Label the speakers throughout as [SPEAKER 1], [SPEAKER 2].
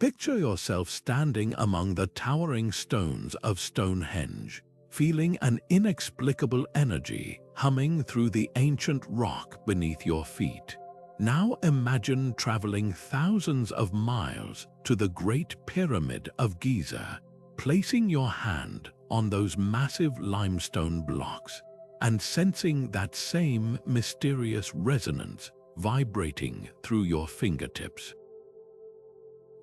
[SPEAKER 1] Picture yourself standing among the towering stones of Stonehenge, feeling an inexplicable energy humming through the ancient rock beneath your feet. Now imagine traveling thousands of miles to the Great Pyramid of Giza, placing your hand on those massive limestone blocks and sensing that same mysterious resonance vibrating through your fingertips.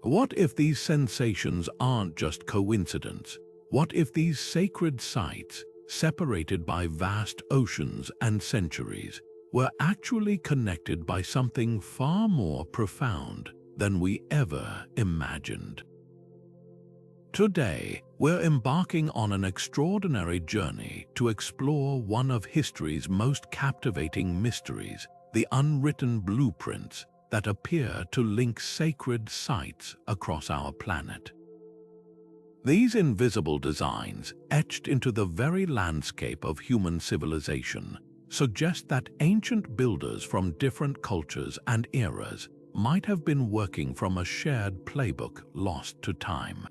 [SPEAKER 1] What if these sensations aren't just coincidence? What if these sacred sites, separated by vast oceans and centuries, were actually connected by something far more profound than we ever imagined? Today, we're embarking on an extraordinary journey to explore one of history's most captivating mysteries, the unwritten blueprints that appear to link sacred sites across our planet. These invisible designs, etched into the very landscape of human civilization, suggest that ancient builders from different cultures and eras might have been working from a shared playbook lost to time.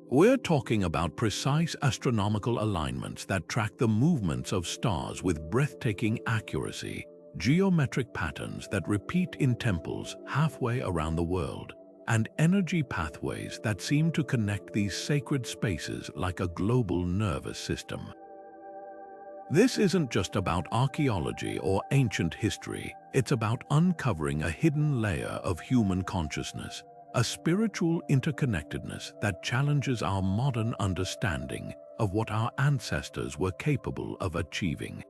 [SPEAKER 1] We're talking about precise astronomical alignments that track the movements of stars with breathtaking accuracy, geometric patterns that repeat in temples halfway around the world, and energy pathways that seem to connect these sacred spaces like a global nervous system. This isn't just about archaeology or ancient history, it's about uncovering a hidden layer of human consciousness, a spiritual interconnectedness that challenges our modern understanding of what our ancestors were capable of achieving.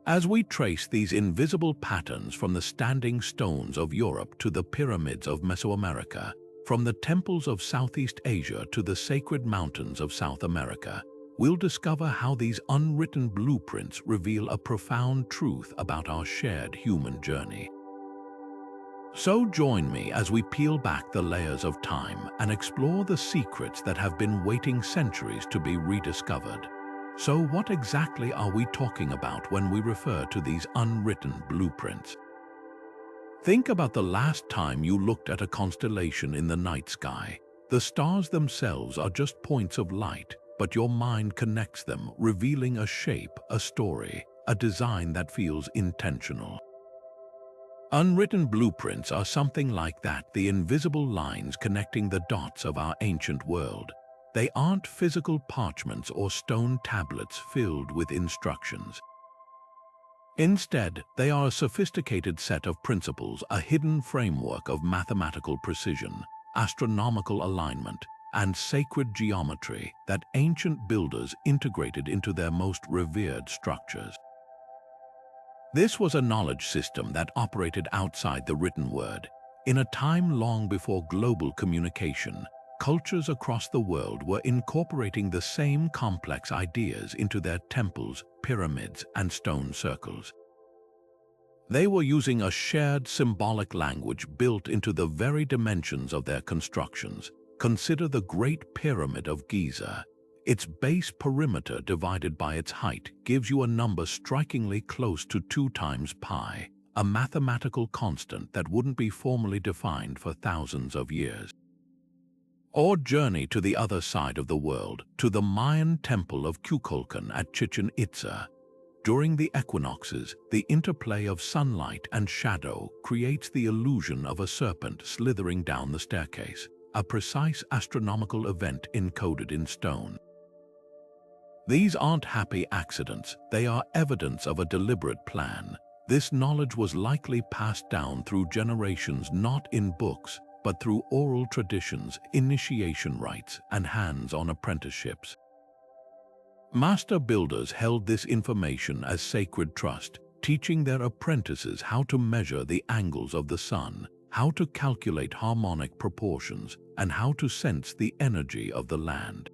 [SPEAKER 1] As we trace these invisible patterns from the standing stones of Europe to the pyramids of Mesoamerica, from the temples of Southeast Asia to the sacred mountains of South America, we'll discover how these unwritten blueprints reveal a profound truth about our shared human journey. So join me as we peel back the layers of time and explore the secrets that have been waiting centuries to be rediscovered. So what exactly are we talking about when we refer to these unwritten blueprints? Think about the last time you looked at a constellation in the night sky. The stars themselves are just points of light, but your mind connects them, revealing a shape, a story, a design that feels intentional. Unwritten blueprints are something like that, the invisible lines connecting the dots of our ancient world. They aren't physical parchments or stone tablets filled with instructions. Instead, they are a sophisticated set of principles, a hidden framework of mathematical precision, astronomical alignment, and sacred geometry that ancient builders integrated into their most revered structures. This was a knowledge system that operated outside the written word. In a time long before global communication, cultures across the world were incorporating the same complex ideas into their temples, pyramids, and stone circles. They were using a shared symbolic language built into the very dimensions of their constructions. Consider the Great Pyramid of Giza. Its base perimeter divided by its height gives you a number strikingly close to 2 times pi, a mathematical constant that wouldn't be formally defined for thousands of years. Or journey to the other side of the world, to the Mayan temple of Kukulkan at Chichen Itza. During the equinoxes, the interplay of sunlight and shadow creates the illusion of a serpent slithering down the staircase, a precise astronomical event encoded in stone. These aren't happy accidents, they are evidence of a deliberate plan. This knowledge was likely passed down through generations, not in books, but through oral traditions, initiation rites, and hands-on apprenticeships. Master builders held this information as sacred trust, teaching their apprentices how to measure the angles of the sun, how to calculate harmonic proportions, and how to sense the energy of the land.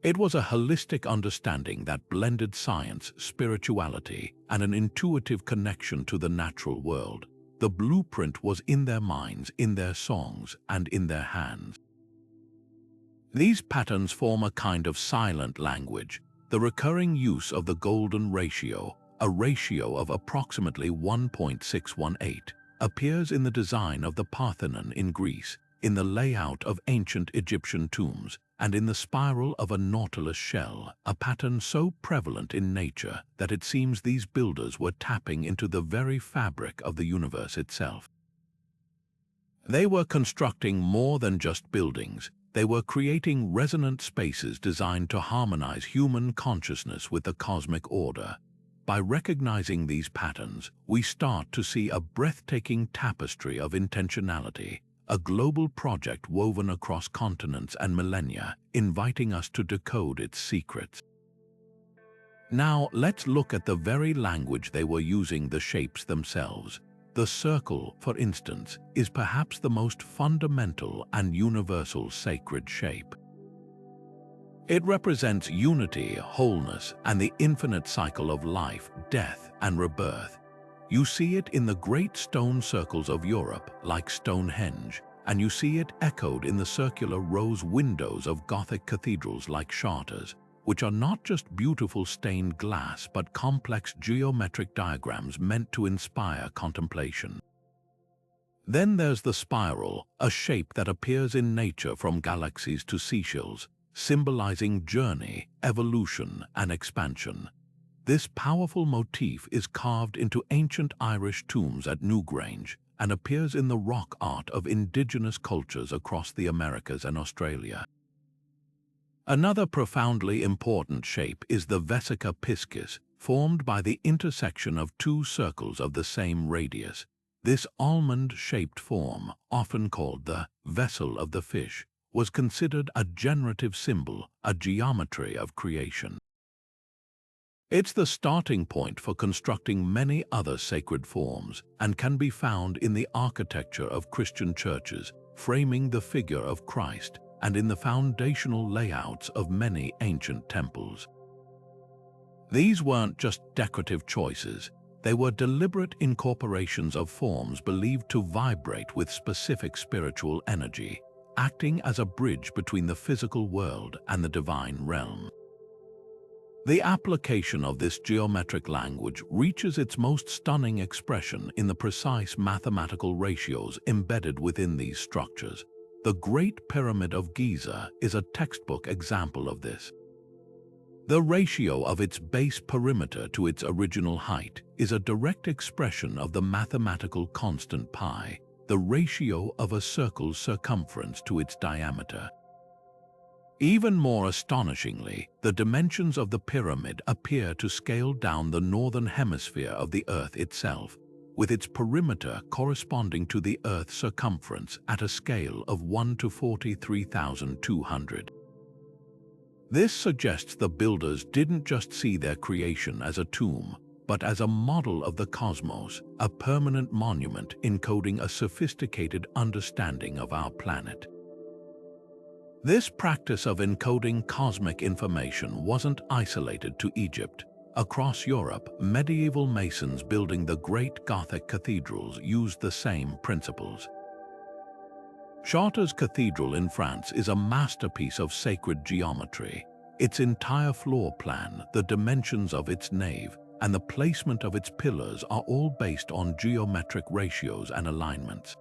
[SPEAKER 1] It was a holistic understanding that blended science, spirituality, and an intuitive connection to the natural world. The blueprint was in their minds, in their songs, and in their hands. These patterns form a kind of silent language, the recurring use of the golden ratio, a ratio of approximately 1.618, appears in the design of the Parthenon in Greece, in the layout of ancient Egyptian tombs, and in the spiral of a nautilus shell, a pattern so prevalent in nature that it seems these builders were tapping into the very fabric of the universe itself. They were constructing more than just buildings. They were creating resonant spaces designed to harmonize human consciousness with the cosmic order. By recognizing these patterns, we start to see a breathtaking tapestry of intentionality, a global project woven across continents and millennia, inviting us to decode its secrets. Now, let's look at the very language they were using, the shapes themselves. The circle, for instance, is perhaps the most fundamental and universal sacred shape. It represents unity, wholeness, and the infinite cycle of life, death, and rebirth. You see it in the great stone circles of Europe, like Stonehenge, and you see it echoed in the circular rose windows of Gothic cathedrals like Chartres, which are not just beautiful stained glass but complex geometric diagrams meant to inspire contemplation. Then there's the spiral, a shape that appears in nature from galaxies to seashells, symbolizing journey, evolution, and expansion. This powerful motif is carved into ancient Irish tombs at Newgrange and appears in the rock art of indigenous cultures across the Americas and Australia. Another profoundly important shape is the vesica piscis, formed by the intersection of two circles of the same radius. This almond-shaped form, often called the vessel of the fish, was considered a generative symbol, a geometry of creation. It's the starting point for constructing many other sacred forms and can be found in the architecture of Christian churches, framing the figure of Christ, and in the foundational layouts of many ancient temples. These weren't just decorative choices, they were deliberate incorporations of forms believed to vibrate with specific spiritual energy, acting as a bridge between the physical world and the divine realm. The application of this geometric language reaches its most stunning expression in the precise mathematical ratios embedded within these structures. The Great Pyramid of Giza is a textbook example of this. The ratio of its base perimeter to its original height is a direct expression of the mathematical constant pi, the ratio of a circle's circumference to its diameter. Even more astonishingly, the dimensions of the pyramid appear to scale down the northern hemisphere of the Earth itself, with its perimeter corresponding to the Earth's circumference at a scale of 1 to 43,200. This suggests the builders didn't just see their creation as a tomb, but as a model of the cosmos, a permanent monument encoding a sophisticated understanding of our planet. This practice of encoding cosmic information wasn't isolated to Egypt. Across Europe, medieval masons building the great Gothic cathedrals used the same principles. Chartres Cathedral in France is a masterpiece of sacred geometry. Its entire floor plan, the dimensions of its nave, and the placement of its pillars are all based on geometric ratios and alignments.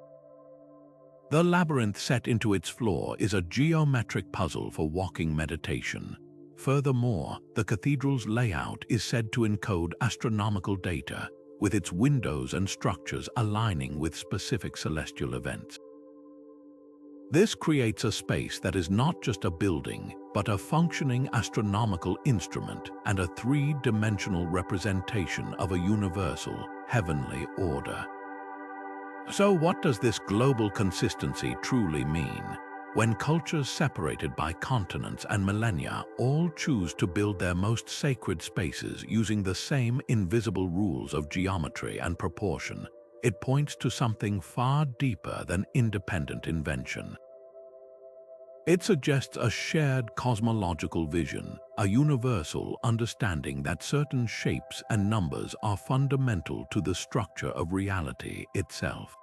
[SPEAKER 1] The labyrinth set into its floor is a geometric puzzle for walking meditation. Furthermore, the cathedral's layout is said to encode astronomical data, with its windows and structures aligning with specific celestial events. This creates a space that is not just a building, but a functioning astronomical instrument and a three-dimensional representation of a universal, heavenly order. So what does this global consistency truly mean? When cultures separated by continents and millennia all choose to build their most sacred spaces using the same invisible rules of geometry and proportion, it points to something far deeper than independent invention. It suggests a shared cosmological vision, a universal understanding that certain shapes and numbers are fundamental to the structure of reality itself.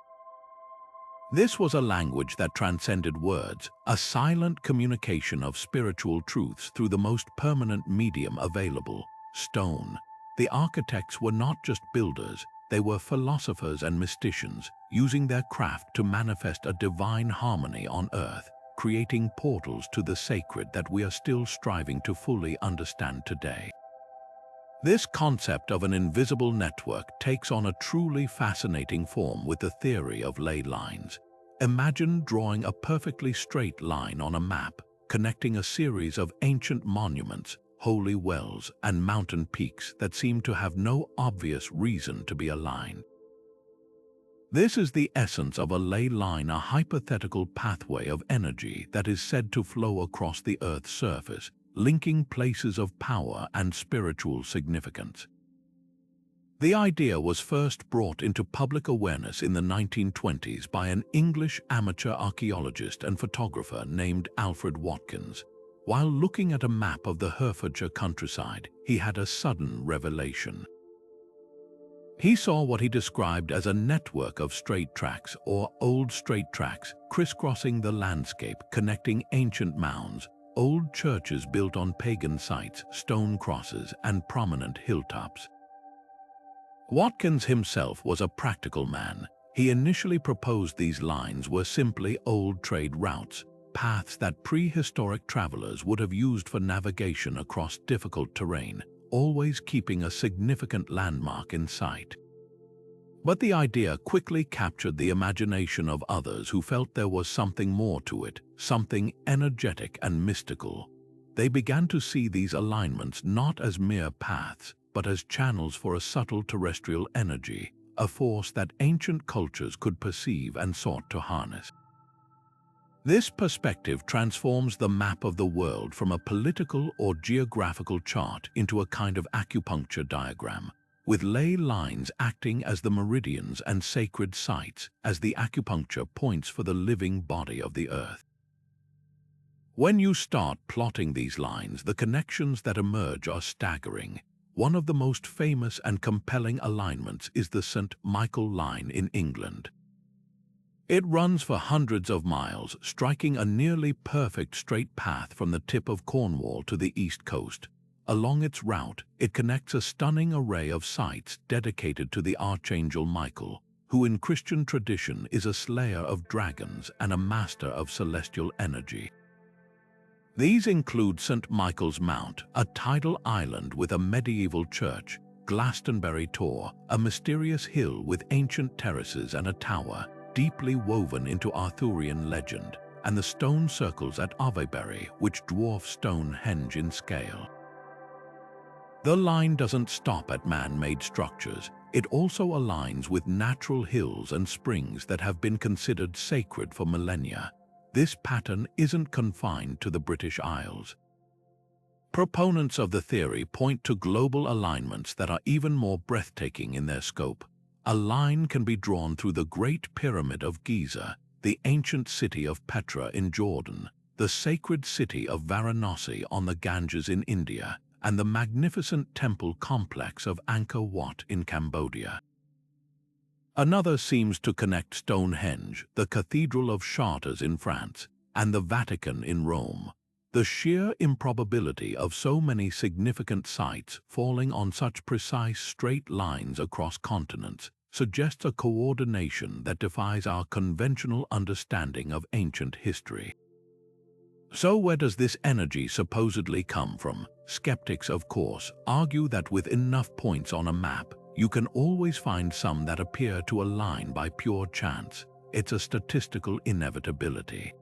[SPEAKER 1] This was a language that transcended words, a silent communication of spiritual truths through the most permanent medium available, stone. The architects were not just builders, they were philosophers and mysticians, using their craft to manifest a divine harmony on Earth, creating portals to the sacred that we are still striving to fully understand today. This concept of an invisible network takes on a truly fascinating form with the theory of ley lines. Imagine drawing a perfectly straight line on a map, connecting a series of ancient monuments, holy wells, and mountain peaks that seem to have no obvious reason to be aligned. This is the essence of a ley line, a hypothetical pathway of energy that is said to flow across the Earth's surface, linking places of power and spiritual significance. The idea was first brought into public awareness in the 1920s by an English amateur archaeologist and photographer named Alfred Watkins. While looking at a map of the Herefordshire countryside, he had a sudden revelation. He saw what he described as a network of straight tracks, or old straight tracks, crisscrossing the landscape, connecting ancient mounds, old churches built on pagan sites, stone crosses, and prominent hilltops. Watkins himself was a practical man. He initially proposed these lines were simply old trade routes, paths that prehistoric travelers would have used for navigation across difficult terrain, always keeping a significant landmark in sight. But the idea quickly captured the imagination of others who felt there was something more to it, something energetic and mystical. They began to see these alignments not as mere paths, but as channels for a subtle terrestrial energy, a force that ancient cultures could perceive and sought to harness. This perspective transforms the map of the world from a political or geographical chart into a kind of acupuncture diagram, with ley lines acting as the meridians and sacred sites as the acupuncture points for the living body of the Earth. When you start plotting these lines, the connections that emerge are staggering. One of the most famous and compelling alignments is the St. Michael Line in England. It runs for hundreds of miles, striking a nearly perfect straight path from the tip of Cornwall to the east coast. Along its route, it connects a stunning array of sites dedicated to the Archangel Michael, who in Christian tradition is a slayer of dragons and a master of celestial energy. These include St. Michael's Mount, a tidal island with a medieval church, Glastonbury Tor, a mysterious hill with ancient terraces and a tower, deeply woven into Arthurian legend, and the stone circles at Avebury, which dwarf Stonehenge in scale. The line doesn't stop at man-made structures. It also aligns with natural hills and springs that have been considered sacred for millennia. This pattern isn't confined to the British Isles. Proponents of the theory point to global alignments that are even more breathtaking in their scope. A line can be drawn through the Great Pyramid of Giza, the ancient city of Petra in Jordan, the sacred city of Varanasi on the Ganges in India, and the magnificent temple complex of Angkor Wat in Cambodia. Another seems to connect Stonehenge, the Cathedral of Chartres in France, and the Vatican in Rome. The sheer improbability of so many significant sites falling on such precise straight lines across continents suggests a coordination that defies our conventional understanding of ancient history. So where does this energy supposedly come from? Skeptics, of course, argue that with enough points on a map, you can always find some that appear to align by pure chance. It's a statistical inevitability.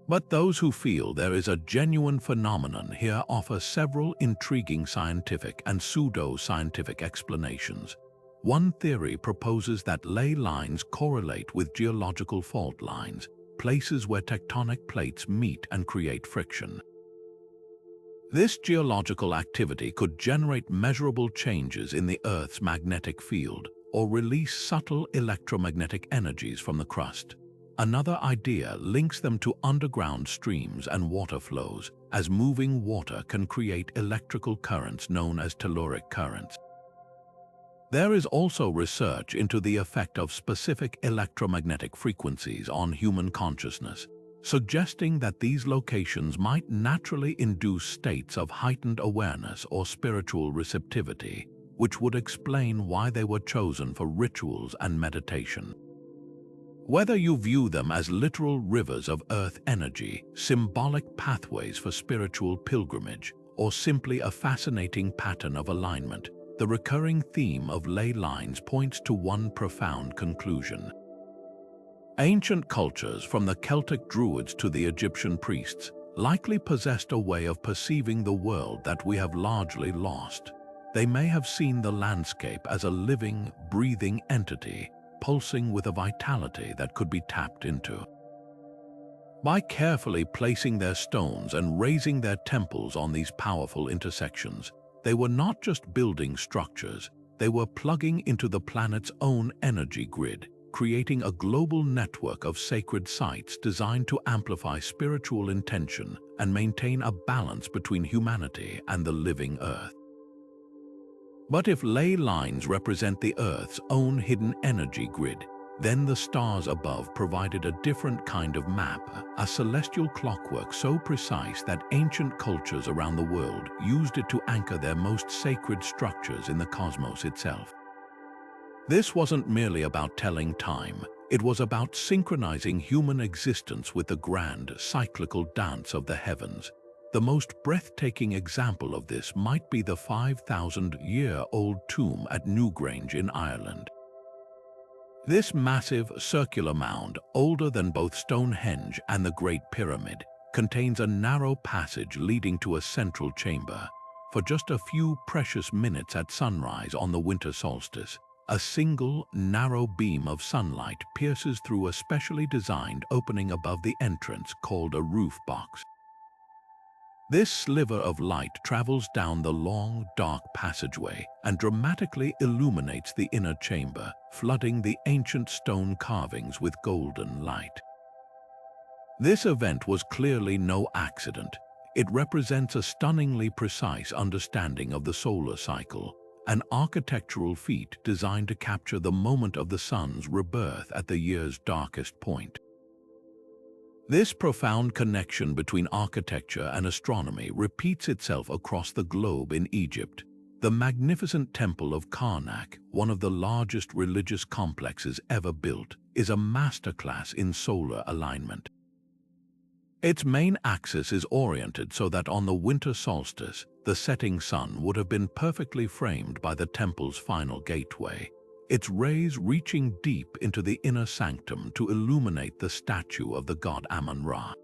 [SPEAKER 1] But those who feel there is a genuine phenomenon here offer several intriguing scientific and pseudo-scientific explanations. One theory proposes that ley lines correlate with geological fault lines, places where tectonic plates meet and create friction. This geological activity could generate measurable changes in the Earth's magnetic field or release subtle electromagnetic energies from the crust. Another idea links them to underground streams and water flows, as moving water can create electrical currents known as telluric currents. There is also research into the effect of specific electromagnetic frequencies on human consciousness, suggesting that these locations might naturally induce states of heightened awareness or spiritual receptivity. which would explain why they were chosen for rituals and meditation. Whether you view them as literal rivers of earth energy, symbolic pathways for spiritual pilgrimage, or simply a fascinating pattern of alignment, the recurring theme of ley lines points to one profound conclusion. Ancient cultures, from the Celtic Druids to the Egyptian priests, likely possessed a way of perceiving the world that we have largely lost. They may have seen the landscape as a living, breathing entity, pulsing with a vitality that could be tapped into. By carefully placing their stones and raising their temples on these powerful intersections, they were not just building structures, they were plugging into the planet's own energy grid, creating a global network of sacred sites designed to amplify spiritual intention and maintain a balance between humanity and the living Earth. But if ley lines represent the Earth's own hidden energy grid, then the stars above provided a different kind of map, a celestial clockwork so precise that ancient cultures around the world used it to anchor their most sacred structures in the cosmos itself. This wasn't merely about telling time, it was about synchronizing human existence with the grand, cyclical dance of the heavens. The most breathtaking example of this might be the 5,000-year-old tomb at Newgrange in Ireland. This massive, circular mound, older than both Stonehenge and the Great Pyramid, contains a narrow passage leading to a central chamber. For just a few precious minutes at sunrise on the winter solstice, a single, narrow beam of sunlight pierces through a specially designed opening above the entrance called a roof box. This sliver of light travels down the long, dark passageway and dramatically illuminates the inner chamber, flooding the ancient stone carvings with golden light. This event was clearly no accident. It represents a stunningly precise understanding of the solar cycle, an architectural feat designed to capture the moment of the sun's rebirth at the year's darkest point. This profound connection between architecture and astronomy repeats itself across the globe in Egypt. The magnificent Temple of Karnak, one of the largest religious complexes ever built, is a masterclass in solar alignment. Its main axis is oriented so that on the winter solstice, the setting sun would have been perfectly framed by the temple's final gateway, its rays reaching deep into the inner sanctum to illuminate the statue of the god Amun-Ra.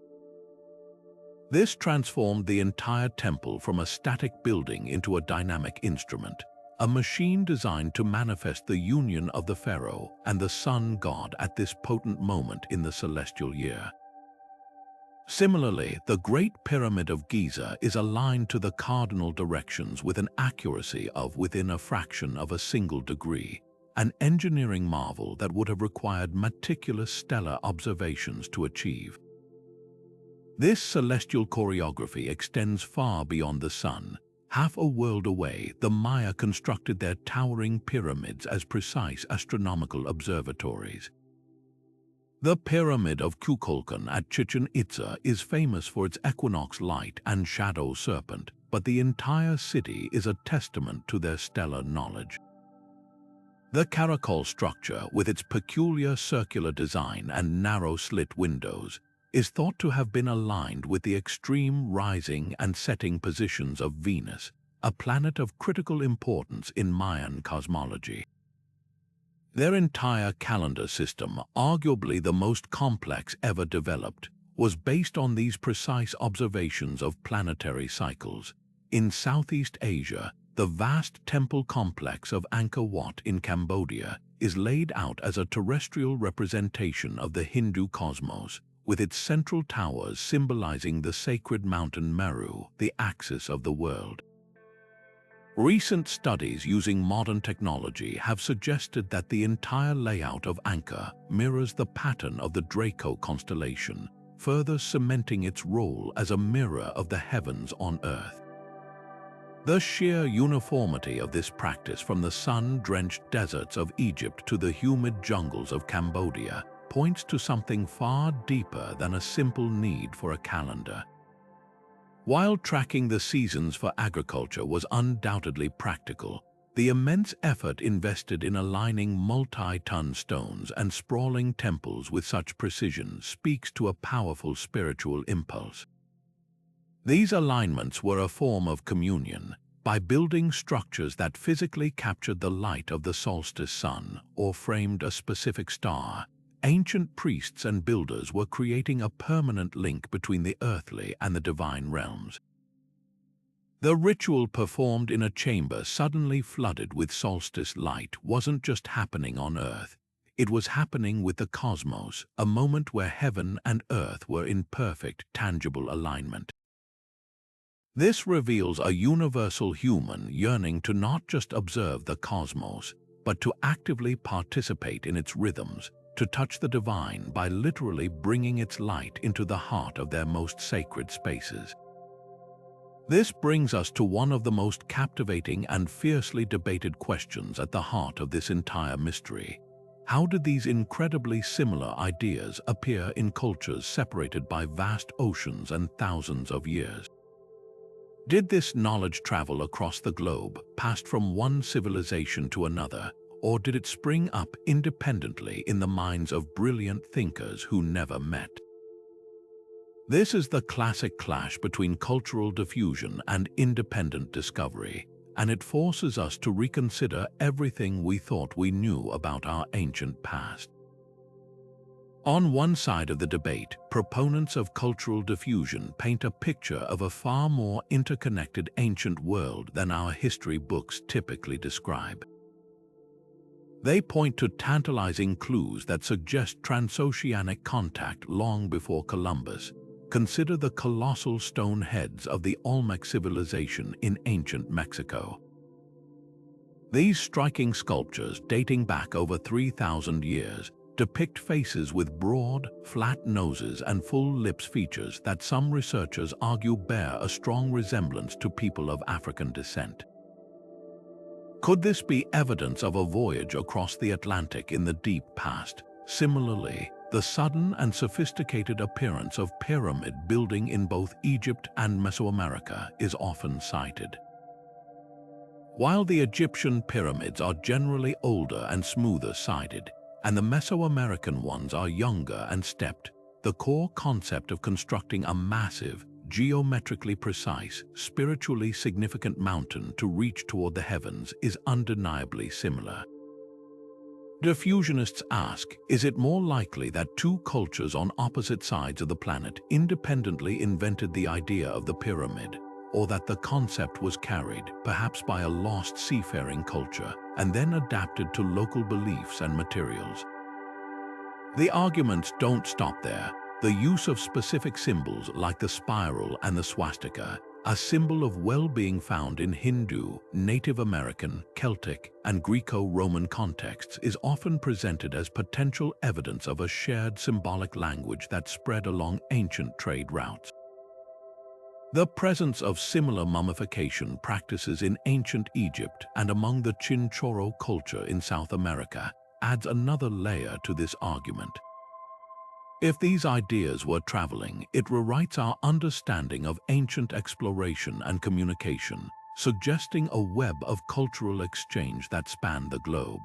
[SPEAKER 1] This transformed the entire temple from a static building into a dynamic instrument, a machine designed to manifest the union of the pharaoh and the sun god at this potent moment in the celestial year. Similarly, the Great Pyramid of Giza is aligned to the cardinal directions with an accuracy of within a fraction of a single degree, an engineering marvel that would have required meticulous stellar observations to achieve. This celestial choreography extends far beyond the sun. Half a world away, the Maya constructed their towering pyramids as precise astronomical observatories. The Pyramid of Kukulkan at Chichen Itza is famous for its equinox light and shadow serpent, but the entire city is a testament to their stellar knowledge. The Caracol structure, with its peculiar circular design and narrow slit windows, is thought to have been aligned with the extreme rising and setting positions of Venus, a planet of critical importance in Mayan cosmology. Their entire calendar system, arguably the most complex ever developed, was based on these precise observations of planetary cycles. In Southeast Asia, the vast temple complex of Angkor Wat in Cambodia is laid out as a terrestrial representation of the Hindu cosmos, with its central towers symbolizing the sacred mountain Meru, the axis of the world. Recent studies using modern technology have suggested that the entire layout of Angkor mirrors the pattern of the Draco constellation, further cementing its role as a mirror of the heavens on Earth. The sheer uniformity of this practice, from the sun-drenched deserts of Egypt to the humid jungles of Cambodia, points to something far deeper than a simple need for a calendar. While tracking the seasons for agriculture was undoubtedly practical, The immense effort invested in aligning multi-ton stones and sprawling temples with such precision speaks to a powerful spiritual impulse. These alignments were a form of communion. By building structures that physically captured the light of the solstice sun or framed a specific star, ancient priests and builders were creating a permanent link between the earthly and the divine realms. The ritual performed in a chamber suddenly flooded with solstice light wasn't just happening on Earth. It was happening with the cosmos, a moment where heaven and earth were in perfect, tangible alignment. This reveals a universal human yearning to not just observe the cosmos, but to actively participate in its rhythms, to touch the divine by literally bringing its light into the heart of their most sacred spaces. This brings us to one of the most captivating and fiercely debated questions at the heart of this entire mystery. How did these incredibly similar ideas appear in cultures separated by vast oceans and thousands of years? Did this knowledge travel across the globe, passed from one civilization to another, or did it spring up independently in the minds of brilliant thinkers who never met? This is the classic clash between cultural diffusion and independent discovery, and it forces us to reconsider everything we thought we knew about our ancient past. On one side of the debate, proponents of cultural diffusion paint a picture of a far more interconnected ancient world than our history books typically describe. They point to tantalizing clues that suggest transoceanic contact long before Columbus. Consider the colossal stone heads of the Olmec civilization in ancient Mexico. These striking sculptures, dating back over 3,000 years, depict faces with broad, flat noses and full lips, features that some researchers argue bear a strong resemblance to people of African descent. Could this be evidence of a voyage across the Atlantic in the deep past? Similarly, the sudden and sophisticated appearance of pyramid building in both Egypt and Mesoamerica is often cited. While the Egyptian pyramids are generally older and smoother-sided, and the Mesoamerican ones are younger and stepped, the core concept of constructing a massive, geometrically precise, spiritually significant mountain to reach toward the heavens is undeniably similar. Diffusionists ask, is it more likely that two cultures on opposite sides of the planet independently invented the idea of the pyramid, or that the concept was carried, perhaps by a lost seafaring culture, and then adapted to local beliefs and materials? The arguments don't stop there. The use of specific symbols like the spiral and the swastika, a symbol of well-being found in Hindu, Native American, Celtic, and Greco-Roman contexts, is often presented as potential evidence of a shared symbolic language that spread along ancient trade routes. The presence of similar mummification practices in ancient Egypt and among the Chinchorro culture in South America adds another layer to this argument. If these ideas were traveling, it rewrites our understanding of ancient exploration and communication, suggesting a web of cultural exchange that spanned the globe.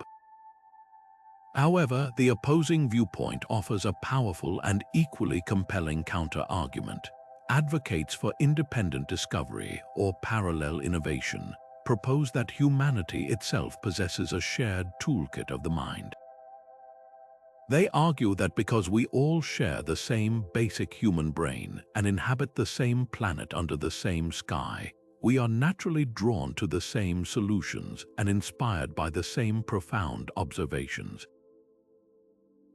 [SPEAKER 1] However, the opposing viewpoint offers a powerful and equally compelling counter-argument. Advocates for independent discovery or parallel innovation propose that humanity itself possesses a shared toolkit of the mind. They argue that because we all share the same basic human brain and inhabit the same planet under the same sky, we are naturally drawn to the same solutions and inspired by the same profound observations.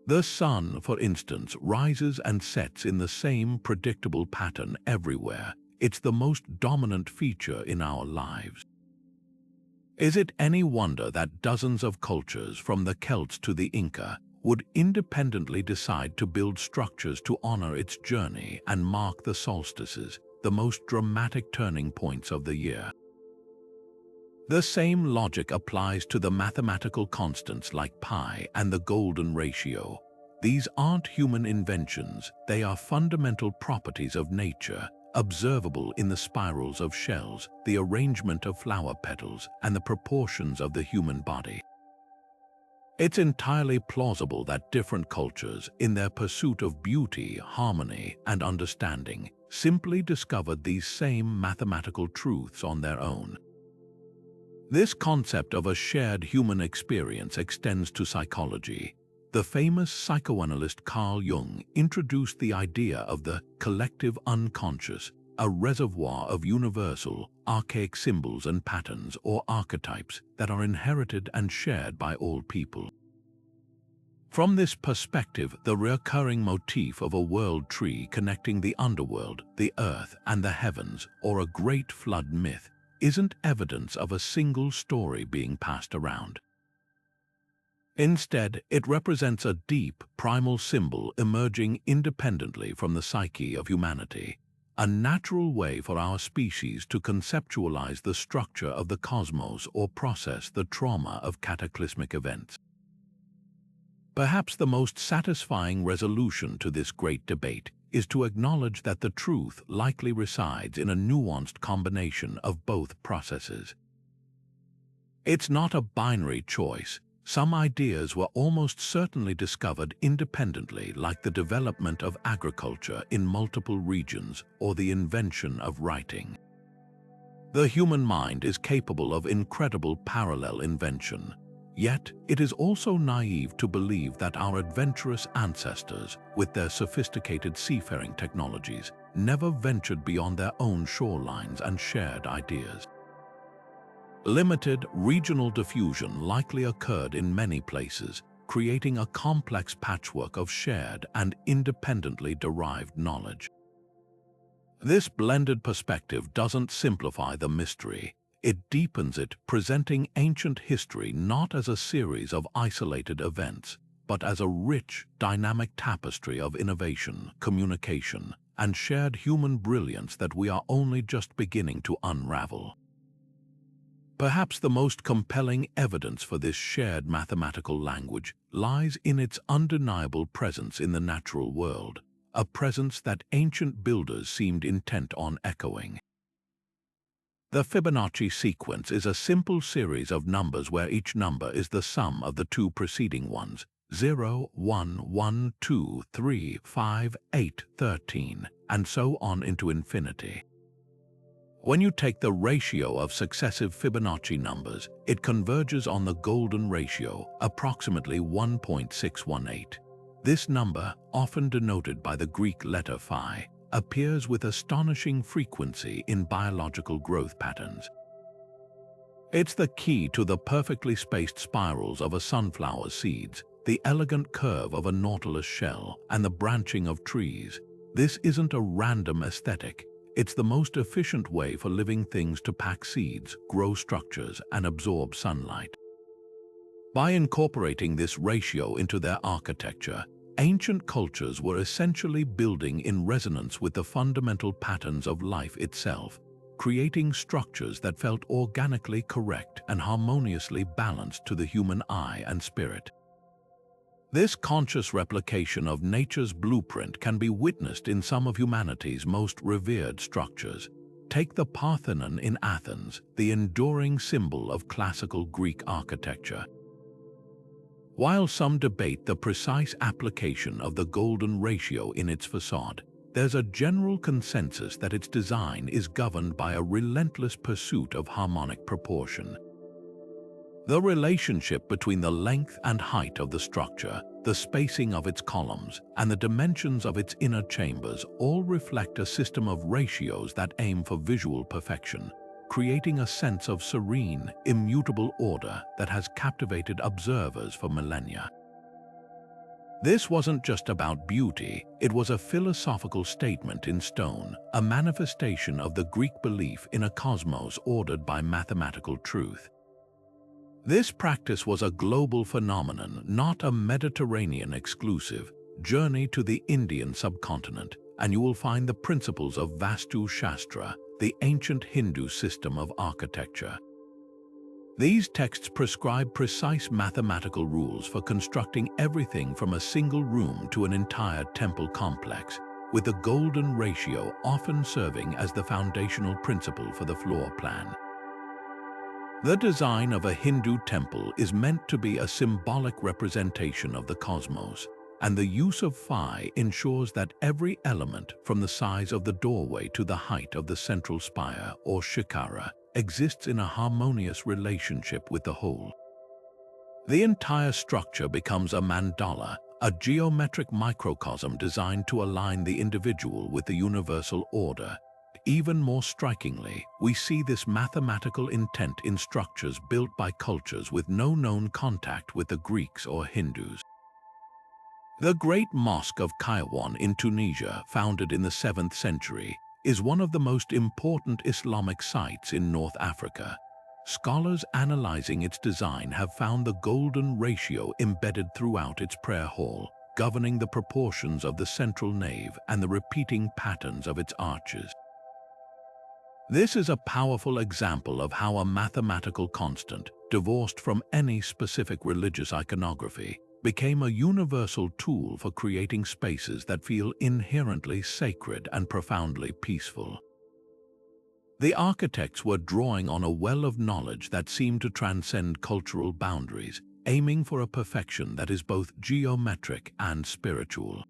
[SPEAKER 1] The sun, for instance, rises and sets in the same predictable pattern everywhere. It's the most dominant feature in our lives. Is it any wonder that dozens of cultures, from the Celts to the Inca, would independently decide to build structures to honor its journey and mark the solstices, the most dramatic turning points of the year? The same logic applies to the mathematical constants like pi and the golden ratio. These aren't human inventions, they are fundamental properties of nature, observable in the spirals of shells, the arrangement of flower petals, and the proportions of the human body. It's entirely plausible that different cultures, in their pursuit of beauty, harmony, and understanding, simply discovered these same mathematical truths on their own. This concept of a shared human experience extends to psychology. The famous psychoanalyst Carl Jung introduced the idea of the collective unconscious, a reservoir of universal, archaic symbols and patterns or archetypes that are inherited and shared by all people. From this perspective, the recurring motif of a world tree connecting the underworld, the earth, and the heavens, or a great flood myth, isn't evidence of a single story being passed around. Instead, it represents a deep, primal symbol emerging independently from the psyche of humanity, a natural way for our species to conceptualize the structure of the cosmos or process the trauma of cataclysmic events. Perhaps the most satisfying resolution to this great debate is to acknowledge that the truth likely resides in a nuanced combination of both processes. It's not a binary choice. Some ideas were almost certainly discovered independently, like the development of agriculture in multiple regions or the invention of writing. The human mind is capable of incredible parallel invention. Yet, it is also naive to believe that our adventurous ancestors, with their sophisticated seafaring technologies, never ventured beyond their own shorelines and shared ideas. Limited regional diffusion likely occurred in many places, creating a complex patchwork of shared and independently derived knowledge. This blended perspective doesn't simplify the mystery. It deepens it, presenting ancient history not as a series of isolated events, but as a rich, dynamic tapestry of innovation, communication, and shared human brilliance that we are only just beginning to unravel. Perhaps the most compelling evidence for this shared mathematical language lies in its undeniable presence in the natural world, a presence that ancient builders seemed intent on echoing. The Fibonacci sequence is a simple series of numbers where each number is the sum of the two preceding ones, 0, 1, 1, 2, 3, 5, 8, 13, and so on into infinity. When you take the ratio of successive Fibonacci numbers, it converges on the golden ratio, approximately 1.618. This number, often denoted by the Greek letter phi, appears with astonishing frequency in biological growth patterns. It's the key to the perfectly spaced spirals of a sunflower's seeds, the elegant curve of a nautilus shell, and the branching of trees. This isn't a random aesthetic. It's the most efficient way for living things to pack seeds, grow structures, and absorb sunlight. By incorporating this ratio into their architecture, ancient cultures were essentially building in resonance with the fundamental patterns of life itself, creating structures that felt organically correct and harmoniously balanced to the human eye and spirit. This conscious replication of nature's blueprint can be witnessed in some of humanity's most revered structures. Take the Parthenon in Athens, the enduring symbol of classical Greek architecture. While some debate the precise application of the golden ratio in its facade, there's a general consensus that its design is governed by a relentless pursuit of harmonic proportion. The relationship between the length and height of the structure, the spacing of its columns, and the dimensions of its inner chambers all reflect a system of ratios that aim for visual perfection, creating a sense of serene, immutable order that has captivated observers for millennia. This wasn't just about beauty, it was a philosophical statement in stone, a manifestation of the Greek belief in a cosmos ordered by mathematical truth. This practice was a global phenomenon, not a Mediterranean exclusive. Journey to the Indian subcontinent, and you will find the principles of Vastu Shastra, the ancient Hindu system of architecture. These texts prescribe precise mathematical rules for constructing everything from a single room to an entire temple complex, with the golden ratio often serving as the foundational principle for the floor plan. The design of a Hindu temple is meant to be a symbolic representation of the cosmos, and the use of phi ensures that every element, from the size of the doorway to the height of the central spire or shikara, exists in a harmonious relationship with the whole. The entire structure becomes a mandala, a geometric microcosm designed to align the individual with the universal order. Even more strikingly, we see this mathematical intent in structures built by cultures with no known contact with the Greeks or Hindus. The Great Mosque of Kairouan in Tunisia, founded in the 7th century, is one of the most important Islamic sites in North Africa. Scholars analyzing its design have found the golden ratio embedded throughout its prayer hall, governing the proportions of the central nave and the repeating patterns of its arches. This is a powerful example of how a mathematical constant, divorced from any specific religious iconography, became a universal tool for creating spaces that feel inherently sacred and profoundly peaceful. The architects were drawing on a well of knowledge that seemed to transcend cultural boundaries, aiming for a perfection that is both geometric and spiritual.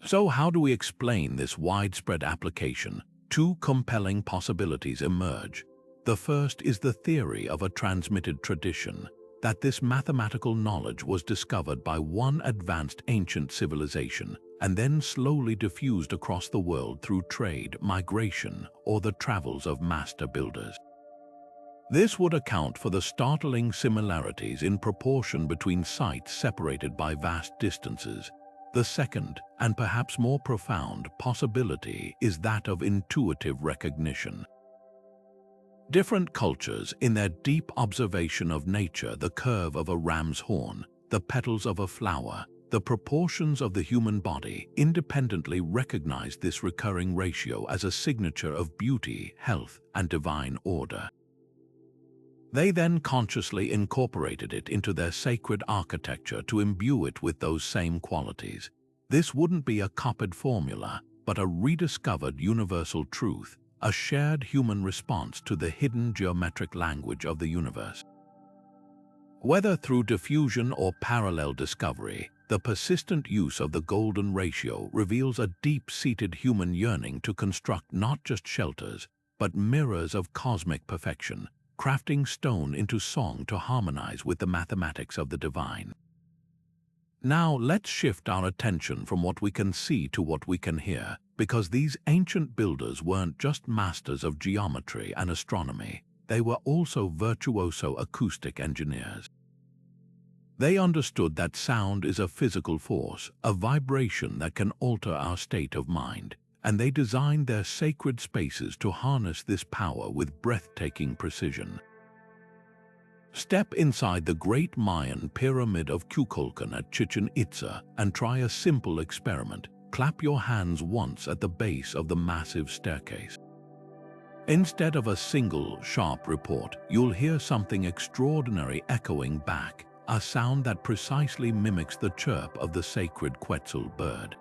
[SPEAKER 1] So how do we explain this widespread application? Two compelling possibilities emerge. The first is the theory of a transmitted tradition, that this mathematical knowledge was discovered by one advanced ancient civilization and then slowly diffused across the world through trade, migration, or the travels of master builders. This would account for the startling similarities in proportion between sites separated by vast distances. The second, and perhaps more profound, possibility is that of intuitive recognition. Different cultures, in their deep observation of nature, the curve of a ram's horn, the petals of a flower, the proportions of the human body, independently recognized this recurring ratio as a signature of beauty, health, and divine order. They then consciously incorporated it into their sacred architecture to imbue it with those same qualities. This wouldn't be a copied formula, but a rediscovered universal truth, a shared human response to the hidden geometric language of the universe. Whether through diffusion or parallel discovery, the persistent use of the golden ratio reveals a deep-seated human yearning to construct not just shelters, but mirrors of cosmic perfection, crafting stone into song to harmonize with the mathematics of the divine. Now let's shift our attention from what we can see to what we can hear, because these ancient builders weren't just masters of geometry and astronomy, they were also virtuoso acoustic engineers. They understood that sound is a physical force, a vibration that can alter our state of mind, and they designed their sacred spaces to harness this power with breathtaking precision. Step inside the great Mayan Pyramid of Kukulkan at Chichen Itza and try a simple experiment. Clap your hands once at the base of the massive staircase. Instead of a single, sharp report, you'll hear something extraordinary echoing back, a sound that precisely mimics the chirp of the sacred Quetzal bird.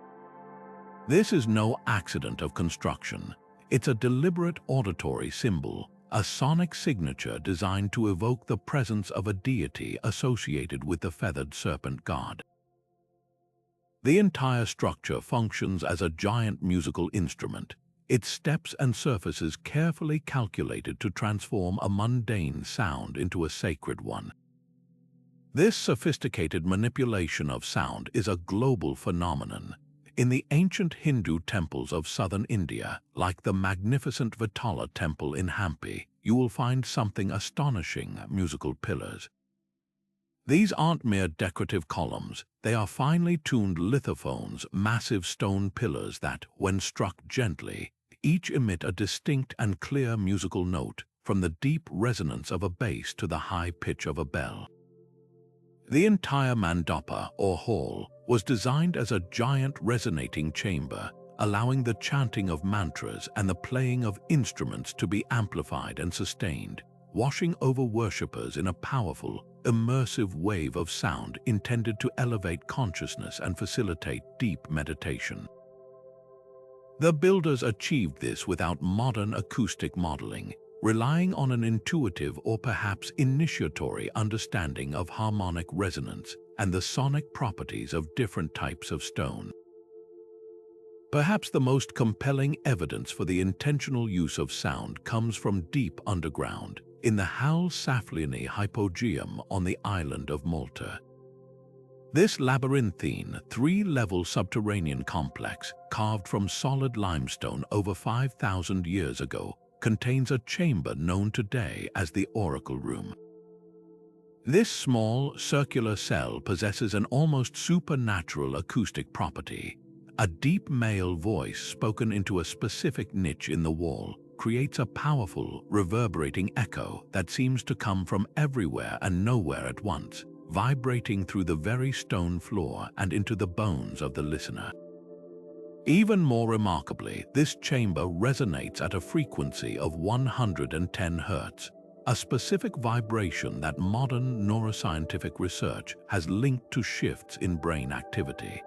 [SPEAKER 1] This is no accident of construction. It's a deliberate auditory symbol, a sonic signature designed to evoke the presence of a deity associated with the feathered serpent god. The entire structure functions as a giant musical instrument, its steps and surfaces carefully calculated to transform a mundane sound into a sacred one. This sophisticated manipulation of sound is a global phenomenon. In the ancient Hindu temples of southern India, like the magnificent Vitala temple in Hampi, you will find something astonishing: musical pillars. These aren't mere decorative columns, they are finely tuned lithophones, massive stone pillars that, when struck gently, each emit a distinct and clear musical note, from the deep resonance of a bass to the high pitch of a bell. The entire mandapa, or hall, was designed as a giant resonating chamber, allowing the chanting of mantras and the playing of instruments to be amplified and sustained, washing over worshippers in a powerful, immersive wave of sound intended to elevate consciousness and facilitate deep meditation. The builders achieved this without modern acoustic modeling, relying on an intuitive or perhaps initiatory understanding of harmonic resonance and the sonic properties of different types of stone. Perhaps the most compelling evidence for the intentional use of sound comes from deep underground, in the Hal Saflieni hypogeum on the island of Malta. This labyrinthine, three-level subterranean complex, carved from solid limestone over 5,000 years ago, contains a chamber known today as the Oracle Room. This small, circular cell possesses an almost supernatural acoustic property. A deep male voice spoken into a specific niche in the wall creates a powerful, reverberating echo that seems to come from everywhere and nowhere at once, vibrating through the very stone floor and into the bones of the listener. Even more remarkably, this chamber resonates at a frequency of 110 Hz, a specific vibration that modern neuroscientific research has linked to shifts in brain activity.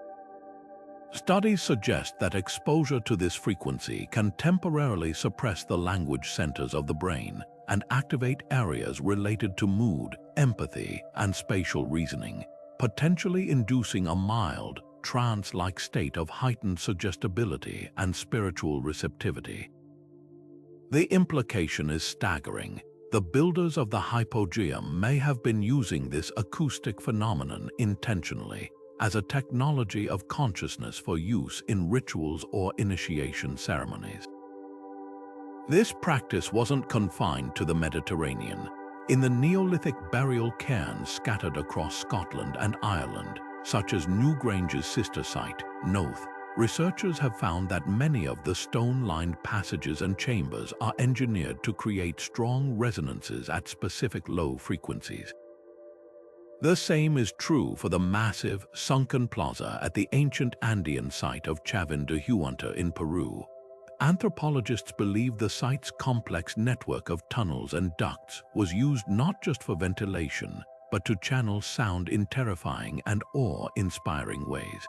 [SPEAKER 1] Studies suggest that exposure to this frequency can temporarily suppress the language centers of the brain and activate areas related to mood, empathy, and spatial reasoning, potentially inducing a mild, trance-like state of heightened suggestibility and spiritual receptivity. The implication is staggering. The builders of the hypogeum may have been using this acoustic phenomenon intentionally, as a technology of consciousness for use in rituals or initiation ceremonies. This practice wasn't confined to the Mediterranean. In the Neolithic burial cairns scattered across Scotland and Ireland, such as Newgrange's sister site, Noath, researchers have found that many of the stone-lined passages and chambers are engineered to create strong resonances at specific low frequencies. The same is true for the massive, sunken plaza at the ancient Andean site of Chavin de Huanta in Peru. Anthropologists believe the site's complex network of tunnels and ducts was used not just for ventilation, but to channel sound in terrifying and awe-inspiring ways.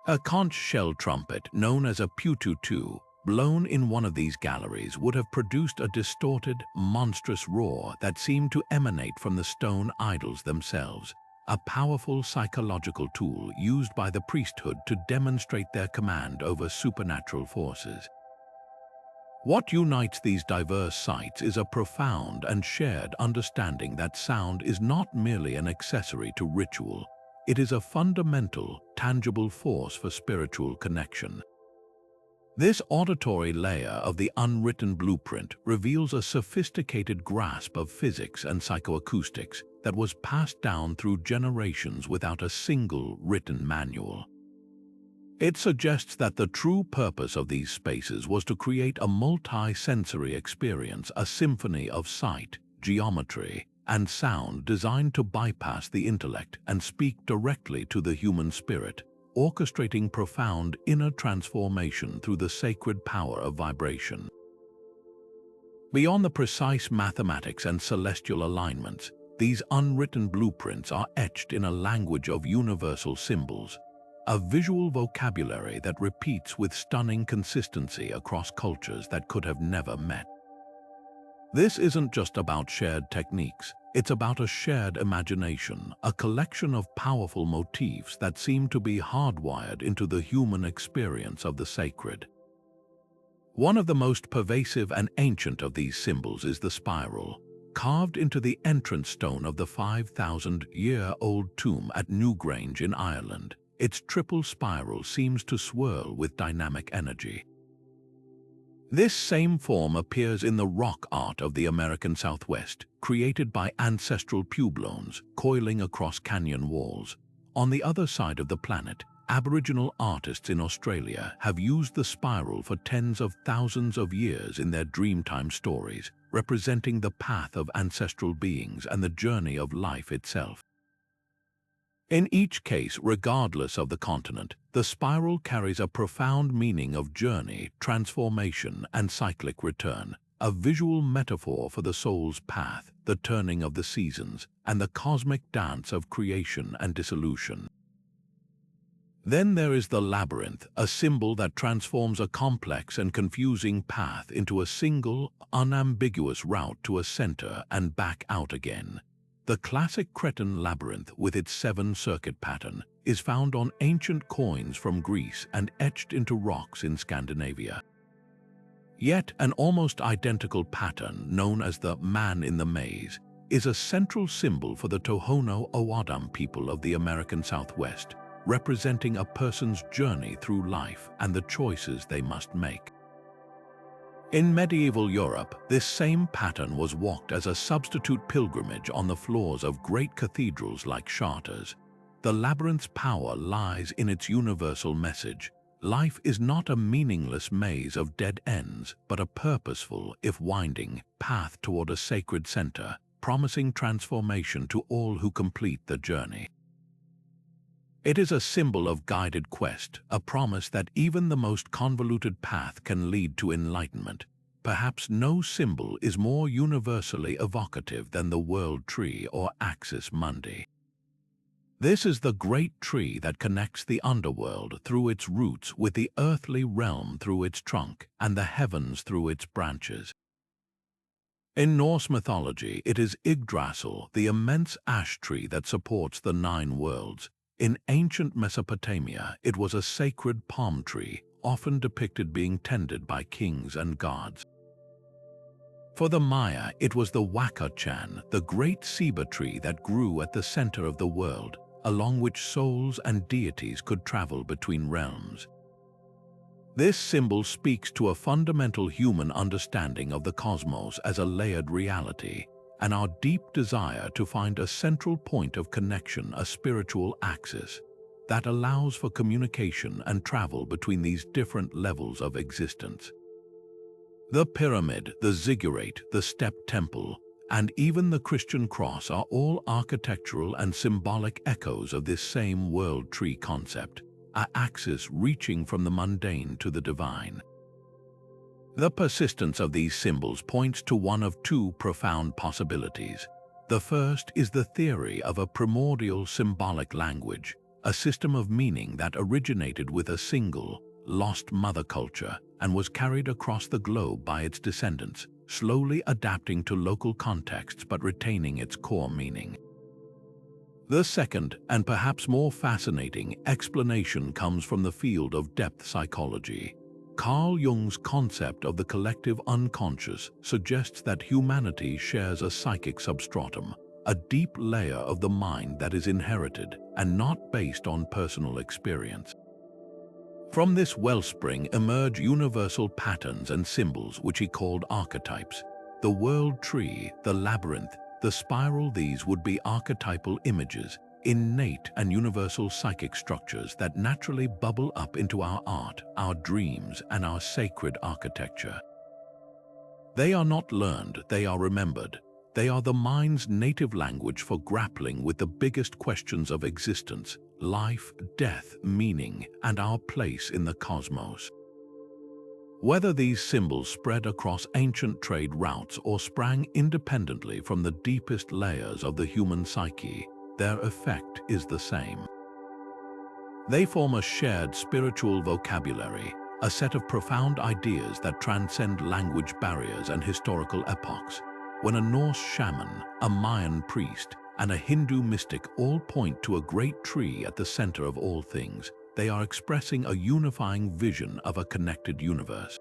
[SPEAKER 1] A conch shell trumpet, known as a pututu, blown in one of these galleries would have produced a distorted, monstrous roar that seemed to emanate from the stone idols themselves, a powerful psychological tool used by the priesthood to demonstrate their command over supernatural forces. What unites these diverse sites is a profound and shared understanding that sound is not merely an accessory to ritual. It is a fundamental, tangible force for spiritual connection. This auditory layer of the unwritten blueprint reveals a sophisticated grasp of physics and psychoacoustics that was passed down through generations without a single written manual. It suggests that the true purpose of these spaces was to create a multi-sensory experience, a symphony of sight, geometry, and sound designed to bypass the intellect and speak directly to the human spirit, orchestrating profound inner transformation through the sacred power of vibration. Beyond the precise mathematics and celestial alignments, these unwritten blueprints are etched in a language of universal symbols, a visual vocabulary that repeats with stunning consistency across cultures that could have never met. This isn't just about shared techniques. It's about a shared imagination, a collection of powerful motifs that seem to be hardwired into the human experience of the sacred. One of the most pervasive and ancient of these symbols is the spiral, carved into the entrance stone of the 5,000-year-old tomb at Newgrange in Ireland. Its triple spiral seems to swirl with dynamic energy. This same form appears in the rock art of the American Southwest, created by ancestral pueblones coiling across canyon walls. On the other side of the planet, Aboriginal artists in Australia have used the spiral for tens of thousands of years in their Dreamtime stories, representing the path of ancestral beings and the journey of life itself. In each case, regardless of the continent, the spiral carries a profound meaning of journey, transformation, and cyclic return, a visual metaphor for the soul's path, the turning of the seasons, and the cosmic dance of creation and dissolution. Then there is the labyrinth, a symbol that transforms a complex and confusing path into a single, unambiguous route to a center and back out again. The classic Cretan labyrinth, with its 7-circuit pattern, is found on ancient coins from Greece and etched into rocks in Scandinavia. Yet an almost identical pattern, known as the Man in the Maze, is a central symbol for the Tohono O'odham people of the American Southwest, representing a person's journey through life and the choices they must make. In medieval Europe, this same pattern was walked as a substitute pilgrimage on the floors of great cathedrals like Chartres. The labyrinth's power lies in its universal message. Life is not a meaningless maze of dead ends, but a purposeful, if winding, path toward a sacred center, promising transformation to all who complete the journey. It is a symbol of guided quest, a promise that even the most convoluted path can lead to enlightenment. Perhaps no symbol is more universally evocative than the World Tree or Axis Mundi. This is the great tree that connects the underworld through its roots with the earthly realm through its trunk and the heavens through its branches. In Norse mythology, it is Yggdrasil, the immense ash tree that supports the 9 worlds. In ancient Mesopotamia, it was a sacred palm tree, often depicted being tended by kings and gods. For the Maya, it was the Huacachan, the great ceiba tree that grew at the center of the world, along which souls and deities could travel between realms. This symbol speaks to a fundamental human understanding of the cosmos as a layered reality, and our deep desire to find a central point of connection, a spiritual axis, that allows for communication and travel between these different levels of existence. The pyramid, the ziggurat, the step temple, and even the Christian cross are all architectural and symbolic echoes of this same world tree concept, an axis reaching from the mundane to the divine. The persistence of these symbols points to one of 2 profound possibilities. The first is the theory of a primordial symbolic language, a system of meaning that originated with a single, lost mother culture and was carried across the globe by its descendants, slowly adapting to local contexts but retaining its core meaning. The second, and perhaps more fascinating, explanation comes from the field of depth psychology. Carl Jung's concept of the collective unconscious suggests that humanity shares a psychic substratum, a deep layer of the mind that is inherited and not based on personal experience. From this wellspring emerge universal patterns and symbols which he called archetypes. The world tree, the labyrinth, the spiral, these would be archetypal images, innate and universal psychic structures that naturally bubble up into our art, our dreams, and our sacred architecture. They are not learned, they are remembered. They are the mind's native language for grappling with the biggest questions of existence, life, death, meaning, and our place in the cosmos. Whether these symbols spread across ancient trade routes or sprang independently from the deepest layers of the human psyche, their effect is the same. They form a shared spiritual vocabulary, a set of profound ideas that transcend language barriers and historical epochs. When a Norse shaman, a Mayan priest, and a Hindu mystic all point to a great tree at the center of all things, they are expressing a unifying vision of a connected universe.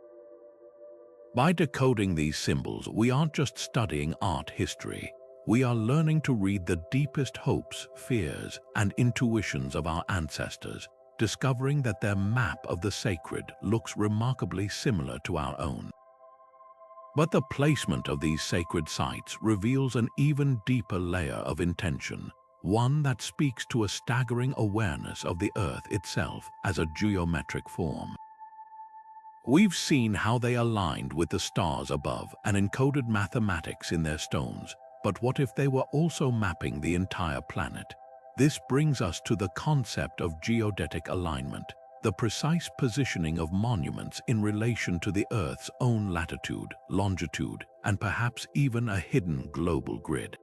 [SPEAKER 1] By decoding these symbols, we aren't just studying art history. We are learning to read the deepest hopes, fears, and intuitions of our ancestors, discovering that their map of the sacred looks remarkably similar to our own. But the placement of these sacred sites reveals an even deeper layer of intention, one that speaks to a staggering awareness of the Earth itself as a geometric form. We've seen how they aligned with the stars above and encoded mathematics in their stones, but what if they were also mapping the entire planet? This brings us to the concept of geodetic alignment, the precise positioning of monuments in relation to the Earth's own latitude, longitude, and perhaps even a hidden global grid.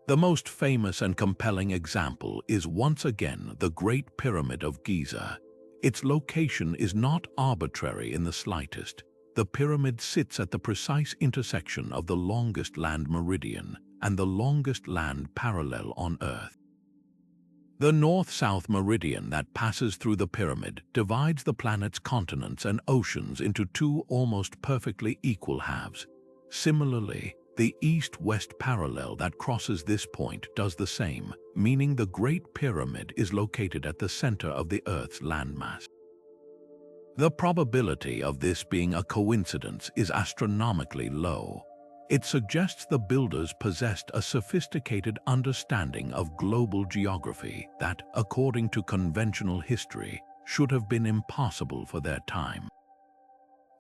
[SPEAKER 1] The most famous and compelling example is once again the Great Pyramid of Giza. Its location is not arbitrary in the slightest. The pyramid sits at the precise intersection of the longest land meridian and the longest land parallel on Earth. The north-south meridian that passes through the pyramid divides the planet's continents and oceans into two almost perfectly equal halves. Similarly, the east-west parallel that crosses this point does the same, meaning the Great Pyramid is located at the center of the Earth's landmass. The probability of this being a coincidence is astronomically low. It suggests the builders possessed a sophisticated understanding of global geography that, according to conventional history, should have been impossible for their time.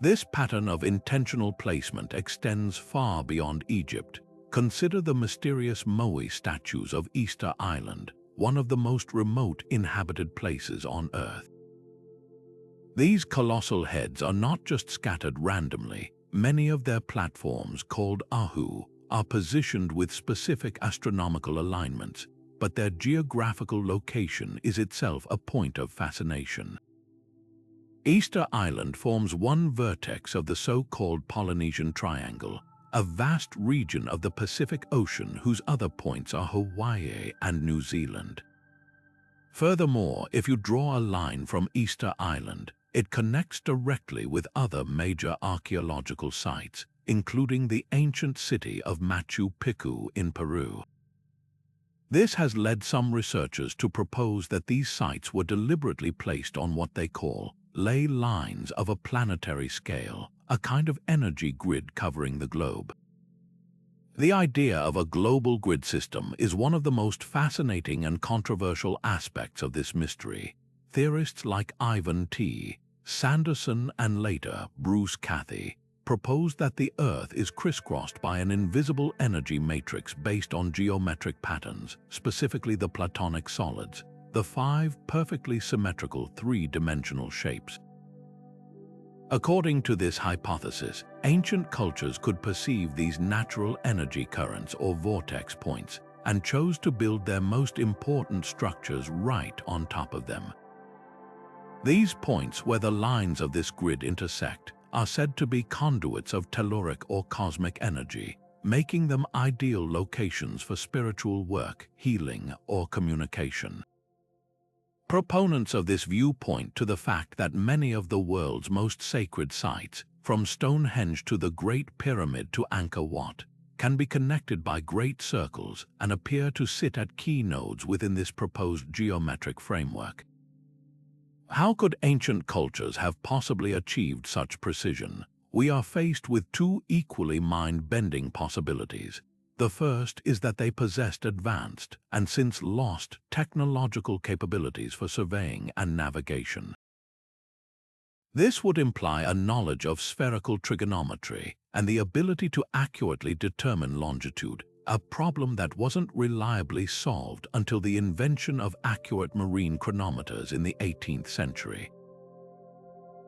[SPEAKER 1] This pattern of intentional placement extends far beyond Egypt. Consider the mysterious Moai statues of Easter Island, one of the most remote inhabited places on Earth. These colossal heads are not just scattered randomly. Many of their platforms, called ahu, are positioned with specific astronomical alignments, but their geographical location is itself a point of fascination. Easter Island forms one vertex of the so-called Polynesian Triangle, a vast region of the Pacific Ocean whose other points are Hawaii and New Zealand. Furthermore, if you draw a line from Easter Island, it connects directly with other major archaeological sites, including the ancient city of Machu Picchu in Peru. This has led some researchers to propose that these sites were deliberately placed on what they call ley lines of a planetary scale, a kind of energy grid covering the globe. The idea of a global grid system is one of the most fascinating and controversial aspects of this mystery. Theorists like Ivan T. Sanderson and later Bruce Cathy proposed that the Earth is crisscrossed by an invisible energy matrix based on geometric patterns, specifically the Platonic solids, the five perfectly symmetrical three-dimensional shapes. According to this hypothesis, ancient cultures could perceive these natural energy currents or vortex points and chose to build their most important structures right on top of them. These points where the lines of this grid intersect are said to be conduits of telluric or cosmic energy, making them ideal locations for spiritual work, healing, or communication. Proponents of this view point to the fact that many of the world's most sacred sites, from Stonehenge to the Great Pyramid to Angkor Wat, can be connected by great circles and appear to sit at key nodes within this proposed geometric framework. How could ancient cultures have possibly achieved such precision? We are faced with two equally mind-bending possibilities. The first is that they possessed advanced, and since lost, technological capabilities for surveying and navigation. This would imply a knowledge of spherical trigonometry and the ability to accurately determine longitude, a problem that wasn't reliably solved until the invention of accurate marine chronometers in the 18th century.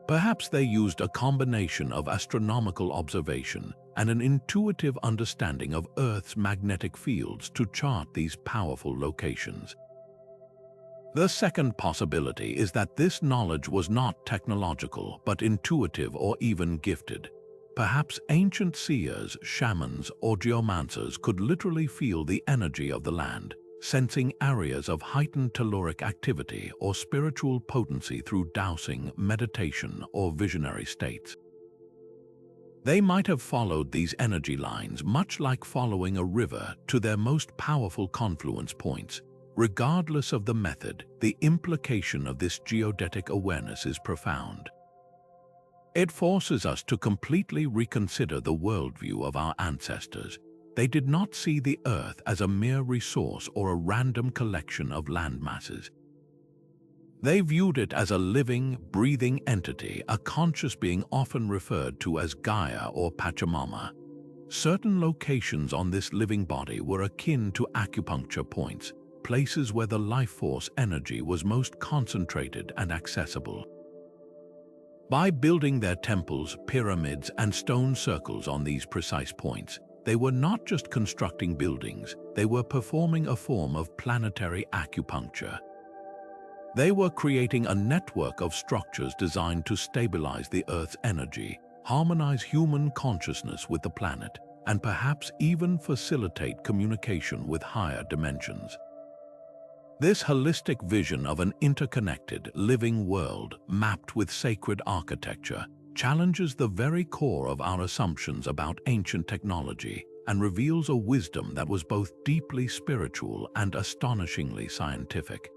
[SPEAKER 1] Perhaps they used a combination of astronomical observation and an intuitive understanding of Earth's magnetic fields to chart these powerful locations. The second possibility is that this knowledge was not technological but intuitive or even gifted. Perhaps ancient seers, shamans, or geomancers could literally feel the energy of the land, sensing areas of heightened telluric activity or spiritual potency through dowsing, meditation, or visionary states. They might have followed these energy lines much like following a river to their most powerful confluence points. Regardless of the method, the implication of this geodetic awareness is profound. It forces us to completely reconsider the worldview of our ancestors. They did not see the Earth as a mere resource or a random collection of landmasses. They viewed it as a living, breathing entity, a conscious being often referred to as Gaia or Pachamama. Certain locations on this living body were akin to acupuncture points, places where the life force energy was most concentrated and accessible. By building their temples, pyramids, and stone circles on these precise points, They were not just constructing buildings, they were performing a form of planetary acupuncture. They were creating a network of structures designed to stabilize the Earth's energy, harmonize human consciousness with the planet, and perhaps even facilitate communication with higher dimensions. This holistic vision of an interconnected, living world mapped with sacred architecture challenges the very core of our assumptions about ancient technology and reveals a wisdom that was both deeply spiritual and astonishingly scientific.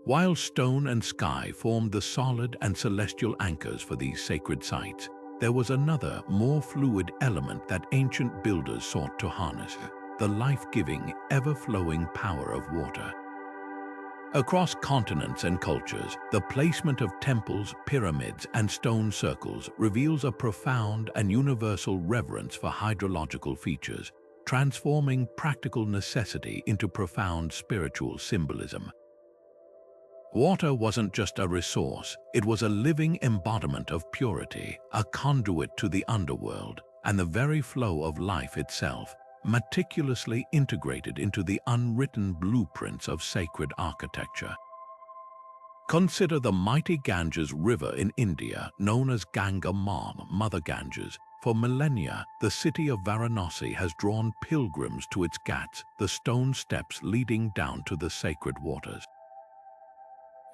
[SPEAKER 1] While stone and sky formed the solid and celestial anchors for these sacred sites, there was another, more fluid element that ancient builders sought to harness: the life-giving, ever-flowing power of water. Across continents and cultures, the placement of temples, pyramids, and stone circles reveals a profound and universal reverence for hydrological features, transforming practical necessity into profound spiritual symbolism. Water wasn't just a resource, it was a living embodiment of purity, a conduit to the underworld, and the very flow of life itself, meticulously integrated into the unwritten blueprints of sacred architecture. Consider the mighty Ganges River in India, known as Ganga Mam, Mother Ganges. For millennia, the city of Varanasi has drawn pilgrims to its ghats, the stone steps leading down to the sacred waters.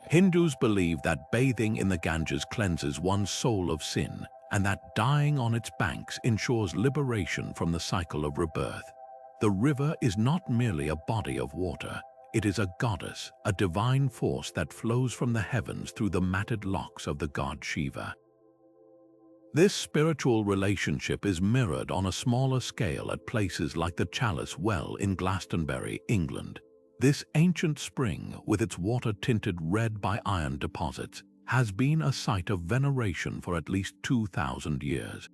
[SPEAKER 1] Hindus believe that bathing in the Ganges cleanses one's soul of sin, and that dying on its banks ensures liberation from the cycle of rebirth. The river is not merely a body of water, it is a goddess, a divine force that flows from the heavens through the matted locks of the god Shiva. This spiritual relationship is mirrored on a smaller scale at places like the Chalice Well in Glastonbury, England. This ancient spring, with its water tinted red by iron deposits, has been a site of veneration for at least 2,000 years.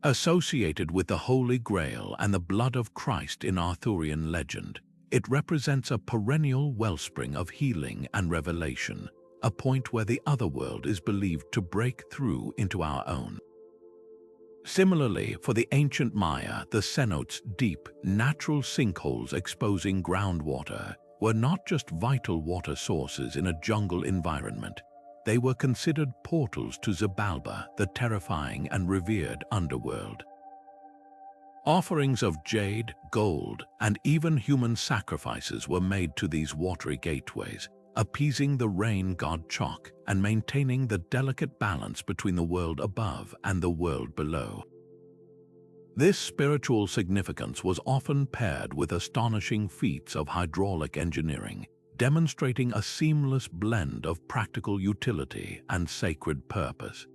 [SPEAKER 1] Associated with the Holy Grail and the blood of Christ in Arthurian legend, it represents a perennial wellspring of healing and revelation, a point where the otherworld is believed to break through into our own. Similarly, for the ancient Maya, the cenotes, deep, natural sinkholes exposing groundwater, were not just vital water sources in a jungle environment. They were considered portals to Xibalba, the terrifying and revered underworld. Offerings of jade, gold, and even human sacrifices were made to these watery gateways, appeasing the rain god Chok and maintaining the delicate balance between the world above and the world below. This spiritual significance was often paired with astonishing feats of hydraulic engineering, demonstrating a seamless blend of practical utility and sacred purpose.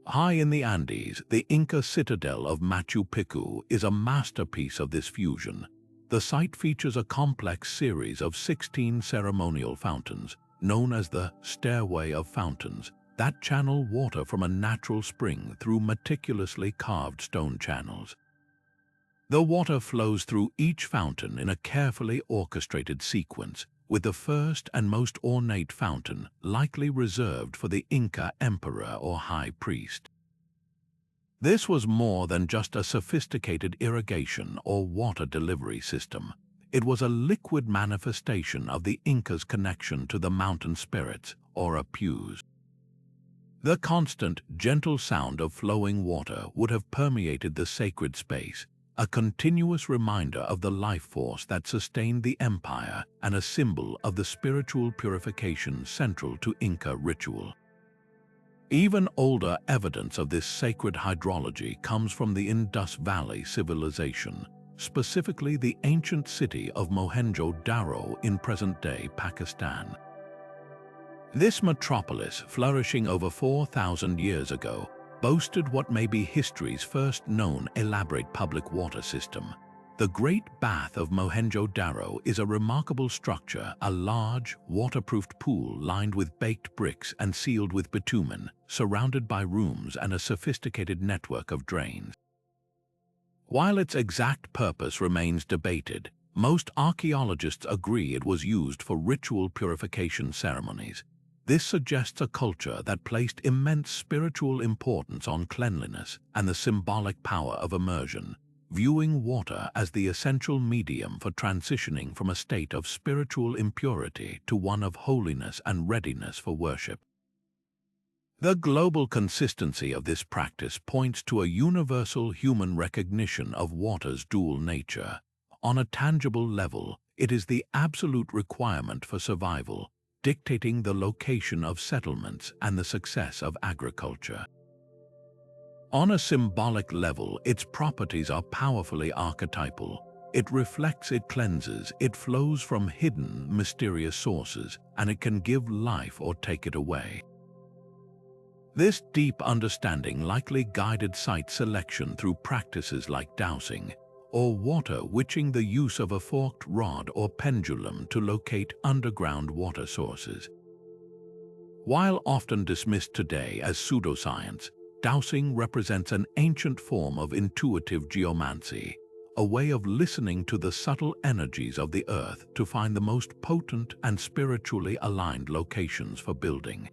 [SPEAKER 1] High in the Andes, the Inca citadel of Machu Picchu is a masterpiece of this fusion. The site features a complex series of 16 ceremonial fountains, known as the Stairway of Fountains, that channel water from a natural spring through meticulously carved stone channels. The water flows through each fountain in a carefully orchestrated sequence, with the first and most ornate fountain likely reserved for the Inca emperor or high priest. This was more than just a sophisticated irrigation or water delivery system. It was a liquid manifestation of the Incas' connection to the mountain spirits, or Apus. The constant, gentle sound of flowing water would have permeated the sacred space, a continuous reminder of the life force that sustained the empire and a symbol of the spiritual purification central to Inca ritual. Even older evidence of this sacred hydrology comes from the Indus Valley civilization, specifically the ancient city of Mohenjo-Daro in present-day Pakistan. This metropolis, flourishing over 4,000 years ago, boasted what may be history's first known elaborate public water system. The Great Bath of Mohenjo-Daro is a remarkable structure, a large, waterproofed pool lined with baked bricks and sealed with bitumen, surrounded by rooms and a sophisticated network of drains. While its exact purpose remains debated, most archaeologists agree it was used for ritual purification ceremonies. This suggests a culture that placed immense spiritual importance on cleanliness and the symbolic power of immersion, viewing water as the essential medium for transitioning from a state of spiritual impurity to one of holiness and readiness for worship. The global consistency of this practice points to a universal human recognition of water's dual nature. On a tangible level, it is the absolute requirement for survival, dictating the location of settlements and the success of agriculture. On a symbolic level, its properties are powerfully archetypal. It reflects, it cleanses, it flows from hidden, mysterious sources, and it can give life or take it away. This deep understanding likely guided site selection through practices like dowsing, or water witching, the use of a forked rod or pendulum to locate underground water sources. While often dismissed today as pseudoscience, dowsing represents an ancient form of intuitive geomancy, a way of listening to the subtle energies of the earth to find the most potent and spiritually aligned locations for building.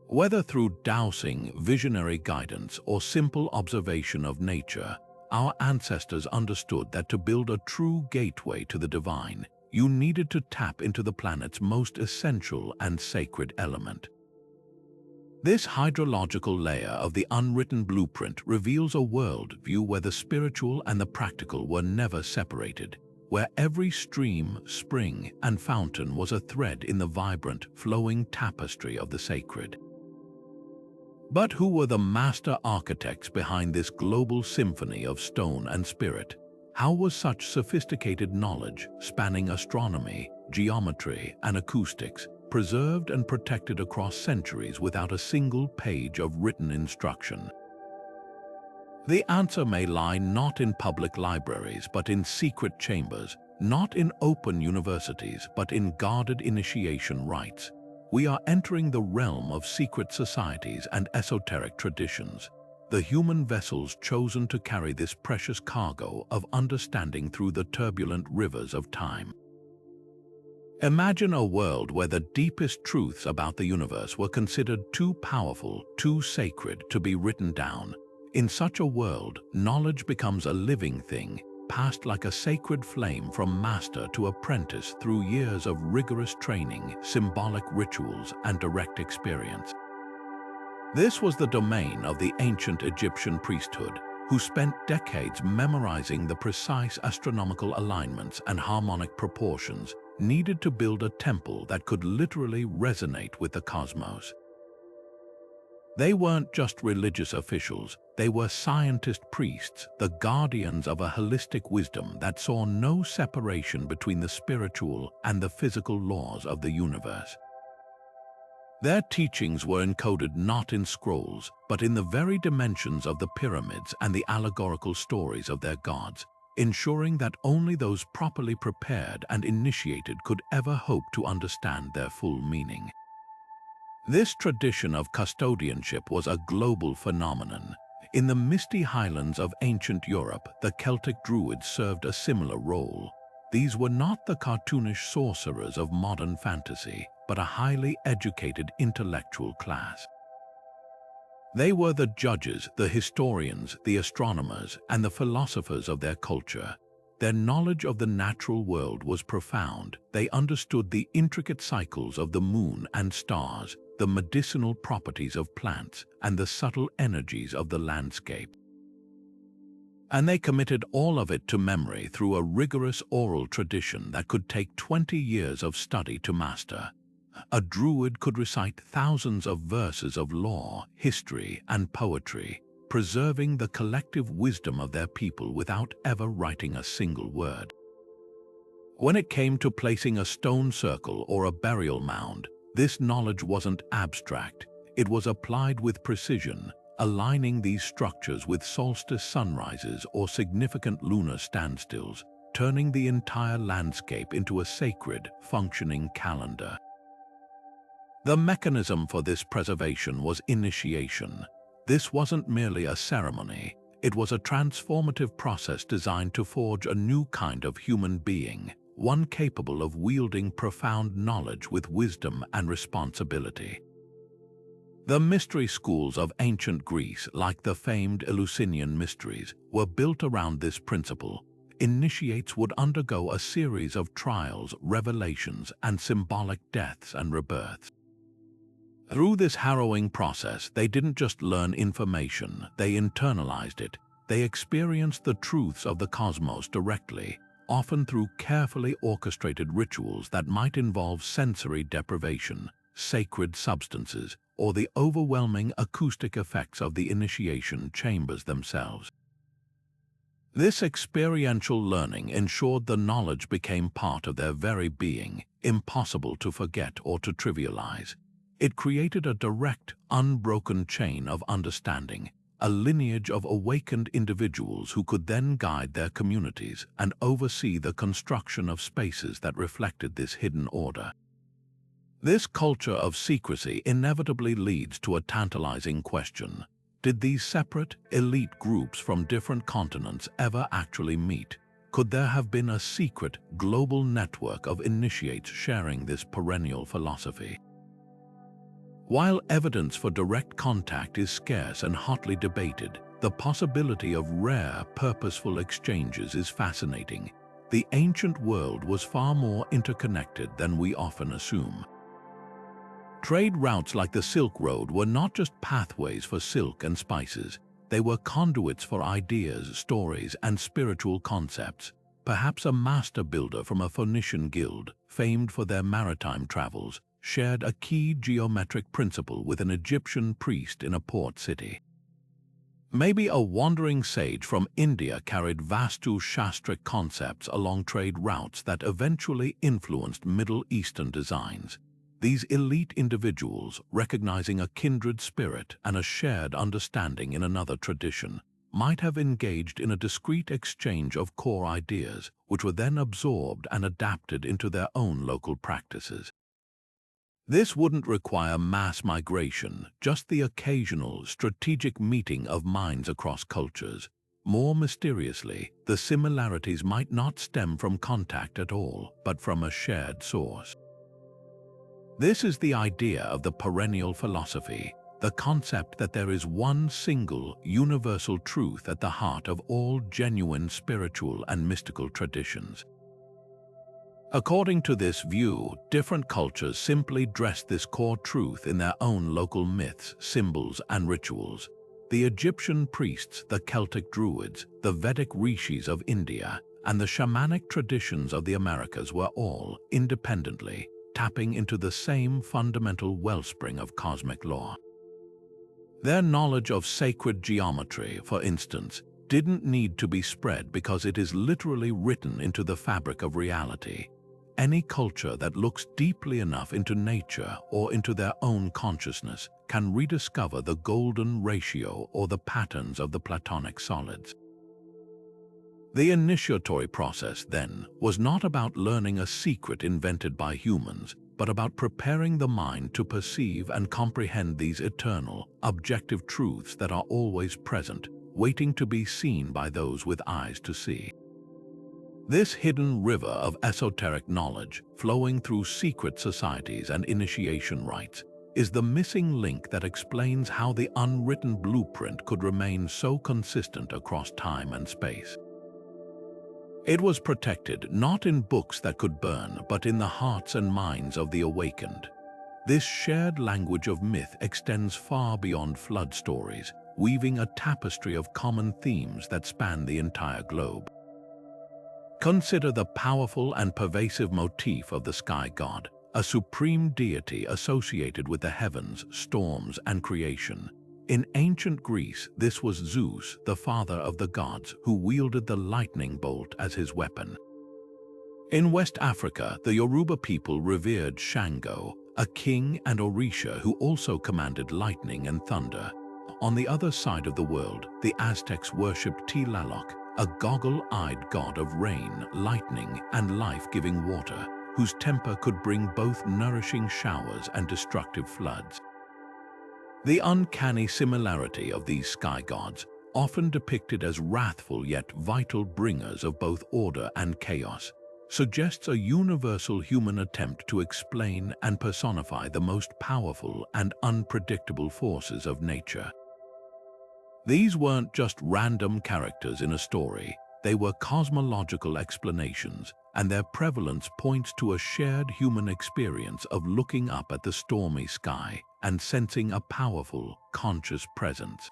[SPEAKER 1] Whether through dowsing, visionary guidance, or simple observation of nature, our ancestors understood that to build a true gateway to the divine, you needed to tap into the planet's most essential and sacred element. This hydrological layer of the unwritten blueprint reveals a worldview where the spiritual and the practical were never separated, where every stream, spring, and fountain was a thread in the vibrant, flowing tapestry of the sacred. But who were the master architects behind this global symphony of stone and spirit? How was such sophisticated knowledge, spanning astronomy, geometry, and acoustics, preserved and protected across centuries without a single page of written instruction? The answer may lie not in public libraries but in secret chambers, not in open universities but in guarded initiation rites. We are entering the realm of secret societies and esoteric traditions, the human vessels chosen to carry this precious cargo of understanding through the turbulent rivers of time. Imagine a world where the deepest truths about the universe were considered too powerful, too sacred to be written down. In such a world, knowledge becomes a living thing, passed like a sacred flame from master to apprentice through years of rigorous training, symbolic rituals, and direct experience. This was the domain of the ancient Egyptian priesthood, who spent decades memorizing the precise astronomical alignments and harmonic proportions needed to build a temple that could literally resonate with the cosmos. They weren't just religious officials, they were scientist priests, the guardians of a holistic wisdom that saw no separation between the spiritual and the physical laws of the universe. Their teachings were encoded not in scrolls, but in the very dimensions of the pyramids and the allegorical stories of their gods, ensuring that only those properly prepared and initiated could ever hope to understand their full meaning. This tradition of custodianship was a global phenomenon. In the misty highlands of ancient Europe, the Celtic Druids served a similar role. These were not the cartoonish sorcerers of modern fantasy, but a highly educated intellectual class. They were the judges, the historians, the astronomers, and the philosophers of their culture. Their knowledge of the natural world was profound. They understood the intricate cycles of the moon and stars, the medicinal properties of plants, and the subtle energies of the landscape. And they committed all of it to memory through a rigorous oral tradition that could take 20 years of study to master. A druid could recite thousands of verses of law, history, and poetry, preserving the collective wisdom of their people without ever writing a single word. When it came to placing a stone circle or a burial mound, this knowledge wasn't abstract. It was applied with precision, aligning these structures with solstice sunrises or significant lunar standstills, turning the entire landscape into a sacred, functioning calendar. The mechanism for this preservation was initiation. This wasn't merely a ceremony, it was a transformative process designed to forge a new kind of human being, one capable of wielding profound knowledge with wisdom and responsibility. The mystery schools of ancient Greece, like the famed Eleusinian mysteries, were built around this principle. Initiates would undergo a series of trials, revelations, and symbolic deaths and rebirths. Through this harrowing process, they didn't just learn information, they internalized it. They experienced the truths of the cosmos directly, often through carefully orchestrated rituals that might involve sensory deprivation, sacred substances, or the overwhelming acoustic effects of the initiation chambers themselves. This experiential learning ensured the knowledge became part of their very being, impossible to forget or to trivialize. It created a direct, unbroken chain of understanding, a lineage of awakened individuals who could then guide their communities and oversee the construction of spaces that reflected this hidden order. This culture of secrecy inevitably leads to a tantalizing question. Did these separate, elite groups from different continents ever actually meet? Could there have been a secret, global network of initiates sharing this perennial philosophy? While evidence for direct contact is scarce and hotly debated, the possibility of rare, purposeful exchanges is fascinating. The ancient world was far more interconnected than we often assume. Trade routes like the Silk Road were not just pathways for silk and spices. They were conduits for ideas, stories, and spiritual concepts. Perhaps a master builder from a Phoenician guild, famed for their maritime travels, shared a key geometric principle with an Egyptian priest in a port city. Maybe a wandering sage from India carried Vastu Shastric concepts along trade routes that eventually influenced Middle Eastern designs. These elite individuals, recognizing a kindred spirit and a shared understanding in another tradition, might have engaged in a discrete exchange of core ideas, which were then absorbed and adapted into their own local practices. This wouldn't require mass migration, just the occasional, strategic meeting of minds across cultures. More mysteriously, the similarities might not stem from contact at all, but from a shared source. This is the idea of the perennial philosophy, the concept that there is one single, universal truth at the heart of all genuine spiritual and mystical traditions. According to this view, different cultures simply dressed this core truth in their own local myths, symbols, and rituals. The Egyptian priests, the Celtic druids, the Vedic rishis of India, and the shamanic traditions of the Americas were all, independently, tapping into the same fundamental wellspring of cosmic law. Their knowledge of sacred geometry, for instance, didn't need to be spread because it is literally written into the fabric of reality. Any culture that looks deeply enough into nature or into their own consciousness can rediscover the golden ratio or the patterns of the Platonic solids. The initiatory process, then, was not about learning a secret invented by humans, but about preparing the mind to perceive and comprehend these eternal, objective truths that are always present, waiting to be seen by those with eyes to see. This hidden river of esoteric knowledge, flowing through secret societies and initiation rites, is the missing link that explains how the unwritten blueprint could remain so consistent across time and space. It was protected not in books that could burn, but in the hearts and minds of the awakened. This shared language of myth extends far beyond flood stories, weaving a tapestry of common themes that span the entire globe. Consider the powerful and pervasive motif of the sky god, a supreme deity associated with the heavens, storms, and creation. In ancient Greece, this was Zeus, the father of the gods, who wielded the lightning bolt as his weapon. In West Africa, the Yoruba people revered Shango, a king and Orisha who also commanded lightning and thunder. On the other side of the world, the Aztecs worshipped Tlaloc, a goggle-eyed god of rain, lightning, and life-giving water, whose temper could bring both nourishing showers and destructive floods. The uncanny similarity of these sky gods, often depicted as wrathful yet vital bringers of both order and chaos, suggests a universal human attempt to explain and personify the most powerful and unpredictable forces of nature. These weren't just random characters in a story, they were cosmological explanations, and their prevalence points to a shared human experience of looking up at the stormy sky and sensing a powerful, conscious presence.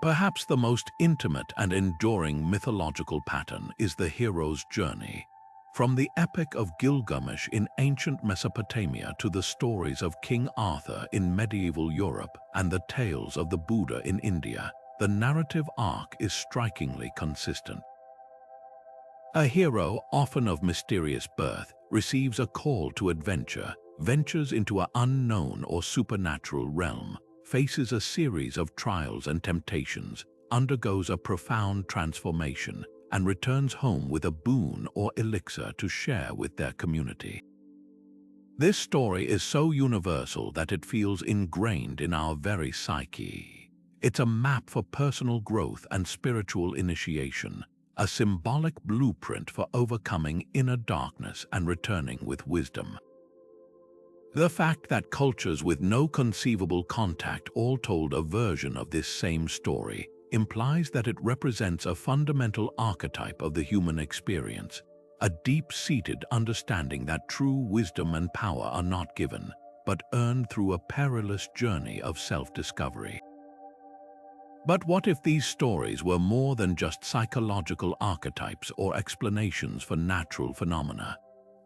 [SPEAKER 1] Perhaps the most intimate and enduring mythological pattern is the hero's journey. From the Epic of Gilgamesh in ancient Mesopotamia to the stories of King Arthur in medieval Europe and the tales of the Buddha in India, the narrative arc is strikingly consistent. A hero, often of mysterious birth, receives a call to adventure, ventures into an unknown or supernatural realm, faces a series of trials and temptations, undergoes a profound transformation, and returns home with a boon or elixir to share with their community. This story is so universal that it feels ingrained in our very psyche. It's a map for personal growth and spiritual initiation, a symbolic blueprint for overcoming inner darkness and returning with wisdom. The fact that cultures with no conceivable contact all told a version of this same story implies that it represents a fundamental archetype of the human experience, a deep-seated understanding that true wisdom and power are not given, but earned through a perilous journey of self-discovery. But what if these stories were more than just psychological archetypes or explanations for natural phenomena?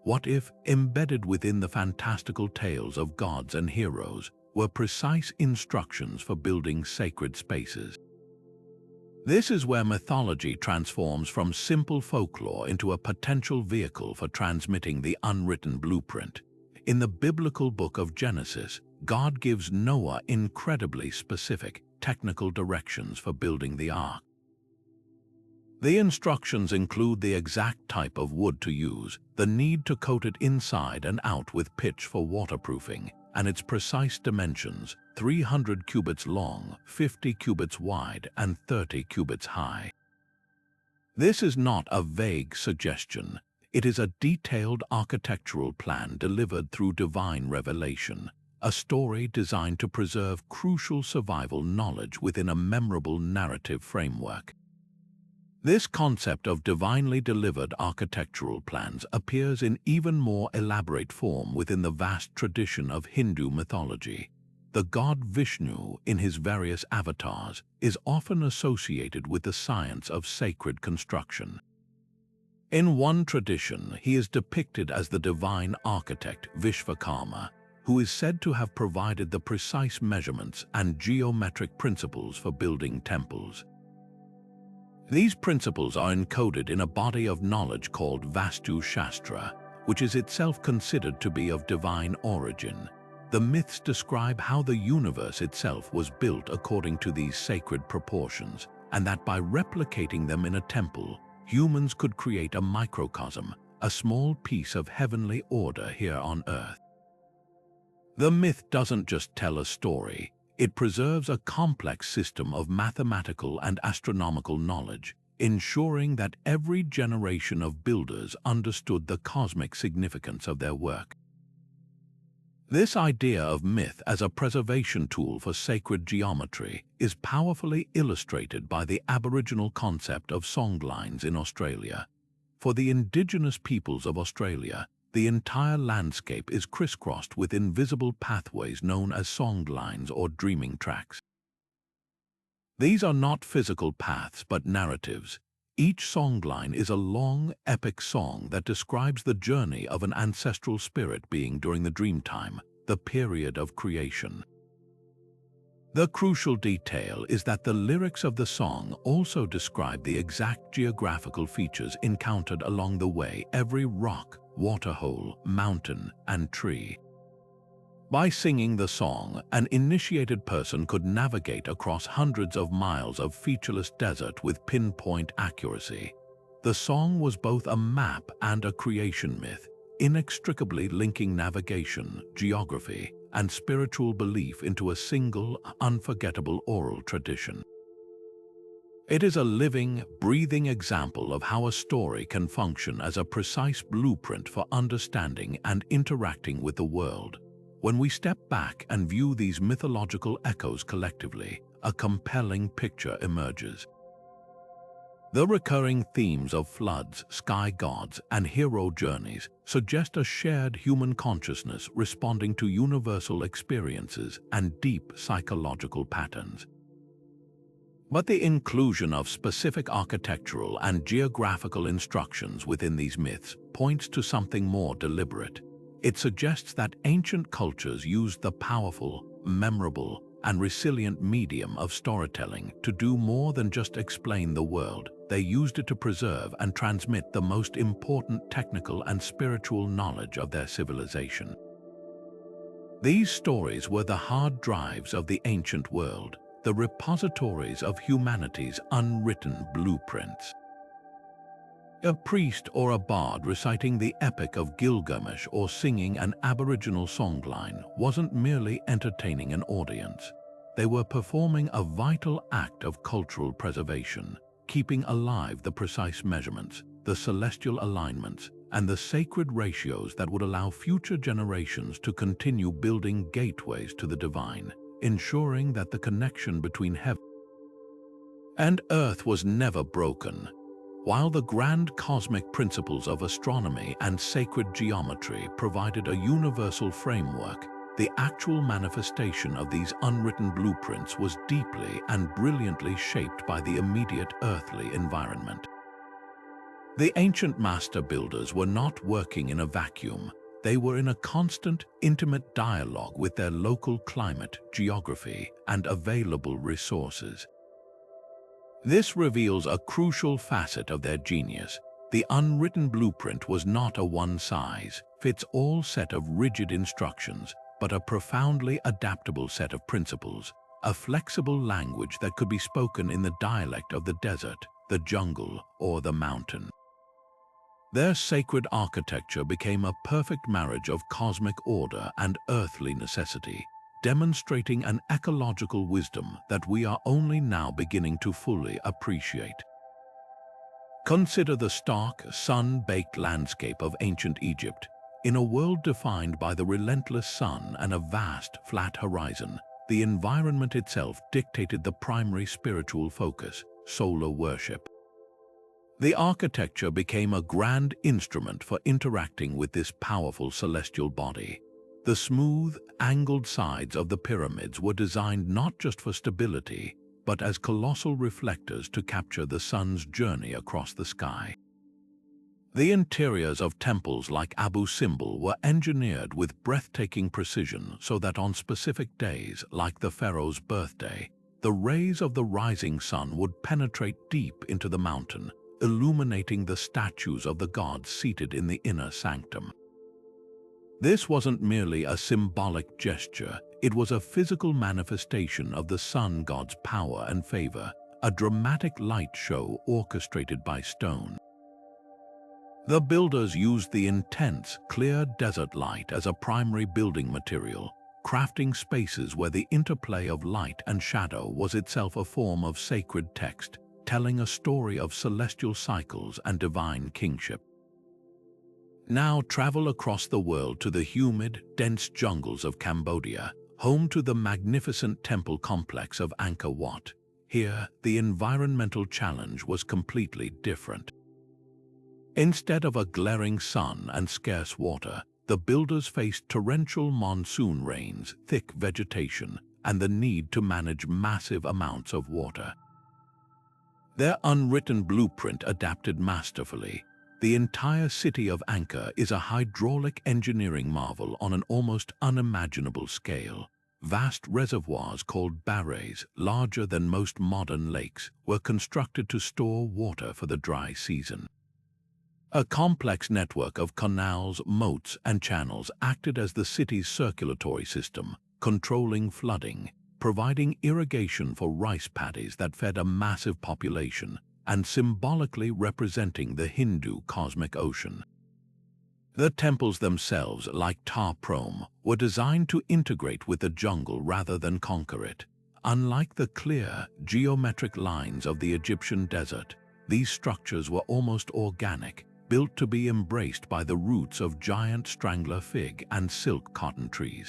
[SPEAKER 1] What if, embedded within the fantastical tales of gods and heroes, were precise instructions for building sacred spaces? This is where mythology transforms from simple folklore into a potential vehicle for transmitting the unwritten blueprint. In the biblical book of Genesis, God gives Noah incredibly specific, technical directions for building the ark. The instructions include the exact type of wood to use, the need to coat it inside and out with pitch for waterproofing, and its precise dimensions, 300 cubits long, 50 cubits wide, and 30 cubits high. This is not a vague suggestion. It is a detailed architectural plan delivered through divine revelation, a story designed to preserve crucial survival knowledge within a memorable narrative framework. This concept of divinely delivered architectural plans appears in even more elaborate form within the vast tradition of Hindu mythology. The god Vishnu, in his various avatars, is often associated with the science of sacred construction. In one tradition, he is depicted as the divine architect Vishvakarma, who is said to have provided the precise measurements and geometric principles for building temples. These principles are encoded in a body of knowledge called Vastu Shastra, which is itself considered to be of divine origin. The myths describe how the universe itself was built according to these sacred proportions, and that by replicating them in a temple, humans could create a microcosm, a small piece of heavenly order here on Earth. The myth doesn't just tell a story. It preserves a complex system of mathematical and astronomical knowledge, ensuring that every generation of builders understood the cosmic significance of their work. This idea of myth as a preservation tool for sacred geometry is powerfully illustrated by the Aboriginal concept of songlines in Australia. For the indigenous peoples of Australia, the entire landscape is crisscrossed with invisible pathways known as songlines or dreaming tracks. These are not physical paths but narratives. Each songline is a long, epic song that describes the journey of an ancestral spirit being during the dream time, the period of creation. The crucial detail is that the lyrics of the song also describe the exact geographical features encountered along the way, every rock, waterhole, mountain, and tree. By singing the song, an initiated person could navigate across hundreds of miles of featureless desert with pinpoint accuracy. The song was both a map and a creation myth, inextricably linking navigation, geography, and spiritual belief into a single, unforgettable oral tradition. It is a living, breathing example of how a story can function as a precise blueprint for understanding and interacting with the world. When we step back and view these mythological echoes collectively, a compelling picture emerges. The recurring themes of floods, sky gods, and hero journeys suggest a shared human consciousness responding to universal experiences and deep psychological patterns. But the inclusion of specific architectural and geographical instructions within these myths points to something more deliberate. It suggests that ancient cultures used the powerful, memorable, and resilient medium of storytelling to do more than just explain the world. They used it to preserve and transmit the most important technical and spiritual knowledge of their civilization. These stories were the hard drives of the ancient world, the repositories of humanity's unwritten blueprints. A priest or a bard reciting the Epic of Gilgamesh or singing an Aboriginal songline wasn't merely entertaining an audience. They were performing a vital act of cultural preservation, keeping alive the precise measurements, the celestial alignments, and the sacred ratios that would allow future generations to continue building gateways to the divine, ensuring that the connection between heaven and earth was never broken. While the grand cosmic principles of astronomy and sacred geometry provided a universal framework, the actual manifestation of these unwritten blueprints was deeply and brilliantly shaped by the immediate earthly environment. The ancient master builders were not working in a vacuum. They were in a constant, intimate dialogue with their local climate, geography, and available resources. This reveals a crucial facet of their genius. The unwritten blueprint was not a one-size-fits-all set of rigid instructions, but a profoundly adaptable set of principles, a flexible language that could be spoken in the dialect of the desert, the jungle, or the mountain. Their sacred architecture became a perfect marriage of cosmic order and earthly necessity, demonstrating an ecological wisdom that we are only now beginning to fully appreciate. Consider the stark, sun-baked landscape of ancient Egypt. In a world defined by the relentless sun and a vast, flat horizon, the environment itself dictated the primary spiritual focus, solar worship. The architecture became a grand instrument for interacting with this powerful celestial body. The smooth, angled sides of the pyramids were designed not just for stability, but as colossal reflectors to capture the sun's journey across the sky. The interiors of temples like Abu Simbel were engineered with breathtaking precision so that on specific days, like the pharaoh's birthday, the rays of the rising sun would penetrate deep into the mountain, illuminating the statues of the gods seated in the inner sanctum. This wasn't merely a symbolic gesture, it was a physical manifestation of the sun god's power and favor, a dramatic light show orchestrated by stone. The builders used the intense, clear desert light as a primary building material, crafting spaces where the interplay of light and shadow was itself a form of sacred text, telling a story of celestial cycles and divine kingship. Now travel across the world to the humid, dense jungles of Cambodia, home to the magnificent temple complex of Angkor Wat. Here, the environmental challenge was completely different. Instead of a glaring sun and scarce water, the builders faced torrential monsoon rains, thick vegetation, and the need to manage massive amounts of water. Their unwritten blueprint adapted masterfully. The entire city of Angkor is a hydraulic engineering marvel on an almost unimaginable scale. Vast reservoirs called barrays, larger than most modern lakes, were constructed to store water for the dry season. A complex network of canals, moats, and channels acted as the city's circulatory system, controlling flooding, providing irrigation for rice paddies that fed a massive population, and symbolically representing the Hindu cosmic ocean. The temples themselves, like Ta Prohm, were designed to integrate with the jungle rather than conquer it. Unlike the clear, geometric lines of the Egyptian desert, these structures were almost organic, built to be embraced by the roots of giant strangler fig and silk cotton trees.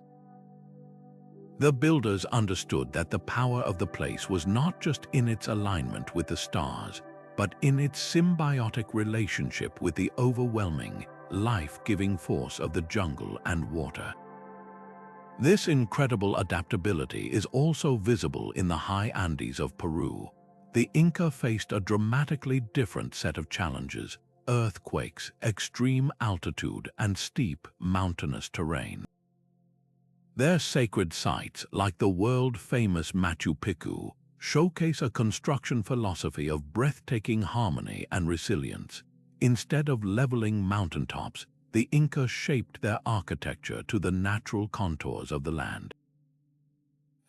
[SPEAKER 1] The builders understood that the power of the place was not just in its alignment with the stars, but in its symbiotic relationship with the overwhelming, life-giving force of the jungle and water. This incredible adaptability is also visible in the high Andes of Peru. The Inca faced a dramatically different set of challenges: earthquakes, extreme altitude, and steep, mountainous terrain. Their sacred sites, like the world-famous Machu Picchu, showcase a construction philosophy of breathtaking harmony and resilience. Instead of leveling mountaintops, the Inca shaped their architecture to the natural contours of the land.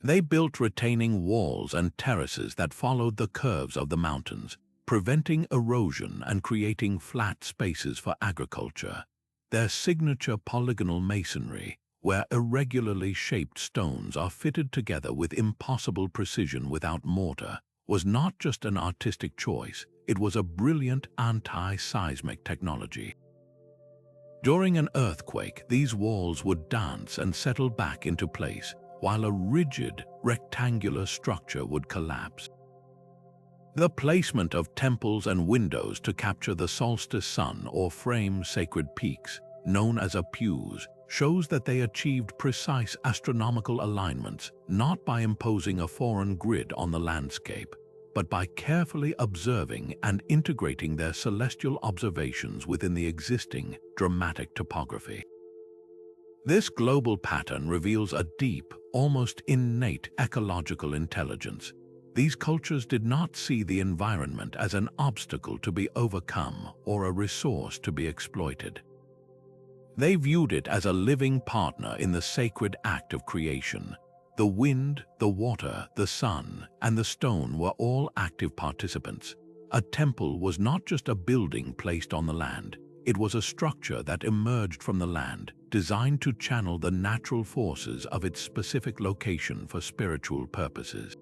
[SPEAKER 1] They built retaining walls and terraces that followed the curves of the mountains, preventing erosion and creating flat spaces for agriculture. Their signature polygonal masonry, where irregularly shaped stones are fitted together with impossible precision without mortar, was not just an artistic choice, it was a brilliant anti-seismic technology. During an earthquake, these walls would dance and settle back into place, while a rigid, rectangular structure would collapse. The placement of temples and windows to capture the solstice sun or frame sacred peaks, known as apus, shows that they achieved precise astronomical alignments not by imposing a foreign grid on the landscape, but by carefully observing and integrating their celestial observations within the existing, dramatic topography. This global pattern reveals a deep, almost innate ecological intelligence. These cultures did not see the environment as an obstacle to be overcome or a resource to be exploited. They viewed it as a living partner in the sacred act of creation. The wind, the water, the sun, and the stone were all active participants. A temple was not just a building placed on the land, it was a structure that emerged from the land, designed to channel the natural forces of its specific location for spiritual purposes.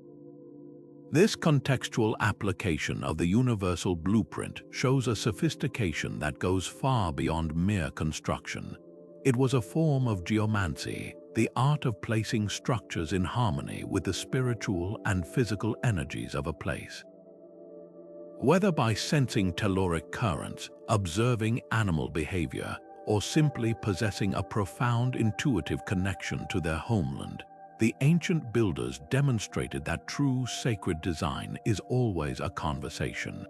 [SPEAKER 1] This contextual application of the universal blueprint shows a sophistication that goes far beyond mere construction. It was a form of geomancy, the art of placing structures in harmony with the spiritual and physical energies of a place. Whether by sensing telluric currents, observing animal behavior, or simply possessing a profound intuitive connection to their homeland, the ancient builders demonstrated that true sacred design is always a conversation.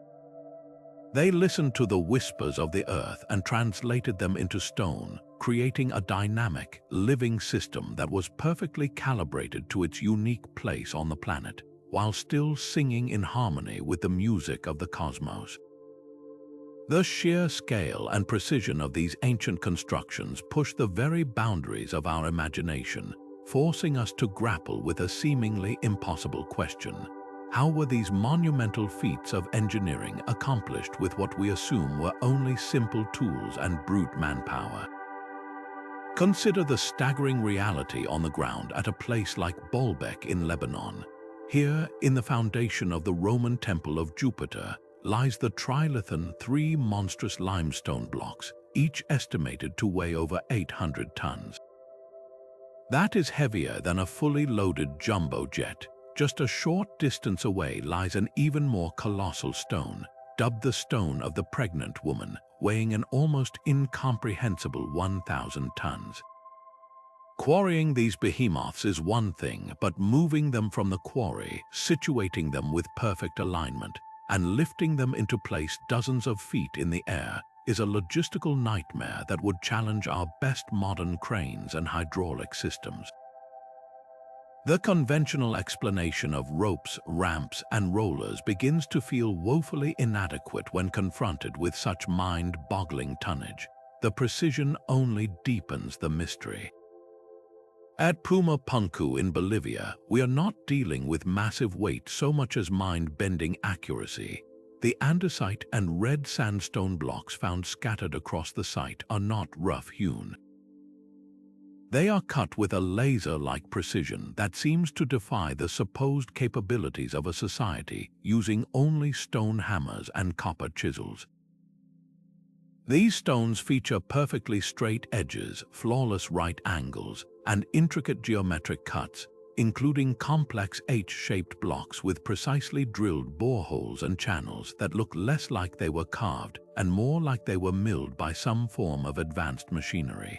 [SPEAKER 1] They listened to the whispers of the earth and translated them into stone, creating a dynamic, living system that was perfectly calibrated to its unique place on the planet, while still singing in harmony with the music of the cosmos. The sheer scale and precision of these ancient constructions push the very boundaries of our imagination, forcing us to grapple with a seemingly impossible question. How were these monumental feats of engineering accomplished with what we assume were only simple tools and brute manpower? Consider the staggering reality on the ground at a place like Baalbek in Lebanon. Here, in the foundation of the Roman Temple of Jupiter, lies the trilithon, three monstrous limestone blocks, each estimated to weigh over 800 tons. That is heavier than a fully loaded jumbo jet. Just a short distance away lies an even more colossal stone, dubbed the Stone of the Pregnant Woman, weighing an almost incomprehensible 1,000 tons. Quarrying these behemoths is one thing, but moving them from the quarry, situating them with perfect alignment, and lifting them into place dozens of feet in the air is a logistical nightmare that would challenge our best modern cranes and hydraulic systems. The conventional explanation of ropes, ramps, and rollers begins to feel woefully inadequate when confronted with such mind-boggling tonnage. The precision only deepens the mystery. At Pumapunku in Bolivia, we are not dealing with massive weight so much as mind-bending accuracy. The andesite and red sandstone blocks found scattered across the site are not rough-hewn. They are cut with a laser-like precision that seems to defy the supposed capabilities of a society using only stone hammers and copper chisels. These stones feature perfectly straight edges, flawless right angles, and intricate geometric cuts, including complex H-shaped blocks with precisely drilled boreholes and channels that look less like they were carved and more like they were milled by some form of advanced machinery.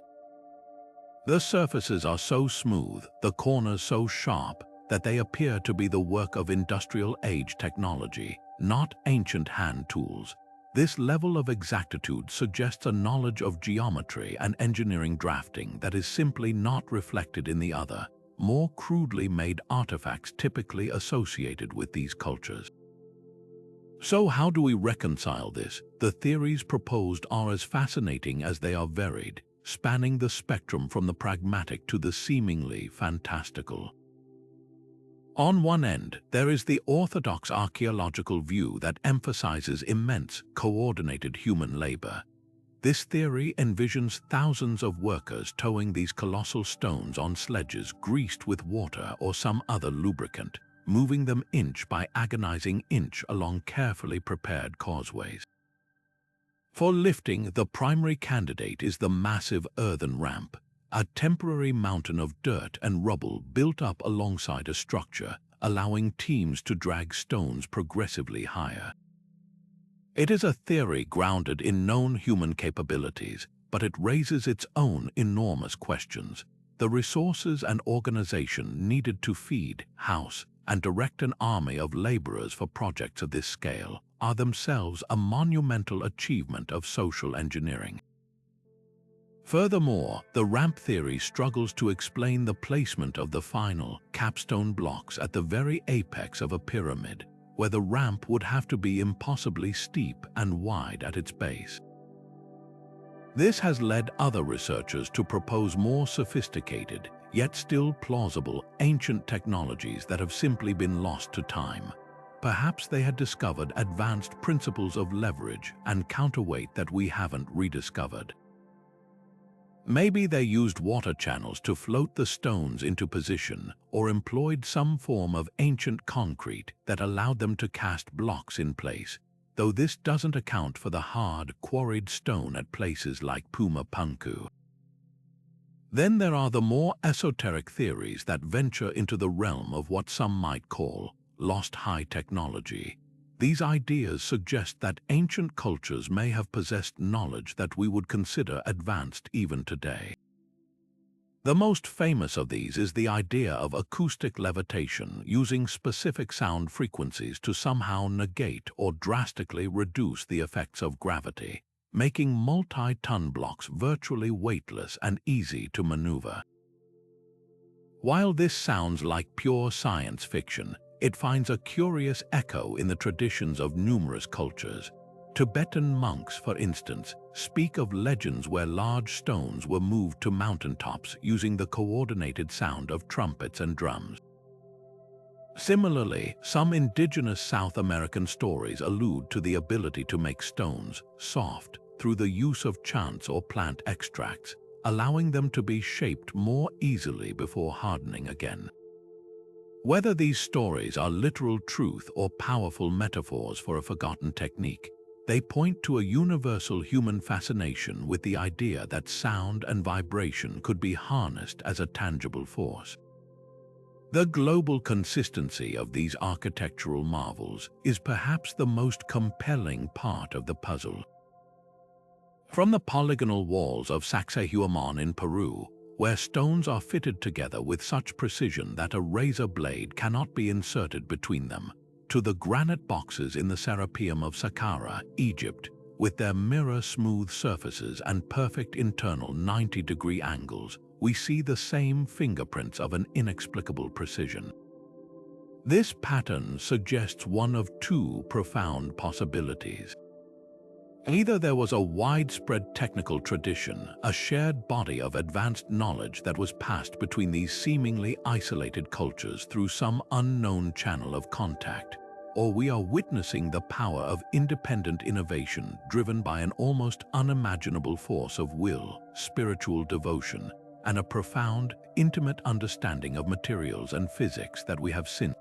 [SPEAKER 1] The surfaces are so smooth, the corners so sharp, that they appear to be the work of industrial age technology, not ancient hand tools. This level of exactitude suggests a knowledge of geometry and engineering drafting that is simply not reflected in the other, more crudely made artifacts typically associated with these cultures. So how do we reconcile this? The theories proposed are as fascinating as they are varied, spanning the spectrum from the pragmatic to the seemingly fantastical. On one end, there is the orthodox archaeological view that emphasizes immense, coordinated human labor. This theory envisions thousands of workers towing these colossal stones on sledges greased with water or some other lubricant, moving them inch by agonizing inch along carefully prepared causeways. For lifting, the primary candidate is the massive earthen ramp, a temporary mountain of dirt and rubble built up alongside a structure, allowing teams to drag stones progressively higher. It is a theory grounded in known human capabilities, but it raises its own enormous questions. The resources and organization needed to feed, house, and direct an army of laborers for projects of this scale are themselves a monumental achievement of social engineering. Furthermore, the ramp theory struggles to explain the placement of the final, capstone blocks at the very apex of a pyramid, where the ramp would have to be impossibly steep and wide at its base. This has led other researchers to propose more sophisticated, yet still plausible, ancient technologies that have simply been lost to time. Perhaps they had discovered advanced principles of leverage and counterweight that we haven't rediscovered. Maybe they used water channels to float the stones into position or employed some form of ancient concrete that allowed them to cast blocks in place, though this doesn't account for the hard, quarried stone at places like Puma Punku. Then there are the more esoteric theories that venture into the realm of what some might call lost high technology. These ideas suggest that ancient cultures may have possessed knowledge that we would consider advanced even today. The most famous of these is the idea of acoustic levitation, using specific sound frequencies to somehow negate or drastically reduce the effects of gravity, making multi-ton blocks virtually weightless and easy to maneuver. While this sounds like pure science fiction, it finds a curious echo in the traditions of numerous cultures. Tibetan monks, for instance, speak of legends where large stones were moved to mountaintops using the coordinated sound of trumpets and drums. Similarly, some indigenous South American stories allude to the ability to make stones soft through the use of chants or plant extracts, allowing them to be shaped more easily before hardening again. Whether these stories are literal truth or powerful metaphors for a forgotten technique, they point to a universal human fascination with the idea that sound and vibration could be harnessed as a tangible force. The global consistency of these architectural marvels is perhaps the most compelling part of the puzzle. From the polygonal walls of Sacsayhuaman in Peru, where stones are fitted together with such precision that a razor blade cannot be inserted between them, to the granite boxes in the Serapeum of Saqqara, Egypt, with their mirror-smooth surfaces and perfect internal 90-degree angles, we see the same fingerprints of an inexplicable precision. This pattern suggests one of two profound possibilities. Either there was a widespread technical tradition, a shared body of advanced knowledge that was passed between these seemingly isolated cultures through some unknown channel of contact, or we are witnessing the power of independent innovation driven by an almost unimaginable force of will, spiritual devotion, and a profound, intimate understanding of materials and physics that we have since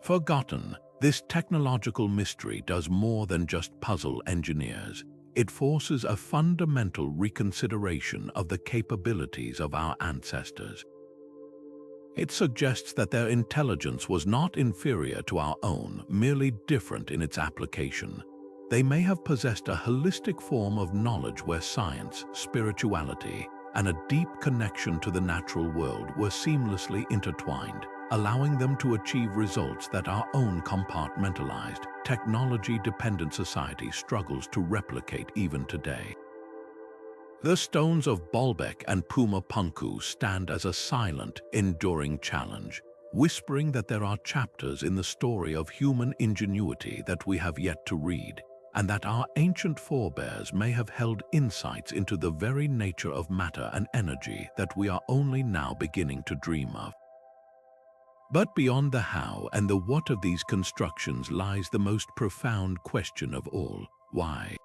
[SPEAKER 1] forgotten. This technological mystery does more than just puzzle engineers. It forces a fundamental reconsideration of the capabilities of our ancestors. It suggests that their intelligence was not inferior to our own, merely different in its application. They may have possessed a holistic form of knowledge where science, spirituality, and a deep connection to the natural world were seamlessly intertwined, allowing them to achieve results that our own compartmentalized, technology-dependent society struggles to replicate even today. The stones of Baalbek and Puma Punku stand as a silent, enduring challenge, whispering that there are chapters in the story of human ingenuity that we have yet to read, and that our ancient forebears may have held insights into the very nature of matter and energy that we are only now beginning to dream of. But beyond the how and the what of these constructions lies the most profound question of all: why?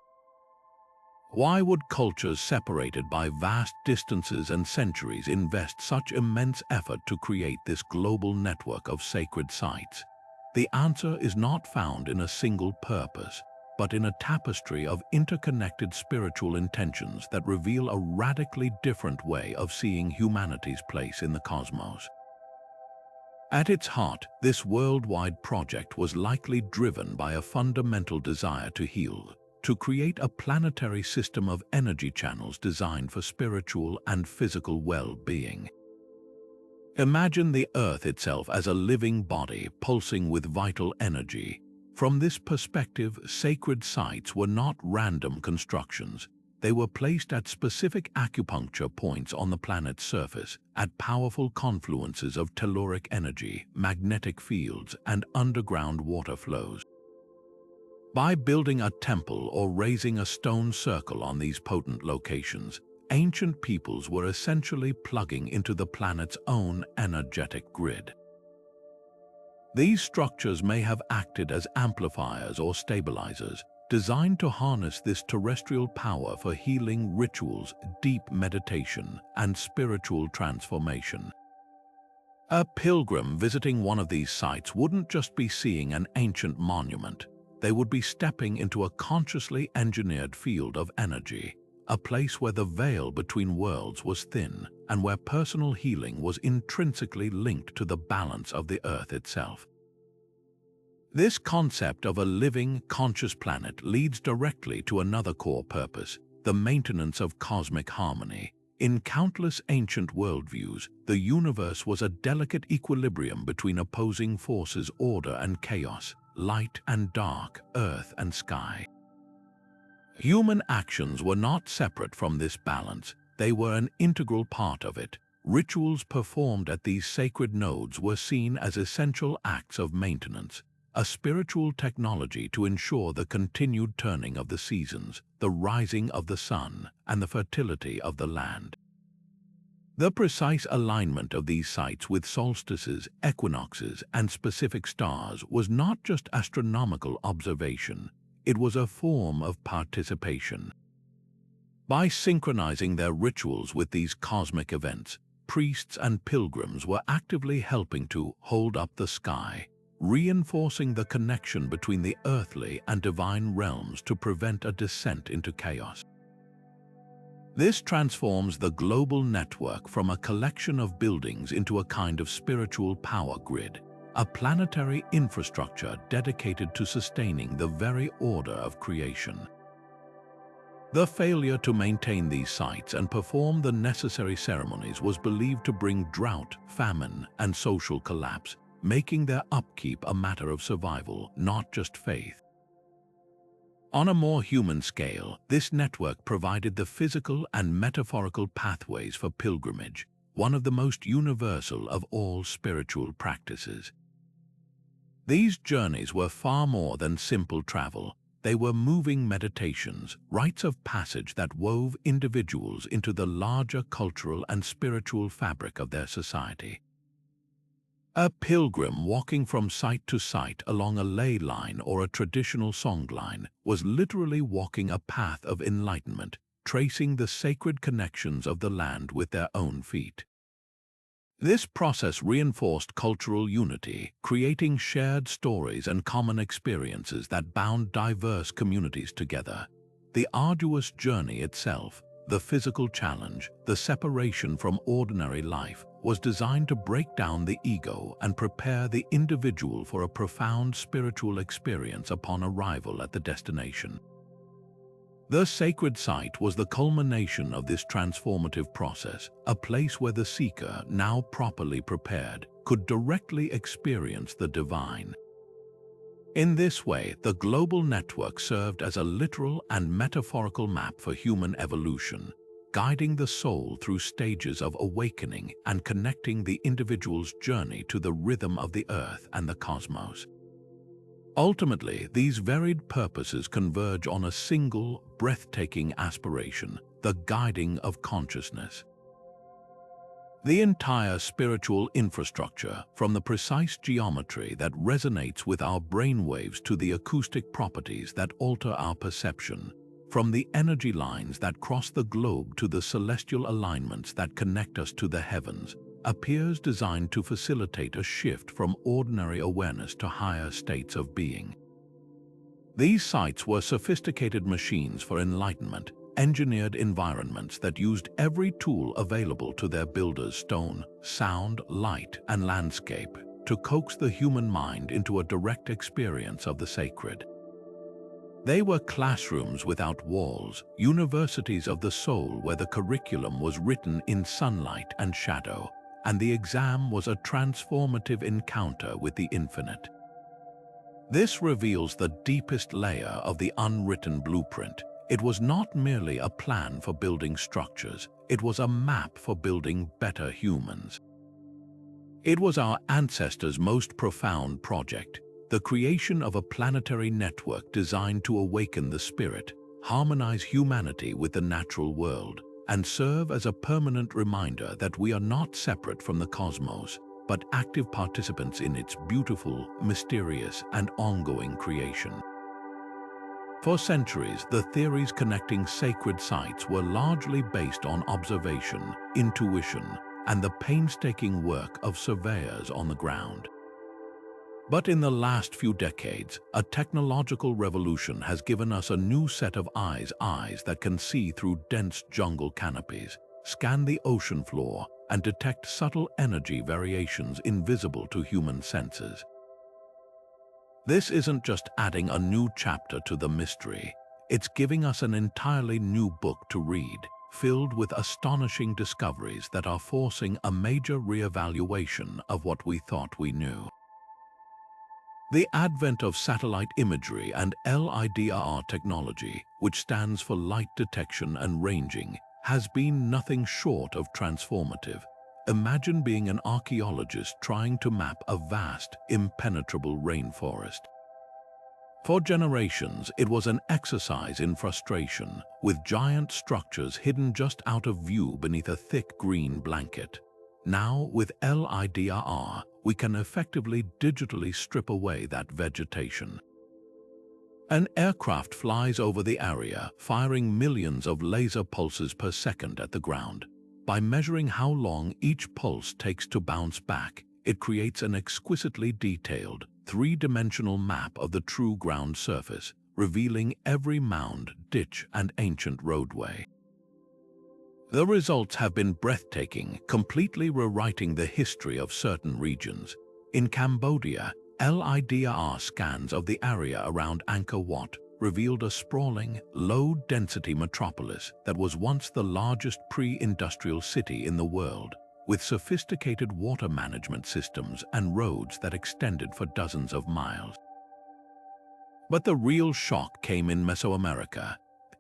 [SPEAKER 1] Why would cultures separated by vast distances and centuries invest such immense effort to create this global network of sacred sites? The answer is not found in a single purpose, but in a tapestry of interconnected spiritual intentions that reveal a radically different way of seeing humanity's place in the cosmos. At its heart, this worldwide project was likely driven by a fundamental desire to heal, to create a planetary system of energy channels designed for spiritual and physical well-being. Imagine the Earth itself as a living body pulsing with vital energy. From this perspective, sacred sites were not random constructions. They were placed at specific acupuncture points on the planet's surface, at powerful confluences of telluric energy, magnetic fields, and underground water flows. By building a temple or raising a stone circle on these potent locations, ancient peoples were essentially plugging into the planet's own energetic grid. These structures may have acted as amplifiers or stabilizers, designed to harness this terrestrial power for healing rituals, deep meditation, and spiritual transformation. A pilgrim visiting one of these sites wouldn't just be seeing an ancient monument. They would be stepping into a consciously engineered field of energy, a place where the veil between worlds was thin and where personal healing was intrinsically linked to the balance of the Earth itself. This concept of a living, conscious planet leads directly to another core purpose: the maintenance of cosmic harmony. In countless ancient worldviews, the universe was a delicate equilibrium between opposing forces: order and chaos, light and dark, earth and sky. Human actions were not separate from this balance. They were an integral part of it. Rituals performed at these sacred nodes were seen as essential acts of maintenance, a spiritual technology to ensure the continued turning of the seasons, the rising of the sun, and the fertility of the land. The precise alignment of these sites with solstices, equinoxes, and specific stars was not just astronomical observation, it was a form of participation. By synchronizing their rituals with these cosmic events, priests and pilgrims were actively helping to hold up the sky, reinforcing the connection between the earthly and divine realms to prevent a descent into chaos. This transforms the global network from a collection of buildings into a kind of spiritual power grid, a planetary infrastructure dedicated to sustaining the very order of creation. The failure to maintain these sites and perform the necessary ceremonies was believed to bring drought, famine, and social collapse, making their upkeep a matter of survival, not just faith. On a more human scale, this network provided the physical and metaphorical pathways for pilgrimage, one of the most universal of all spiritual practices. These journeys were far more than simple travel. They were moving meditations, rites of passage that wove individuals into the larger cultural and spiritual fabric of their society. A pilgrim walking from site to site along a ley line or a traditional song line was literally walking a path of enlightenment, tracing the sacred connections of the land with their own feet. This process reinforced cultural unity, creating shared stories and common experiences that bound diverse communities together. The arduous journey itself, the physical challenge, the separation from ordinary life, was designed to break down the ego and prepare the individual for a profound spiritual experience upon arrival at the destination. The sacred site was the culmination of this transformative process, a place where the seeker, now properly prepared, could directly experience the divine. In this way, the global network served as a literal and metaphorical map for human evolution, guiding the soul through stages of awakening and connecting the individual's journey to the rhythm of the earth and the cosmos. Ultimately, these varied purposes converge on a single, breathtaking aspiration, the guiding of consciousness. The entire spiritual infrastructure, from the precise geometry that resonates with our brainwaves to the acoustic properties that alter our perception, from the energy lines that cross the globe to the celestial alignments that connect us to the heavens, appears designed to facilitate a shift from ordinary awareness to higher states of being. These sites were sophisticated machines for enlightenment, engineered environments that used every tool available to their builders: stone, sound, light, and landscape, to coax the human mind into a direct experience of the sacred. They were classrooms without walls, universities of the soul where the curriculum was written in sunlight and shadow, and the exam was a transformative encounter with the infinite. This reveals the deepest layer of the unwritten blueprint. It was not merely a plan for building structures, it was a map for building better humans. It was our ancestors' most profound project, the creation of a planetary network designed to awaken the spirit, harmonize humanity with the natural world, and serve as a permanent reminder that we are not separate from the cosmos, but active participants in its beautiful, mysterious, and ongoing creation. For centuries, the theories connecting sacred sites were largely based on observation, intuition, and the painstaking work of surveyors on the ground. But in the last few decades, a technological revolution has given us a new set of eyes that can see through dense jungle canopies, scan the ocean floor, and detect subtle energy variations invisible to human senses. This isn't just adding a new chapter to the mystery, it's giving us an entirely new book to read, filled with astonishing discoveries that are forcing a major reevaluation of what we thought we knew. The advent of satellite imagery and LIDAR technology, which stands for light detection and ranging, has been nothing short of transformative. Imagine being an archaeologist trying to map a vast, impenetrable rainforest. For generations, it was an exercise in frustration, with giant structures hidden just out of view beneath a thick green blanket. Now, with LIDAR, we can effectively digitally strip away that vegetation. An aircraft flies over the area, firing millions of laser pulses per second at the ground. By measuring how long each pulse takes to bounce back, it creates an exquisitely detailed, three-dimensional map of the true ground surface, revealing every mound, ditch, and ancient roadway. The results have been breathtaking, completely rewriting the history of certain regions. In Cambodia, LIDAR scans of the area around Angkor Wat revealed a sprawling, low-density metropolis that was once the largest pre-industrial city in the world, with sophisticated water management systems and roads that extended for dozens of miles. But the real shock came in Mesoamerica.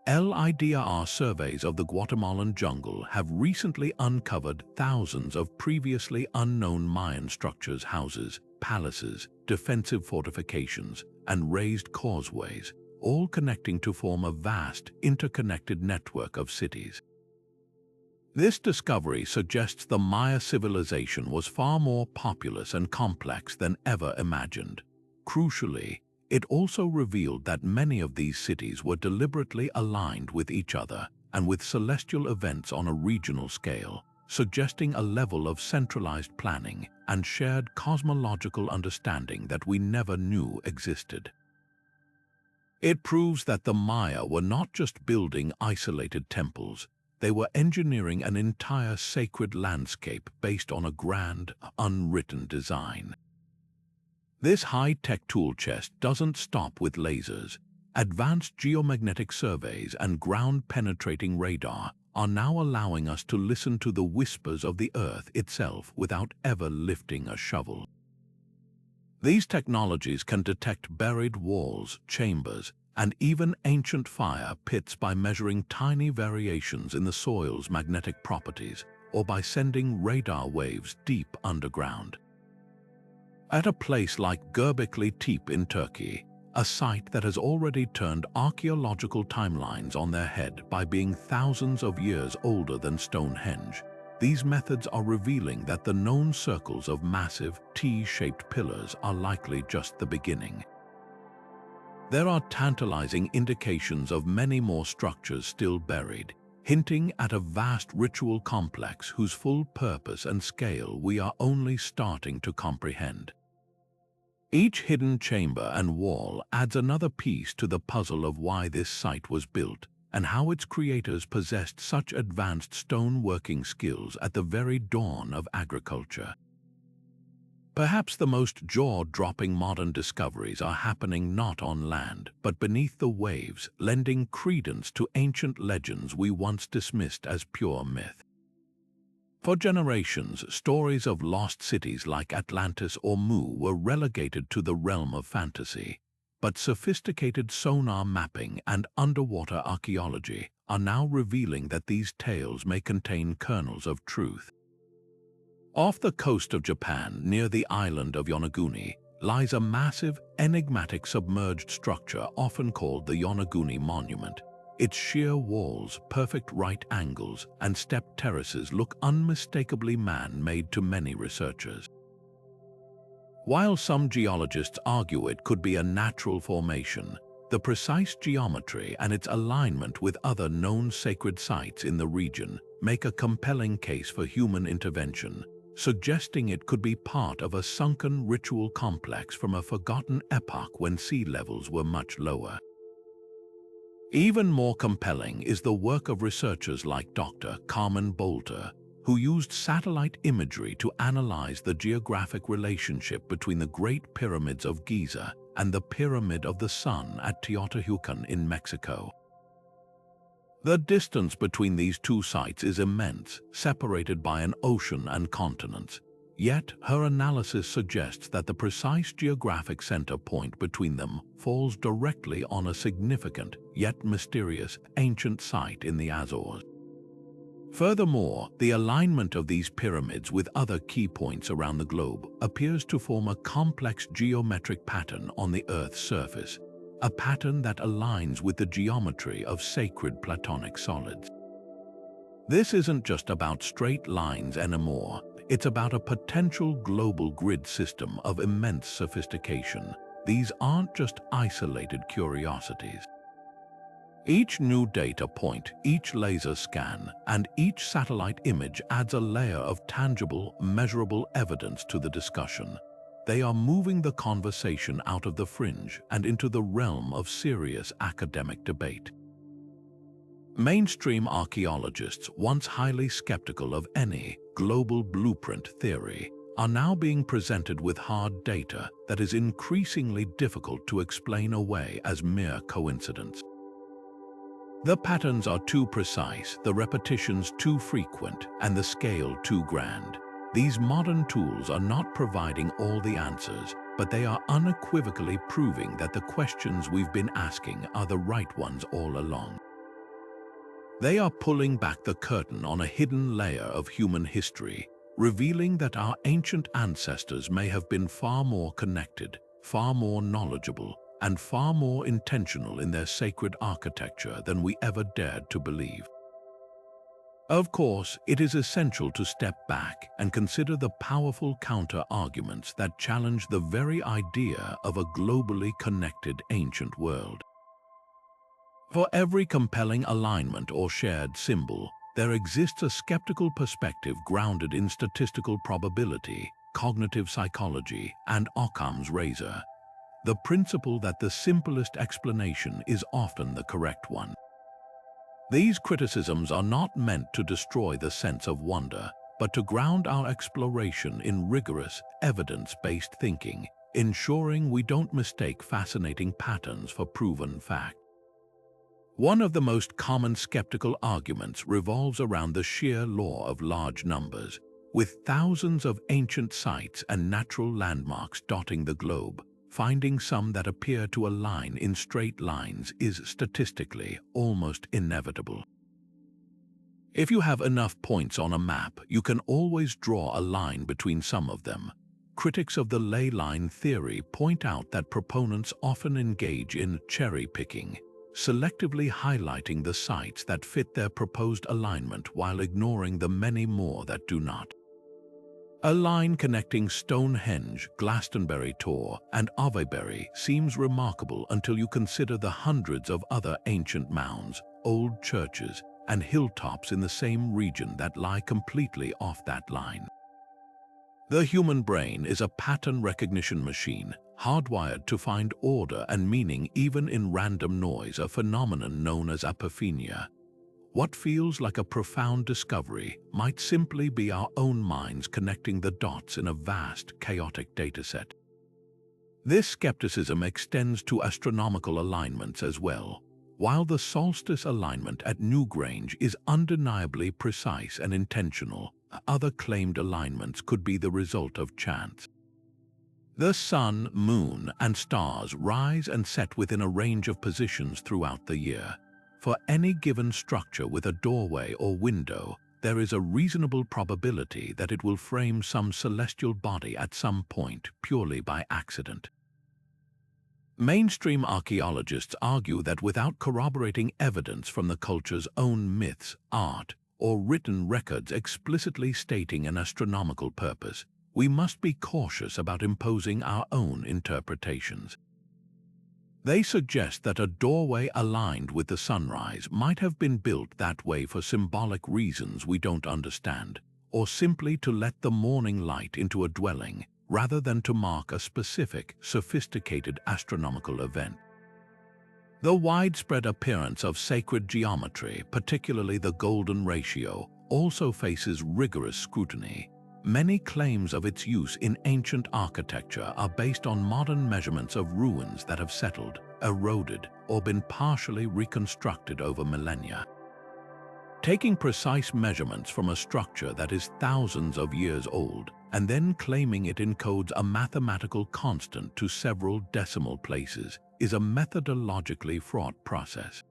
[SPEAKER 1] LIDAR surveys of the Guatemalan jungle have recently uncovered thousands of previously unknown Mayan structures, houses, palaces, defensive fortifications, and raised causeways, all connecting to form a vast, interconnected network of cities. This discovery suggests the Maya civilization was far more populous and complex than ever imagined. Crucially, it also revealed that many of these cities were deliberately aligned with each other, and with celestial events on a regional scale, suggesting a level of centralized planning and shared cosmological understanding that we never knew existed. It proves that the Maya were not just building isolated temples, they were engineering an entire sacred landscape based on a grand, unwritten design. This high-tech tool chest doesn't stop with lasers. Advanced geomagnetic surveys and ground-penetrating radar are now allowing us to listen to the whispers of the Earth itself without ever lifting a shovel. These technologies can detect buried walls, chambers, and even ancient fire pits by measuring tiny variations in the soil's magnetic properties or by sending radar waves deep underground. At a place like Göbekli Tepe in Turkey, a site that has already turned archaeological timelines on their head by being thousands of years older than Stonehenge, these methods are revealing that the known circles of massive T-shaped pillars are likely just the beginning. There are tantalizing indications of many more structures still buried, hinting at a vast ritual complex whose full purpose and scale we are only starting to comprehend. Each hidden chamber and wall adds another piece to the puzzle of why this site was built and how its creators possessed such advanced stone-working skills at the very dawn of agriculture. Perhaps the most jaw-dropping modern discoveries are happening not on land, but beneath the waves, lending credence to ancient legends we once dismissed as pure myth. For generations, stories of lost cities like Atlantis or Mu were relegated to the realm of fantasy, but sophisticated sonar mapping and underwater archaeology are now revealing that these tales may contain kernels of truth. Off the coast of Japan, near the island of Yonaguni, lies a massive, enigmatic submerged structure often called the Yonaguni Monument. Its sheer walls, perfect right angles, and stepped terraces look unmistakably man-made to many researchers. While some geologists argue it could be a natural formation, the precise geometry and its alignment with other known sacred sites in the region make a compelling case for human intervention, suggesting it could be part of a sunken ritual complex from a forgotten epoch when sea levels were much lower. Even more compelling is the work of researchers like Dr. Carmen Bolter, who used satellite imagery to analyze the geographic relationship between the Great Pyramids of Giza and the Pyramid of the Sun at Teotihuacan in Mexico. The distance between these two sites is immense, separated by an ocean and continents. Yet, her analysis suggests that the precise geographic center point between them falls directly on a significant, yet mysterious, ancient site in the Azores. Furthermore, the alignment of these pyramids with other key points around the globe appears to form a complex geometric pattern on the Earth's surface, a pattern that aligns with the geometry of sacred Platonic solids. This isn't just about straight lines anymore. It's about a potential global grid system of immense sophistication. These aren't just isolated curiosities. Each new data point, each laser scan, and each satellite image adds a layer of tangible, measurable evidence to the discussion. They are moving the conversation out of the fringe and into the realm of serious academic debate. Mainstream archaeologists, once highly skeptical of any global blueprint theory, are now being presented with hard data that is increasingly difficult to explain away as mere coincidence. The patterns are too precise, the repetitions too frequent, and the scale too grand. These modern tools are not providing all the answers, but they are unequivocally proving that the questions we've been asking are the right ones all along. They are pulling back the curtain on a hidden layer of human history, revealing that our ancient ancestors may have been far more connected, far more knowledgeable, and far more intentional in their sacred architecture than we ever dared to believe. Of course, it is essential to step back and consider the powerful counter-arguments that challenge the very idea of a globally connected ancient world. For every compelling alignment or shared symbol, there exists a skeptical perspective grounded in statistical probability, cognitive psychology, and Occam's razor. The principle that the simplest explanation is often the correct one. These criticisms are not meant to destroy the sense of wonder, but to ground our exploration in rigorous, evidence-based thinking, ensuring we don't mistake fascinating patterns for proven fact. One of the most common skeptical arguments revolves around the sheer law of large numbers. With thousands of ancient sites and natural landmarks dotting the globe, finding some that appear to align in straight lines is statistically almost inevitable. If you have enough points on a map, you can always draw a line between some of them. Critics of the ley line theory point out that proponents often engage in cherry-picking, selectively highlighting the sites that fit their proposed alignment while ignoring the many more that do not. A line connecting Stonehenge, Glastonbury Tor, and Avebury seems remarkable until you consider the hundreds of other ancient mounds, old churches, and hilltops in the same region that lie completely off that line. The human brain is a pattern recognition machine, hardwired to find order and meaning even in random noise, a phenomenon known as apophenia. What feels like a profound discovery might simply be our own minds connecting the dots in a vast, chaotic dataset. This skepticism extends to astronomical alignments as well. While the solstice alignment at Newgrange is undeniably precise and intentional, other claimed alignments could be the result of chance. The sun, moon, and stars rise and set within a range of positions throughout the year. For any given structure with a doorway or window, there is a reasonable probability that it will frame some celestial body at some point purely by accident. Mainstream archaeologists argue that without corroborating evidence from the culture's own myths, art, or written records explicitly stating an astronomical purpose, we must be cautious about imposing our own interpretations. They suggest that a doorway aligned with the sunrise might have been built that way for symbolic reasons we don't understand, or simply to let the morning light into a dwelling, rather than to mark a specific, sophisticated astronomical event. The widespread appearance of sacred geometry, particularly the golden ratio, also faces rigorous scrutiny. Many claims of its use in ancient architecture are based on modern measurements of ruins that have settled, eroded, or been partially reconstructed over millennia. Taking precise measurements from a structure that is thousands of years old and then claiming it encodes a mathematical constant to several decimal places is a methodologically fraught process.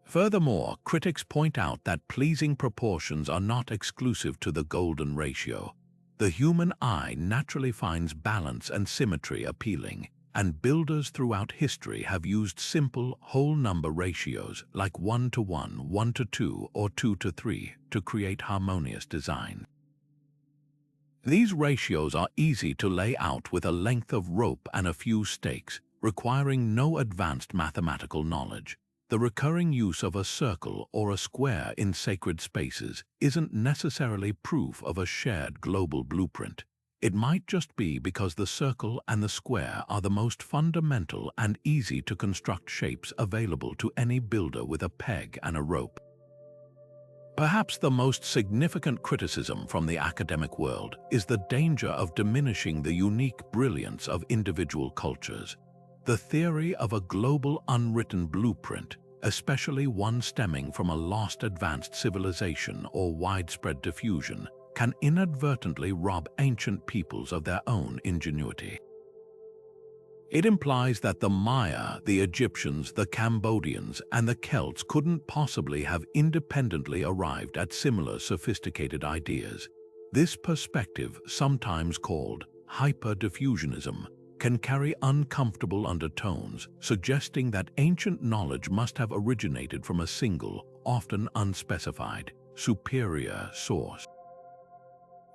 [SPEAKER 1] Furthermore, critics point out that pleasing proportions are not exclusive to the golden ratio. The human eye naturally finds balance and symmetry appealing, and builders throughout history have used simple, whole number ratios like 1:1, 1:2, or 2:3 to create harmonious design. These ratios are easy to lay out with a length of rope and a few stakes, requiring no advanced mathematical knowledge. The recurring use of a circle or a square in sacred spaces isn't necessarily proof of a shared global blueprint. It might just be because the circle and the square are the most fundamental and easy to construct shapes available to any builder with a peg and a rope. Perhaps the most significant criticism from the academic world is the danger of diminishing the unique brilliance of individual cultures. The theory of a global unwritten blueprint, especially one stemming from a lost advanced civilization or widespread diffusion, can inadvertently rob ancient peoples of their own ingenuity. It implies that the Maya, the Egyptians, the Cambodians, and the Celts couldn't possibly have independently arrived at similar sophisticated ideas. This perspective, sometimes called hyper-diffusionism, can carry uncomfortable undertones, suggesting that ancient knowledge must have originated from a single, often unspecified, superior source.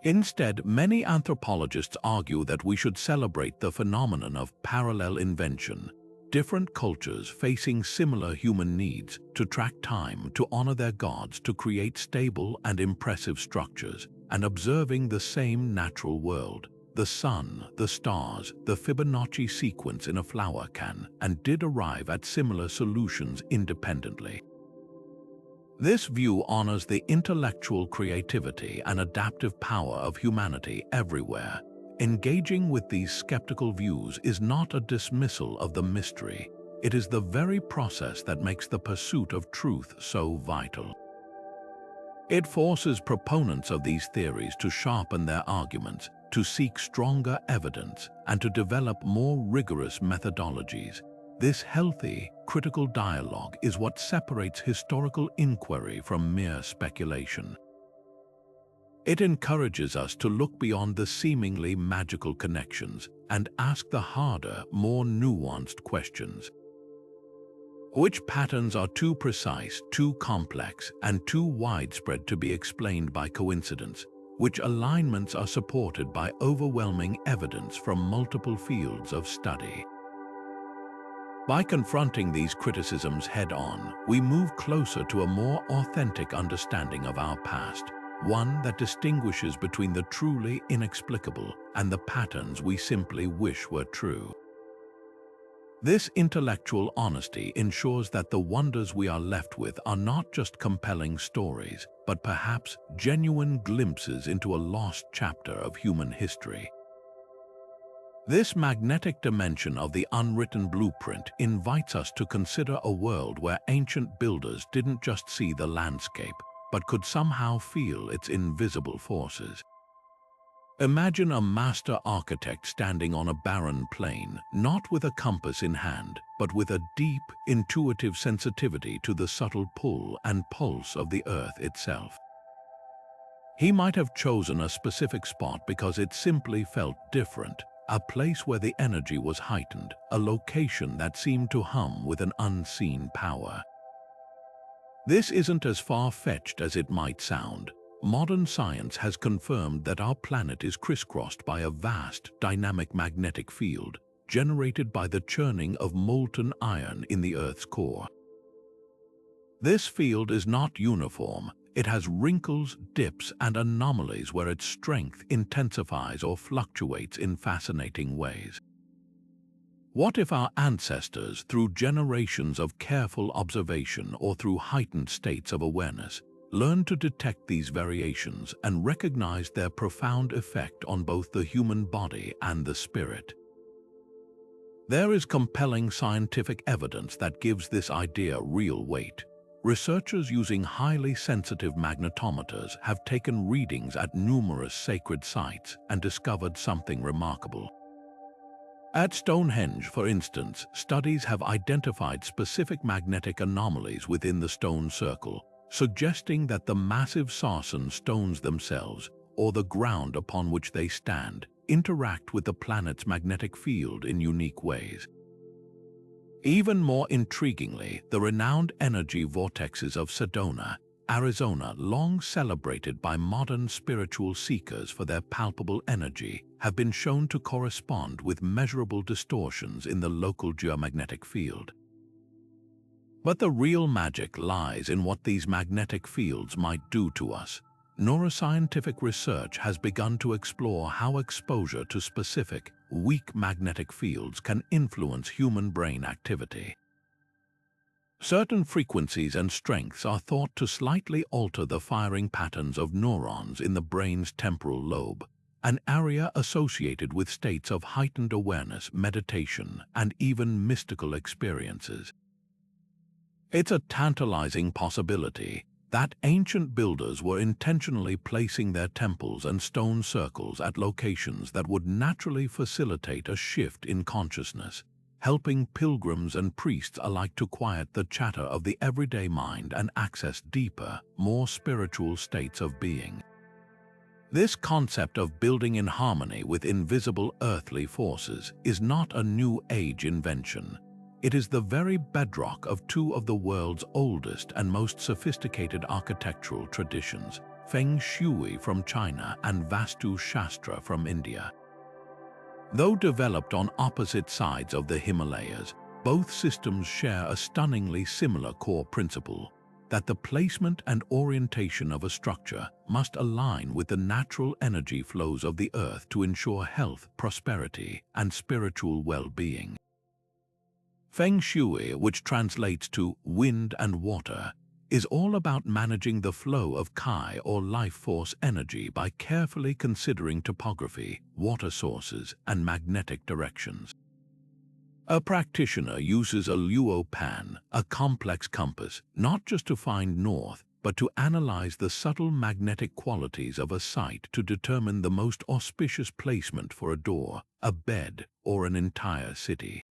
[SPEAKER 1] Instead, many anthropologists argue that we should celebrate the phenomenon of parallel invention. different cultures facing similar human needs to track time, to honor their gods, to create stable and impressive structures, and observing the same natural world, the sun, the stars, the Fibonacci sequence in a flower can, and did arrive at similar solutions independently. This view honors the intellectual creativity and adaptive power of humanity everywhere. Engaging with these skeptical views is not a dismissal of the mystery. It is the very process that makes the pursuit of truth so vital. It forces proponents of these theories to sharpen their arguments, to seek stronger evidence, and to develop more rigorous methodologies. This healthy, critical dialogue is what separates historical inquiry from mere speculation. It encourages us to look beyond the seemingly magical connections and ask the harder, more nuanced questions. Which patterns are too precise, too complex, and too widespread to be explained by coincidence? Which alignments are supported by overwhelming evidence from multiple fields of study? By confronting these criticisms head-on, we move closer to a more authentic understanding of our past, one that distinguishes between the truly inexplicable and the patterns we simply wish were true. This intellectual honesty ensures that the wonders we are left with are not just compelling stories, but perhaps genuine glimpses into a lost chapter of human history. This magnetic dimension of the unwritten blueprint invites us to consider a world where ancient builders didn't just see the landscape, but could somehow feel its invisible forces. Imagine a master architect standing on a barren plain, not with a compass in hand, but with a deep, intuitive sensitivity to the subtle pull and pulse of the earth itself. He might have chosen a specific spot because it simply felt different, a place where the energy was heightened, a location that seemed to hum with an unseen power. This isn't as far-fetched as it might sound. Modern science has confirmed that our planet is crisscrossed by a vast, dynamic magnetic field generated by the churning of molten iron in the Earth's core. This field is not uniform. It has wrinkles, dips, and anomalies where its strength intensifies or fluctuates in fascinating ways. What if our ancestors, through generations of careful observation or through heightened states of awareness, learned to detect these variations and recognize their profound effect on both the human body and the spirit? There is compelling scientific evidence that gives this idea real weight. Researchers using highly sensitive magnetometers have taken readings at numerous sacred sites and discovered something remarkable. At Stonehenge, for instance, studies have identified specific magnetic anomalies within the stone circle, suggesting that the massive sarsen stones themselves, or the ground upon which they stand, interact with the planet's magnetic field in unique ways. Even more intriguingly, the renowned energy vortexes of Sedona, Arizona, long celebrated by modern spiritual seekers for their palpable energy, have been shown to correspond with measurable distortions in the local geomagnetic field. But the real magic lies in what these magnetic fields might do to us. Neuroscientific research has begun to explore how exposure to specific, weak magnetic fields can influence human brain activity. Certain frequencies and strengths are thought to slightly alter the firing patterns of neurons in the brain's temporal lobe, an area associated with states of heightened awareness, meditation, and even mystical experiences. It's a tantalizing possibility that ancient builders were intentionally placing their temples and stone circles at locations that would naturally facilitate a shift in consciousness, helping pilgrims and priests alike to quiet the chatter of the everyday mind and access deeper, more spiritual states of being. This concept of building in harmony with invisible earthly forces is not a new age invention. It is the very bedrock of two of the world's oldest and most sophisticated architectural traditions, Feng Shui from China and Vastu Shastra from India. Though developed on opposite sides of the Himalayas, Both systems share a stunningly similar core principle, that the placement and orientation of a structure must align with the natural energy flows of the Earth to ensure health, prosperity, and spiritual well-being. Feng Shui, which translates to wind and water, is all about managing the flow of Qi or life force energy by carefully considering topography, water sources, and magnetic directions. A practitioner uses a luo pan, a complex compass, not just to find north, but to analyze the subtle magnetic qualities of a site to determine the most auspicious placement for a door, a bed, or an entire city.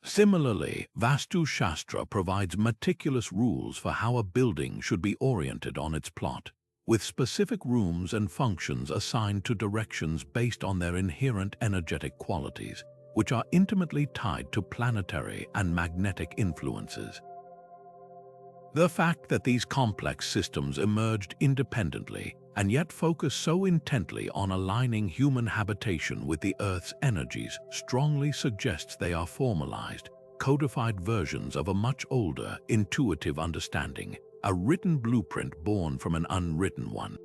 [SPEAKER 1] Similarly, Vastu Shastra provides meticulous rules for how a building should be oriented on its plot, with specific rooms and functions assigned to directions based on their inherent energetic qualities, which are intimately tied to planetary and magnetic influences. The fact that these complex systems emerged independently and yet focus so intently on aligning human habitation with the Earth's energies strongly suggests they are formalized, codified versions of a much older, intuitive understanding, a written blueprint born from an unwritten one.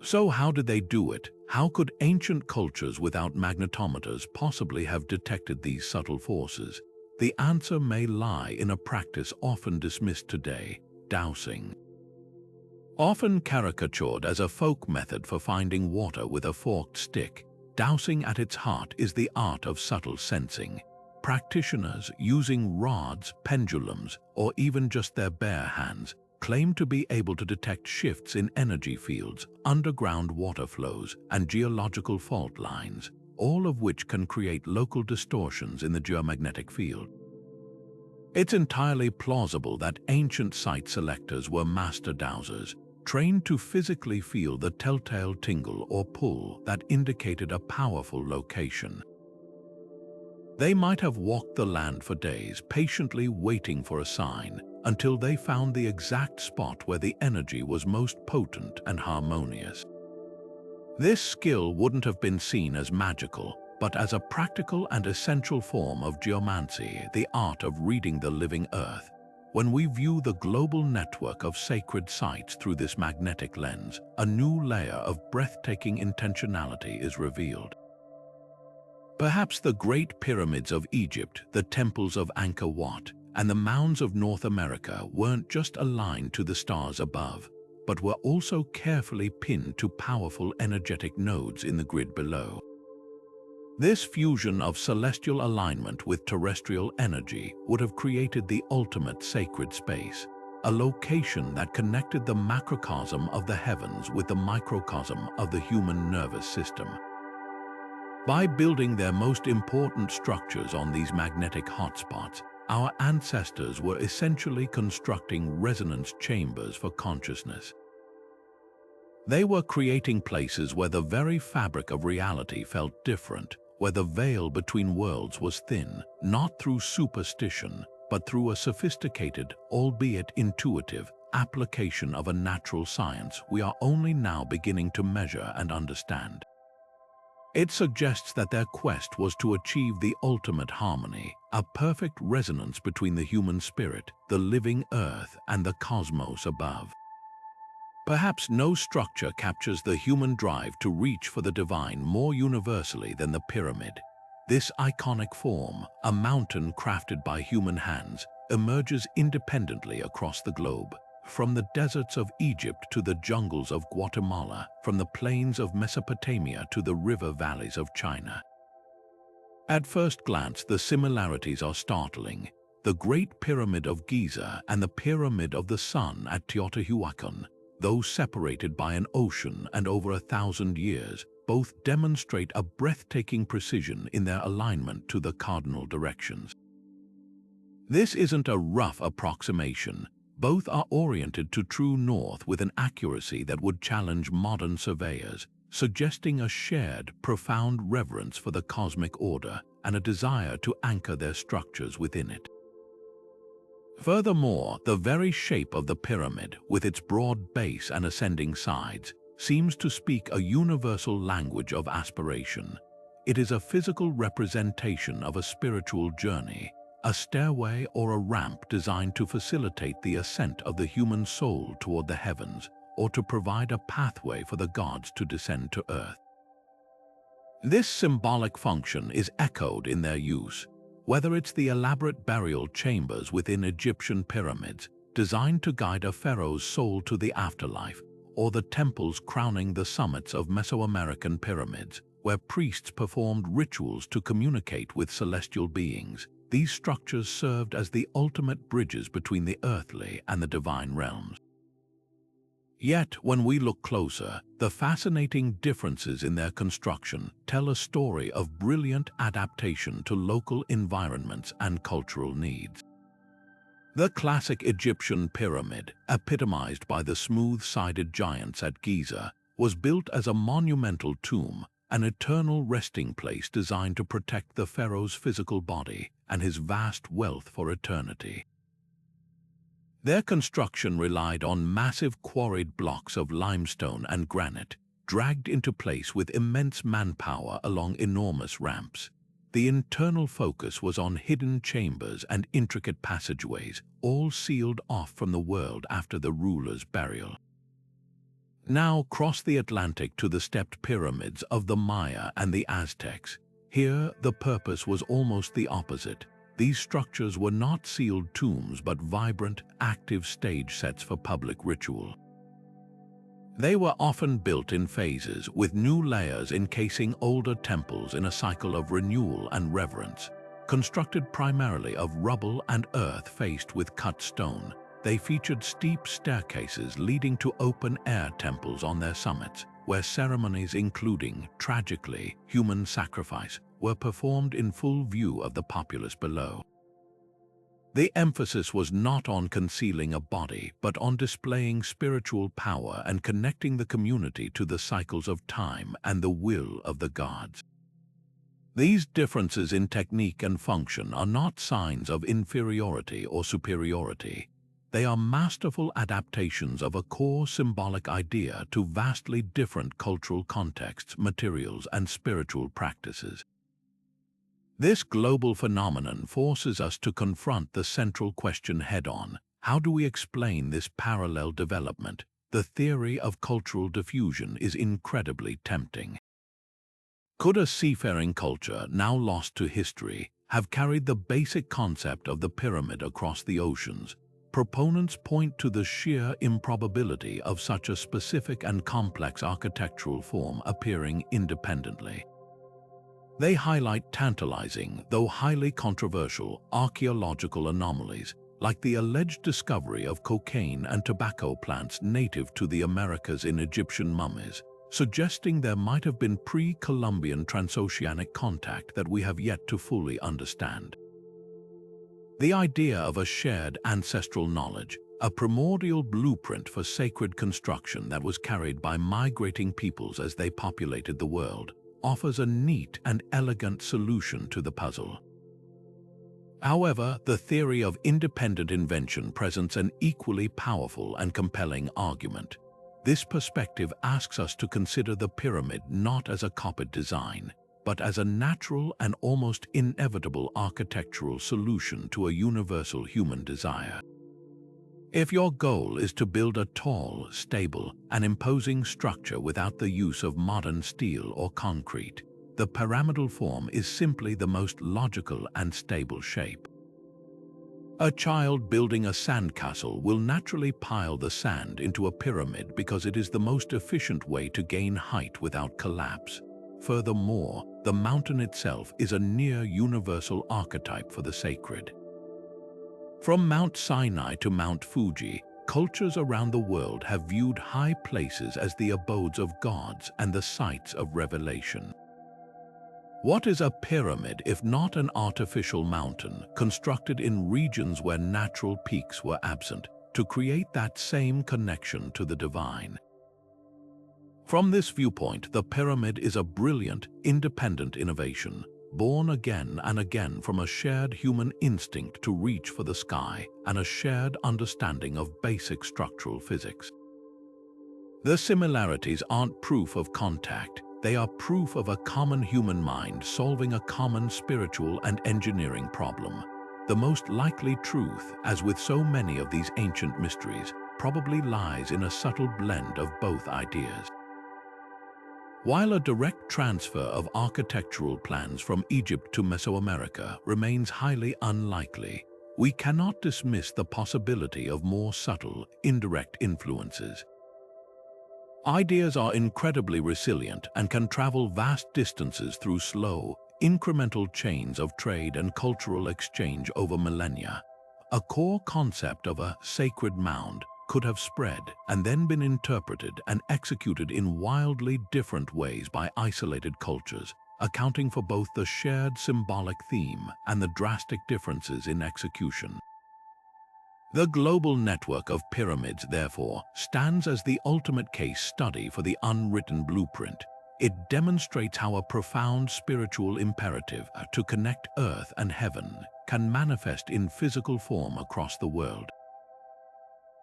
[SPEAKER 1] So how did they do it? How could ancient cultures without magnetometers possibly have detected these subtle forces? The answer may lie in a practice often dismissed today, dowsing. Often caricatured as a folk method for finding water with a forked stick, dowsing at its heart is the art of subtle sensing. Practitioners using rods, pendulums, or even just their bare hands claim to be able to detect shifts in energy fields, underground water flows, and geological fault lines, all of which can create local distortions in the geomagnetic field. It's entirely plausible that ancient site selectors were master dowsers, trained to physically feel the telltale tingle or pull that indicated a powerful location. They might have walked the land for days, patiently waiting for a sign, until they found the exact spot where the energy was most potent and harmonious. This skill wouldn't have been seen as magical, but as a practical and essential form of geomancy, the art of reading the living Earth. When we view the global network of sacred sites through this magnetic lens, a new layer of breathtaking intentionality is revealed. Perhaps the Great Pyramids of Egypt, the temples of Angkor Wat, and the mounds of North America weren't just aligned to the stars above, but were also carefully pinned to powerful energetic nodes in the grid below. This fusion of celestial alignment with terrestrial energy would have created the ultimate sacred space, a location that connected the macrocosm of the heavens with the microcosm of the human nervous system. By building their most important structures on these magnetic hotspots, our ancestors were essentially constructing resonance chambers for consciousness. They were creating places where the very fabric of reality felt different, where the veil between worlds was thin, not through superstition, but through a sophisticated, albeit intuitive, application of a natural science we are only now beginning to measure and understand. It suggests that their quest was to achieve the ultimate harmony, a perfect resonance between the human spirit, the living Earth, and the cosmos above. Perhaps no structure captures the human drive to reach for the divine more universally than the pyramid. This iconic form, a mountain crafted by human hands, emerges independently across the globe. From the deserts of Egypt to the jungles of Guatemala, from the plains of Mesopotamia to the river valleys of China. At first glance, the similarities are startling. The Great Pyramid of Giza and the Pyramid of the Sun at Teotihuacan, though separated by an ocean and over 1,000 years, both demonstrate a breathtaking precision in their alignment to the cardinal directions. This isn't a rough approximation. Both are oriented to true north with an accuracy that would challenge modern surveyors, suggesting a shared, profound reverence for the cosmic order and a desire to anchor their structures within it. Furthermore, the very shape of the pyramid, with its broad base and ascending sides, seems to speak a universal language of aspiration. It is a physical representation of a spiritual journey, a stairway or a ramp designed to facilitate the ascent of the human soul toward the heavens, or to provide a pathway for the gods to descend to earth. This symbolic function is echoed in their use, whether it's the elaborate burial chambers within Egyptian pyramids, designed to guide a pharaoh's soul to the afterlife, or the temples crowning the summits of Mesoamerican pyramids, where priests performed rituals to communicate with celestial beings. These structures served as the ultimate bridges between the earthly and the divine realms. Yet, when we look closer, the fascinating differences in their construction tell a story of brilliant adaptation to local environments and cultural needs. The classic Egyptian pyramid, epitomized by the smooth-sided giants at Giza, was built as a monumental tomb, an eternal resting place designed to protect the pharaoh's physical body and his vast wealth for eternity. Their construction relied on massive quarried blocks of limestone and granite, dragged into place with immense manpower along enormous ramps. The internal focus was on hidden chambers and intricate passageways, all sealed off from the world after the ruler's burial. Now cross the Atlantic to the stepped pyramids of the Maya and the Aztecs. Here, the purpose was almost the opposite. These structures were not sealed tombs but vibrant, active stage sets for public ritual. They were often built in phases, with new layers encasing older temples in a cycle of renewal and reverence. Constructed primarily of rubble and earth faced with cut stone, they featured steep staircases leading to open-air temples on their summits, where ceremonies including, tragically, human sacrifice, were performed in full view of the populace below. The emphasis was not on concealing a body, but on displaying spiritual power and connecting the community to the cycles of time and the will of the gods. These differences in technique and function are not signs of inferiority or superiority. They are masterful adaptations of a core symbolic idea to vastly different cultural contexts, materials, and spiritual practices. This global phenomenon forces us to confront the central question head-on. How do we explain this parallel development? The theory of cultural diffusion is incredibly tempting. Could a seafaring culture, now lost to history, have carried the basic concept of the pyramid across the oceans? Proponents point to the sheer improbability of such a specific and complex architectural form appearing independently. They highlight tantalizing, though highly controversial, archaeological anomalies, like the alleged discovery of cocaine and tobacco plants native to the Americas in Egyptian mummies, suggesting there might have been pre-Columbian transoceanic contact that we have yet to fully understand. The idea of a shared ancestral knowledge, a primordial blueprint for sacred construction that was carried by migrating peoples as they populated the world, offers a neat and elegant solution to the puzzle. However, the theory of independent invention presents an equally powerful and compelling argument. This perspective asks us to consider the pyramid not as a copied design, but as a natural and almost inevitable architectural solution to a universal human desire. If your goal is to build a tall, stable, and imposing structure without the use of modern steel or concrete, the pyramidal form is simply the most logical and stable shape. A child building a sandcastle will naturally pile the sand into a pyramid because it is the most efficient way to gain height without collapse. Furthermore, the mountain itself is a near-universal archetype for the sacred. From Mount Sinai to Mount Fuji, cultures around the world have viewed high places as the abodes of gods and the sites of revelation. What is a pyramid if not an artificial mountain constructed in regions where natural peaks were absent to create that same connection to the divine? From this viewpoint, the pyramid is a brilliant, independent innovation, born again and again from a shared human instinct to reach for the sky and a shared understanding of basic structural physics. The similarities aren't proof of contact, They are proof of a common human mind solving a common spiritual and engineering problem. The most likely truth, as with so many of these ancient mysteries, probably lies in a subtle blend of both ideas. While a direct transfer of architectural plans from Egypt to Mesoamerica remains highly unlikely, we cannot dismiss the possibility of more subtle, indirect influences. Ideas are incredibly resilient and can travel vast distances through slow, incremental chains of trade and cultural exchange over millennia. A core concept of a sacred mound could have spread and then been interpreted and executed in wildly different ways by isolated cultures, accounting for both the shared symbolic theme and the drastic differences in execution. The global network of pyramids, therefore, stands as the ultimate case study for the unwritten blueprint. It demonstrates how a profound spiritual imperative to connect earth and heaven can manifest in physical form across the world.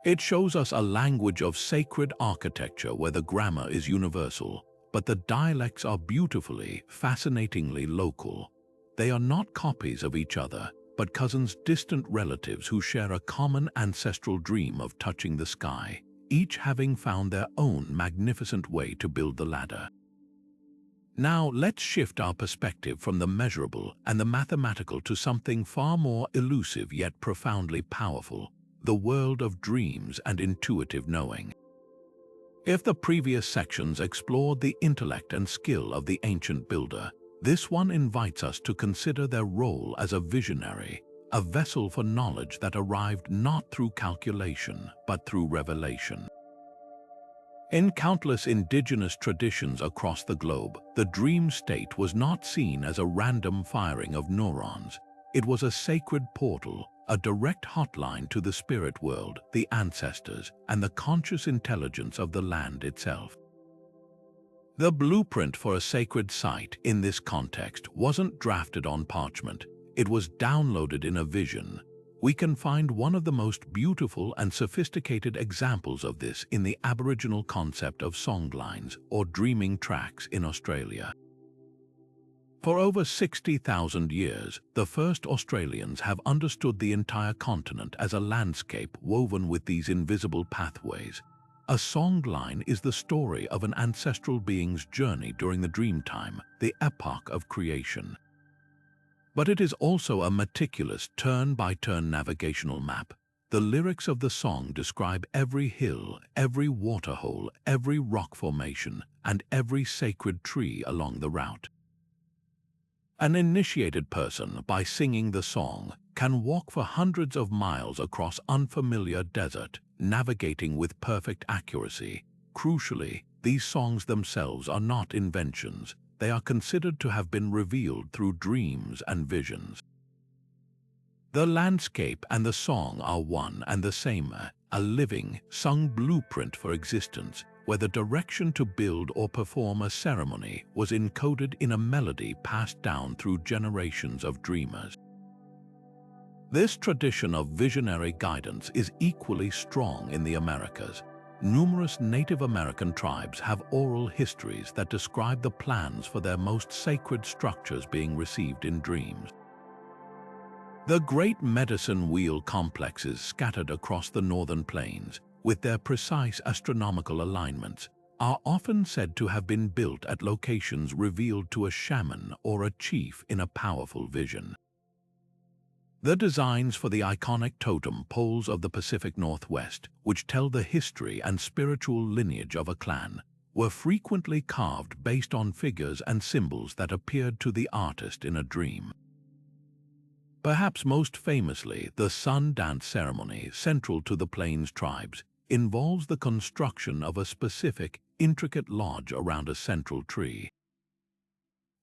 [SPEAKER 1] It shows us a language of sacred architecture where the grammar is universal, but the dialects are beautifully, fascinatingly local. They are not copies of each other, but cousins, distant relatives who share a common ancestral dream of touching the sky, each having found their own magnificent way to build the ladder. Now let's shift our perspective from the measurable and the mathematical to something far more elusive yet profoundly powerful, the world of dreams and intuitive knowing. If the previous sections explored the intellect and skill of the ancient builder, this one invites us to consider their role as a visionary, a vessel for knowledge that arrived not through calculation, but through revelation. In countless indigenous traditions across the globe, the dream state was not seen as a random firing of neurons. It was a sacred portal, a direct hotline to the spirit world, the ancestors, and the conscious intelligence of the land itself. The blueprint for a sacred site in this context wasn't drafted on parchment, it was downloaded in a vision. We can find one of the most beautiful and sophisticated examples of this in the Aboriginal concept of songlines or dreaming tracks in Australia. For over 60,000 years, the first Australians have understood the entire continent as a landscape woven with these invisible pathways. A songline is the story of an ancestral being's journey during the dream time, the epoch of creation. But it is also a meticulous turn-by-turn navigational map. The lyrics of the song describe every hill, every waterhole, every rock formation, and every sacred tree along the route. An initiated person, by singing the song, can walk for hundreds of miles across unfamiliar desert, navigating with perfect accuracy. Crucially, these songs themselves are not inventions. They are considered to have been revealed through dreams and visions. The landscape and the song are one and the same, a living, sung blueprint for existence, where the direction to build or perform a ceremony was encoded in a melody passed down through generations of dreamers. This tradition of visionary guidance is equally strong in the Americas. Numerous Native American tribes have oral histories that describe the plans for their most sacred structures being received in dreams. The Great Medicine Wheel complexes scattered across the northern plains, with their precise astronomical alignments, are often said to have been built at locations revealed to a shaman or a chief in a powerful vision. The designs for the iconic totem poles of the Pacific Northwest, which tell the history and spiritual lineage of a clan, were frequently carved based on figures and symbols that appeared to the artist in a dream. Perhaps most famously, the sun dance ceremony central to the Plains tribes involves the construction of a specific, intricate lodge around a central tree.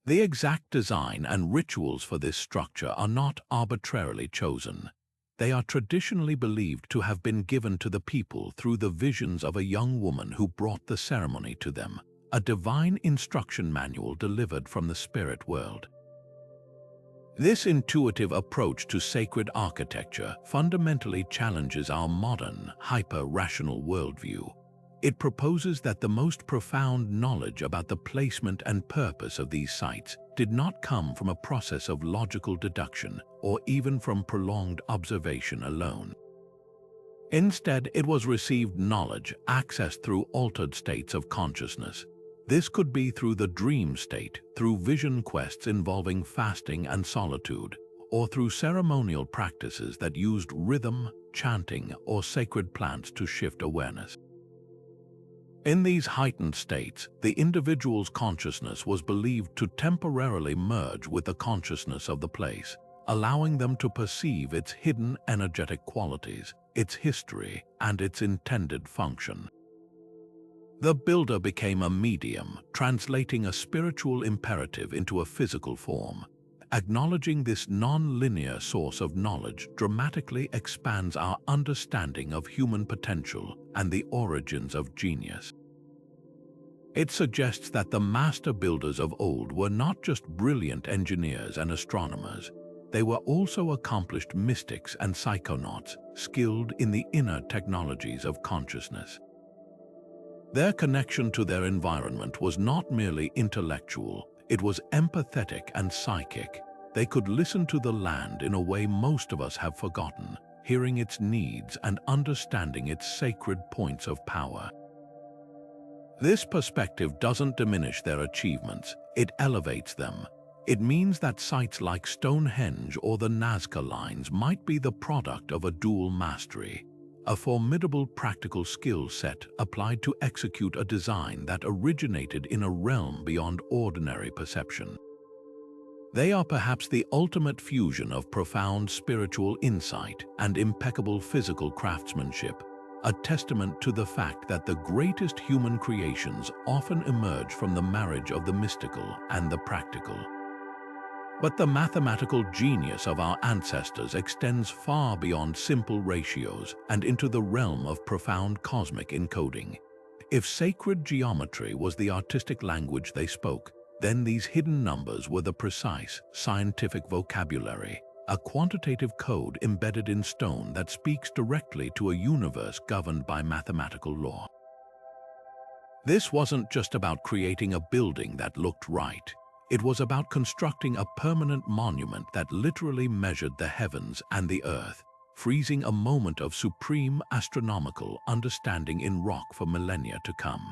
[SPEAKER 1] The exact design and rituals for this structure are not arbitrarily chosen. They are traditionally believed to have been given to the people through the visions of a young woman who brought the ceremony to them, a divine instruction manual delivered from the spirit world. This intuitive approach to sacred architecture fundamentally challenges our modern, hyper-rational worldview. It proposes that the most profound knowledge about the placement and purpose of these sites did not come from a process of logical deduction or even from prolonged observation alone. Instead, it was received knowledge accessed through altered states of consciousness. This could be through the dream state, through vision quests involving fasting and solitude, or through ceremonial practices that used rhythm, chanting, or sacred plants to shift awareness. In these heightened states, the individual's consciousness was believed to temporarily merge with the consciousness of the place, allowing them to perceive its hidden energetic qualities, its history, and its intended function. The builder became a medium, translating a spiritual imperative into a physical form. Acknowledging this non-linear source of knowledge dramatically expands our understanding of human potential and the origins of genius. It suggests that the master builders of old were not just brilliant engineers and astronomers. They were also accomplished mystics and psychonauts, skilled in the inner technologies of consciousness. Their connection to their environment was not merely intellectual, it was empathetic and psychic. They could listen to the land in a way most of us have forgotten, hearing its needs and understanding its sacred points of power. This perspective doesn't diminish their achievements, it elevates them. It means that sites like Stonehenge or the Nazca Lines might be the product of a dual mastery, a formidable practical skill set applied to execute a design that originated in a realm beyond ordinary perception. They are perhaps the ultimate fusion of profound spiritual insight and impeccable physical craftsmanship, a testament to the fact that the greatest human creations often emerge from the marriage of the mystical and the practical. But the mathematical genius of our ancestors extends far beyond simple ratios and into the realm of profound cosmic encoding. If sacred geometry was the artistic language they spoke, then these hidden numbers were the precise, scientific vocabulary, a quantitative code embedded in stone that speaks directly to a universe governed by mathematical law. This wasn't just about creating a building that looked right. It was about constructing a permanent monument that literally measured the heavens and the earth, freezing a moment of supreme astronomical understanding in rock for millennia to come.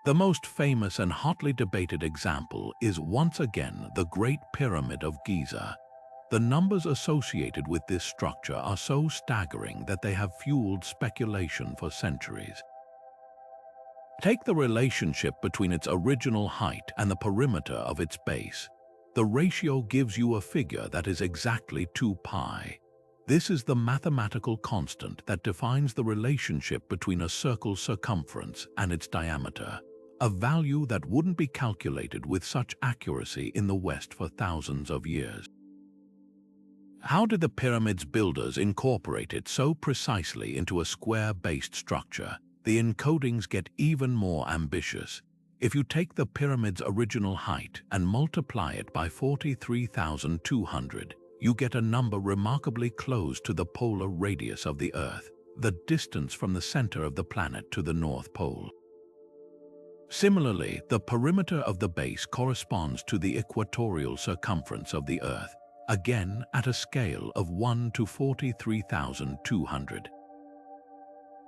[SPEAKER 1] The most famous and hotly debated example is once again the Great Pyramid of Giza. The numbers associated with this structure are so staggering that they have fueled speculation for centuries. Take the relationship between its original height and the perimeter of its base. The ratio gives you a figure that is exactly 2 pi. This is the mathematical constant that defines the relationship between a circle's circumference and its diameter, a value that wouldn't be calculated with such accuracy in the West for thousands of years. How did the pyramid's builders incorporate it so precisely into a square-based structure? The encodings get even more ambitious. If you take the pyramid's original height and multiply it by 43,200, you get a number remarkably close to the polar radius of the Earth, the distance from the center of the planet to the North Pole. Similarly, the perimeter of the base corresponds to the equatorial circumference of the Earth, again at a scale of 1 to 43,200.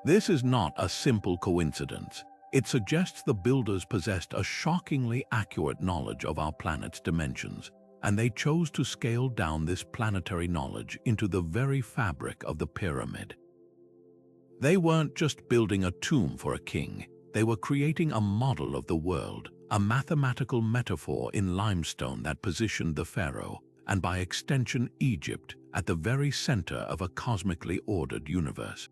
[SPEAKER 1] This is not a simple coincidence. It suggests the builders possessed a shockingly accurate knowledge of our planet's dimensions, and they chose to scale down this planetary knowledge into the very fabric of the pyramid. They weren't just building a tomb for a king, they were creating a model of the world, a mathematical metaphor in limestone that positioned the pharaoh, and by extension Egypt, at the very center of a cosmically ordered universe.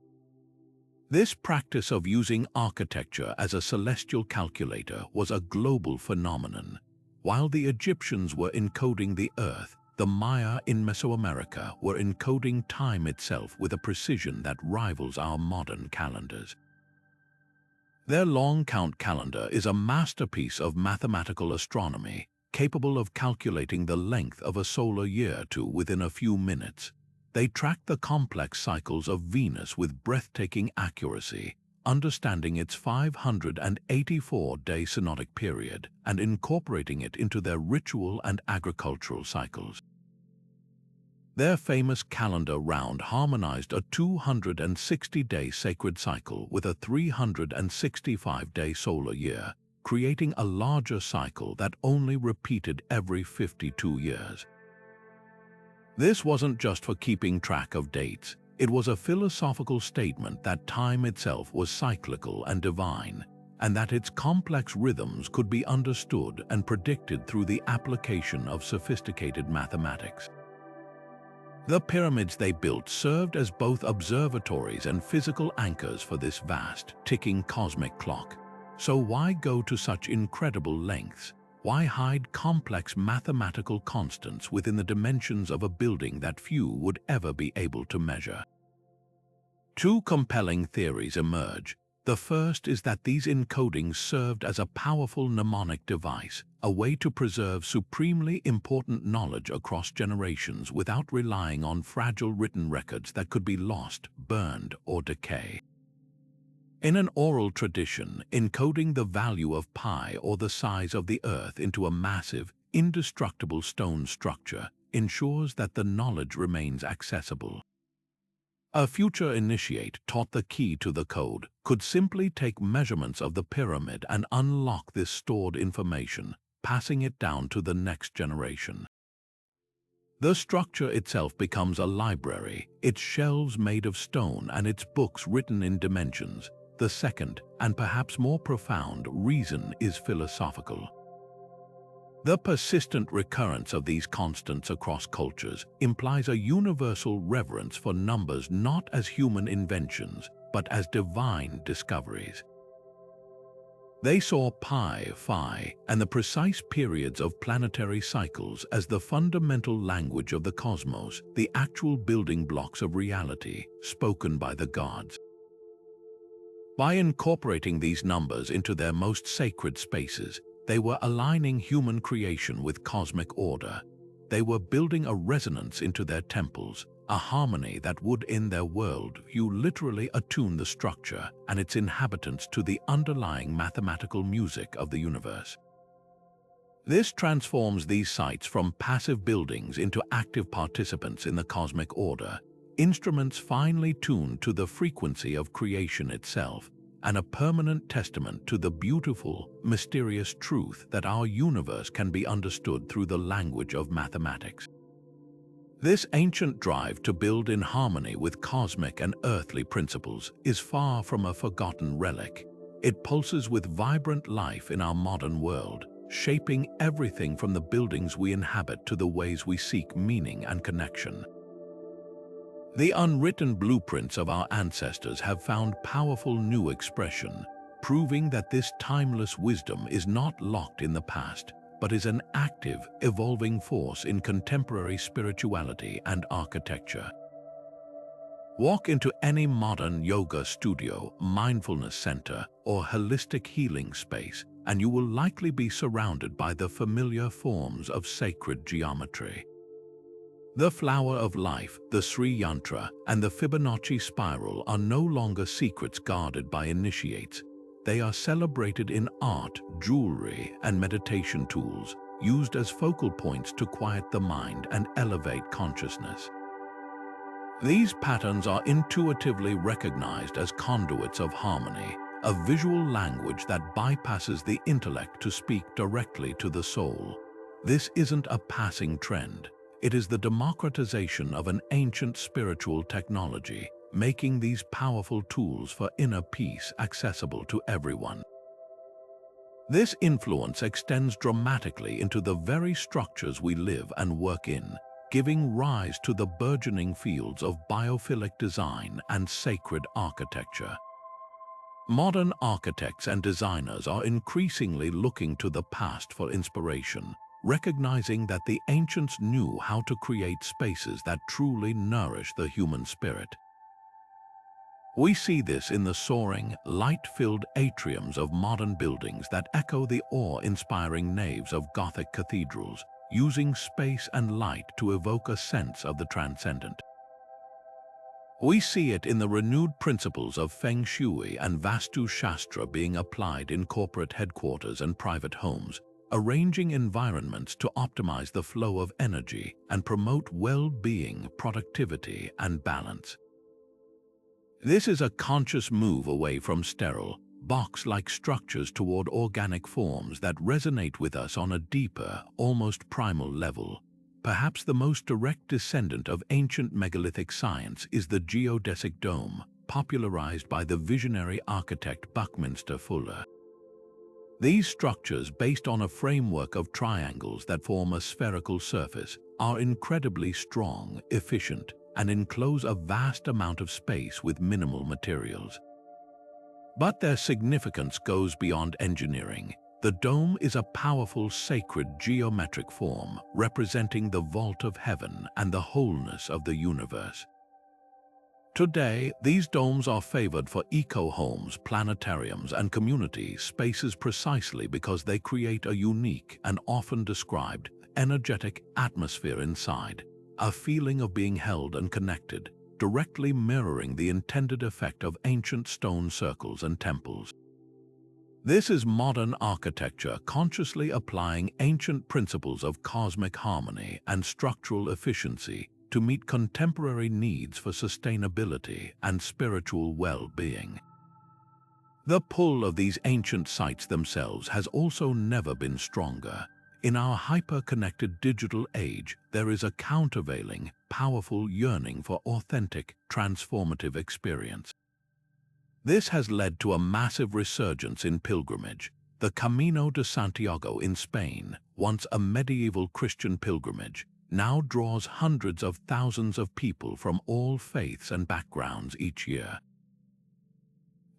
[SPEAKER 1] This practice of using architecture as a celestial calculator was a global phenomenon. While the Egyptians were encoding the Earth, the Maya in Mesoamerica were encoding time itself with a precision that rivals our modern calendars. Their long count calendar is a masterpiece of mathematical astronomy, capable of calculating the length of a solar year to within a few minutes. They track the complex cycles of Venus with breathtaking accuracy, understanding its 584-day synodic period and incorporating it into their ritual and agricultural cycles. Their famous calendar round harmonized a 260-day sacred cycle with a 365-day solar year, creating a larger cycle that only repeated every 52 years. This wasn't just for keeping track of dates. It was a philosophical statement that time itself was cyclical and divine, and that its complex rhythms could be understood and predicted through the application of sophisticated mathematics. The pyramids they built served as both observatories and physical anchors for this vast, ticking cosmic clock. So why go to such incredible lengths? Why hide complex mathematical constants within the dimensions of a building that few would ever be able to measure? Two compelling theories emerge. The first is that these encodings served as a powerful mnemonic device, a way to preserve supremely important knowledge across generations without relying on fragile written records that could be lost, burned, or decay. In an oral tradition, encoding the value of pi or the size of the Earth into a massive, indestructible stone structure ensures that the knowledge remains accessible. A future initiate taught the key to the code could simply take measurements of the pyramid and unlock this stored information, passing it down to the next generation. The structure itself becomes a library, its shelves made of stone and its books written in dimensions. The second, and perhaps more profound, reason is philosophical. The persistent recurrence of these constants across cultures implies a universal reverence for numbers not as human inventions, but as divine discoveries. They saw pi, phi, and the precise periods of planetary cycles as the fundamental language of the cosmos, the actual building blocks of reality, spoken by the gods. By incorporating these numbers into their most sacred spaces, they were aligning human creation with cosmic order. They were building a resonance into their temples, a harmony that would, in their worldview, literally attune the structure and its inhabitants to the underlying mathematical music of the universe. This transforms these sites from passive buildings into active participants in the cosmic order, instruments finely tuned to the frequency of creation itself, and a permanent testament to the beautiful, mysterious truth that our universe can be understood through the language of mathematics. This ancient drive to build in harmony with cosmic and earthly principles is far from a forgotten relic. It pulses with vibrant life in our modern world, shaping everything from the buildings we inhabit to the ways we seek meaning and connection. The unwritten blueprints of our ancestors have found powerful new expression, proving that this timeless wisdom is not locked in the past, but is an active, evolving force in contemporary spirituality and architecture. Walk into any modern yoga studio, mindfulness center, or holistic healing space, and you will likely be surrounded by the familiar forms of sacred geometry. The flower of life, the Sri Yantra, and the Fibonacci spiral are no longer secrets guarded by initiates. They are celebrated in art, jewelry, and meditation tools, used as focal points to quiet the mind and elevate consciousness. These patterns are intuitively recognized as conduits of harmony, a visual language that bypasses the intellect to speak directly to the soul. This isn't a passing trend. It is the democratization of an ancient spiritual technology, making these powerful tools for inner peace accessible to everyone. This influence extends dramatically into the very structures we live and work in, giving rise to the burgeoning fields of biophilic design and sacred architecture. Modern architects and designers are increasingly looking to the past for inspiration, recognizing that the ancients knew how to create spaces that truly nourish the human spirit. We see this in the soaring, light-filled atriums of modern buildings that echo the awe-inspiring naves of Gothic cathedrals, using space and light to evoke a sense of the transcendent. We see it in the renewed principles of Feng Shui and Vastu Shastra being applied in corporate headquarters and private homes, arranging environments to optimize the flow of energy and promote well-being, productivity, and balance. This is a conscious move away from sterile, box-like structures toward organic forms that resonate with us on a deeper, almost primal level. Perhaps the most direct descendant of ancient megalithic science is the geodesic dome, popularized by the visionary architect Buckminster Fuller. These structures, based on a framework of triangles that form a spherical surface, are incredibly strong, efficient, and enclose a vast amount of space with minimal materials. But their significance goes beyond engineering. The dome is a powerful, sacred geometric form representing the vault of heaven and the wholeness of the universe. Today, these domes are favored for eco-homes, planetariums, and community spaces precisely because they create a unique and often described energetic atmosphere inside, a feeling of being held and connected, directly mirroring the intended effect of ancient stone circles and temples. This is modern architecture consciously applying ancient principles of cosmic harmony and structural efficiency to meet contemporary needs for sustainability and spiritual well-being. The pull of these ancient sites themselves has also never been stronger. In our hyper-connected digital age, there is a countervailing, powerful yearning for authentic, transformative experience. This has led to a massive resurgence in pilgrimage. The Camino de Santiago in Spain, once a medieval Christian pilgrimage, now draws hundreds of thousands of people from all faiths and backgrounds each year.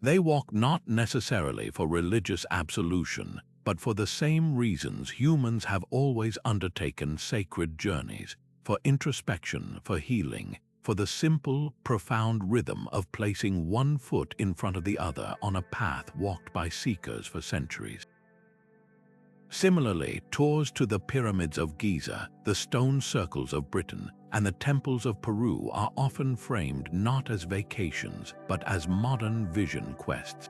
[SPEAKER 1] They walk not necessarily for religious absolution, but for the same reasons humans have always undertaken sacred journeys: for introspection, for healing, for the simple, profound rhythm of placing one foot in front of the other on a path walked by seekers for centuries. Similarly, tours to the Pyramids of Giza, the stone circles of Britain, and the temples of Peru are often framed not as vacations, but as modern vision quests.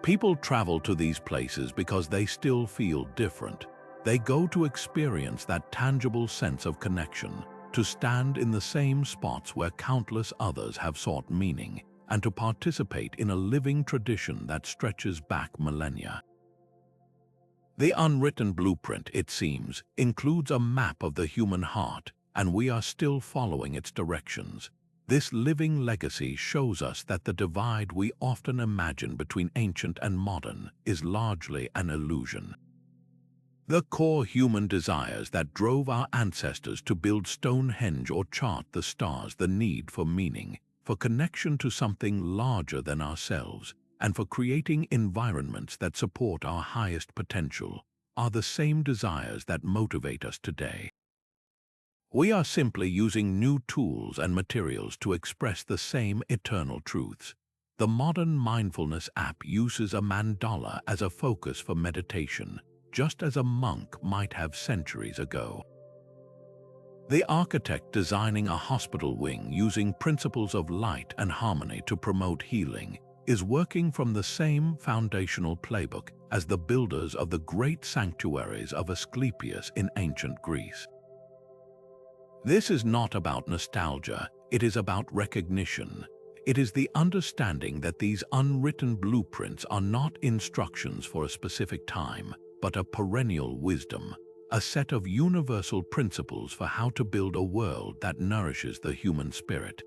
[SPEAKER 1] People travel to these places because they still feel different. They go to experience that tangible sense of connection, to stand in the same spots where countless others have sought meaning, and to participate in a living tradition that stretches back millennia. The unwritten blueprint, it seems, includes a map of the human heart, and we are still following its directions. This living legacy shows us that the divide we often imagine between ancient and modern is largely an illusion. The core human desires that drove our ancestors to build Stonehenge or chart the stars, the need for meaning, for connection to something larger than ourselves, and for creating environments that support our highest potential, are the same desires that motivate us today. We are simply using new tools and materials to express the same eternal truths. The modern mindfulness app uses a mandala as a focus for meditation, just as a monk might have centuries ago. The architect designing a hospital wing using principles of light and harmony to promote healing is working from the same foundational playbook as the builders of the great sanctuaries of Asclepius in ancient Greece. This is not about nostalgia, it is about recognition. It is the understanding that these unwritten blueprints are not instructions for a specific time, but a perennial wisdom, a set of universal principles for how to build a world that nourishes the human spirit.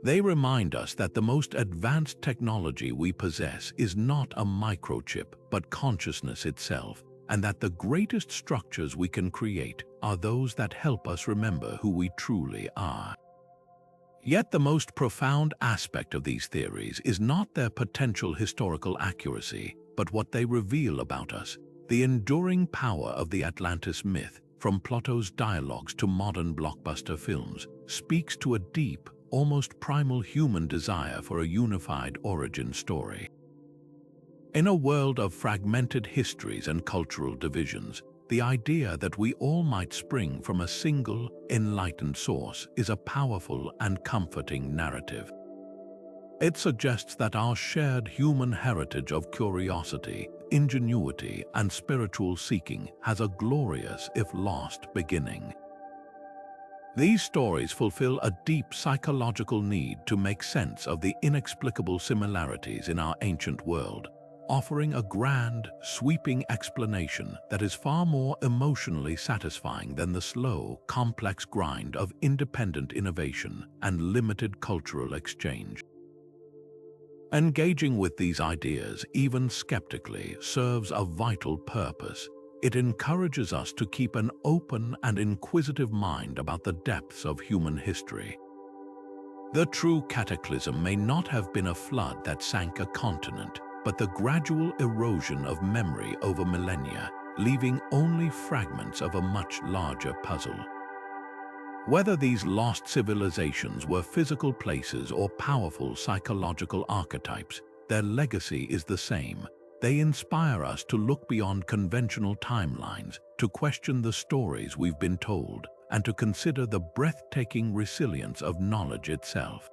[SPEAKER 1] They remind us that the most advanced technology we possess is not a microchip, but consciousness itself, and that the greatest structures we can create are those that help us remember who we truly are. Yet the most profound aspect of these theories is not their potential historical accuracy, but what they reveal about us. The enduring power of the Atlantis myth, from Plato's dialogues to modern blockbuster films, speaks to a deep, almost primal human desire for a unified origin story. In a world of fragmented histories and cultural divisions, the idea that we all might spring from a single, enlightened source is a powerful and comforting narrative. It suggests that our shared human heritage of curiosity, ingenuity, and spiritual seeking has a glorious, if lost, beginning. These stories fulfill a deep psychological need to make sense of the inexplicable similarities in our ancient world, offering a grand, sweeping explanation that is far more emotionally satisfying than the slow, complex grind of independent innovation and limited cultural exchange. Engaging with these ideas, even skeptically, serves a vital purpose. It encourages us to keep an open and inquisitive mind about the depths of human history. The true cataclysm may not have been a flood that sank a continent, but the gradual erosion of memory over millennia, leaving only fragments of a much larger puzzle. Whether these lost civilizations were physical places or powerful psychological archetypes, their legacy is the same. They inspire us to look beyond conventional timelines, to question the stories we've been told, and to consider the breathtaking resilience of knowledge itself.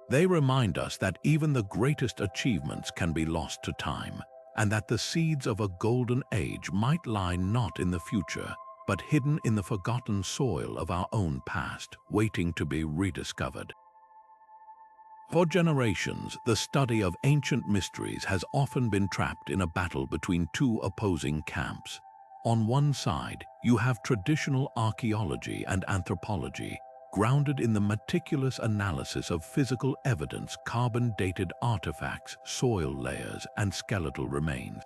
[SPEAKER 1] They remind us that even the greatest achievements can be lost to time, and that the seeds of a golden age might lie not in the future, but hidden in the forgotten soil of our own past, waiting to be rediscovered. For generations, the study of ancient mysteries has often been trapped in a battle between two opposing camps. On one side, you have traditional archaeology and anthropology, grounded in the meticulous analysis of physical evidence, carbon-dated artifacts, soil layers, and skeletal remains.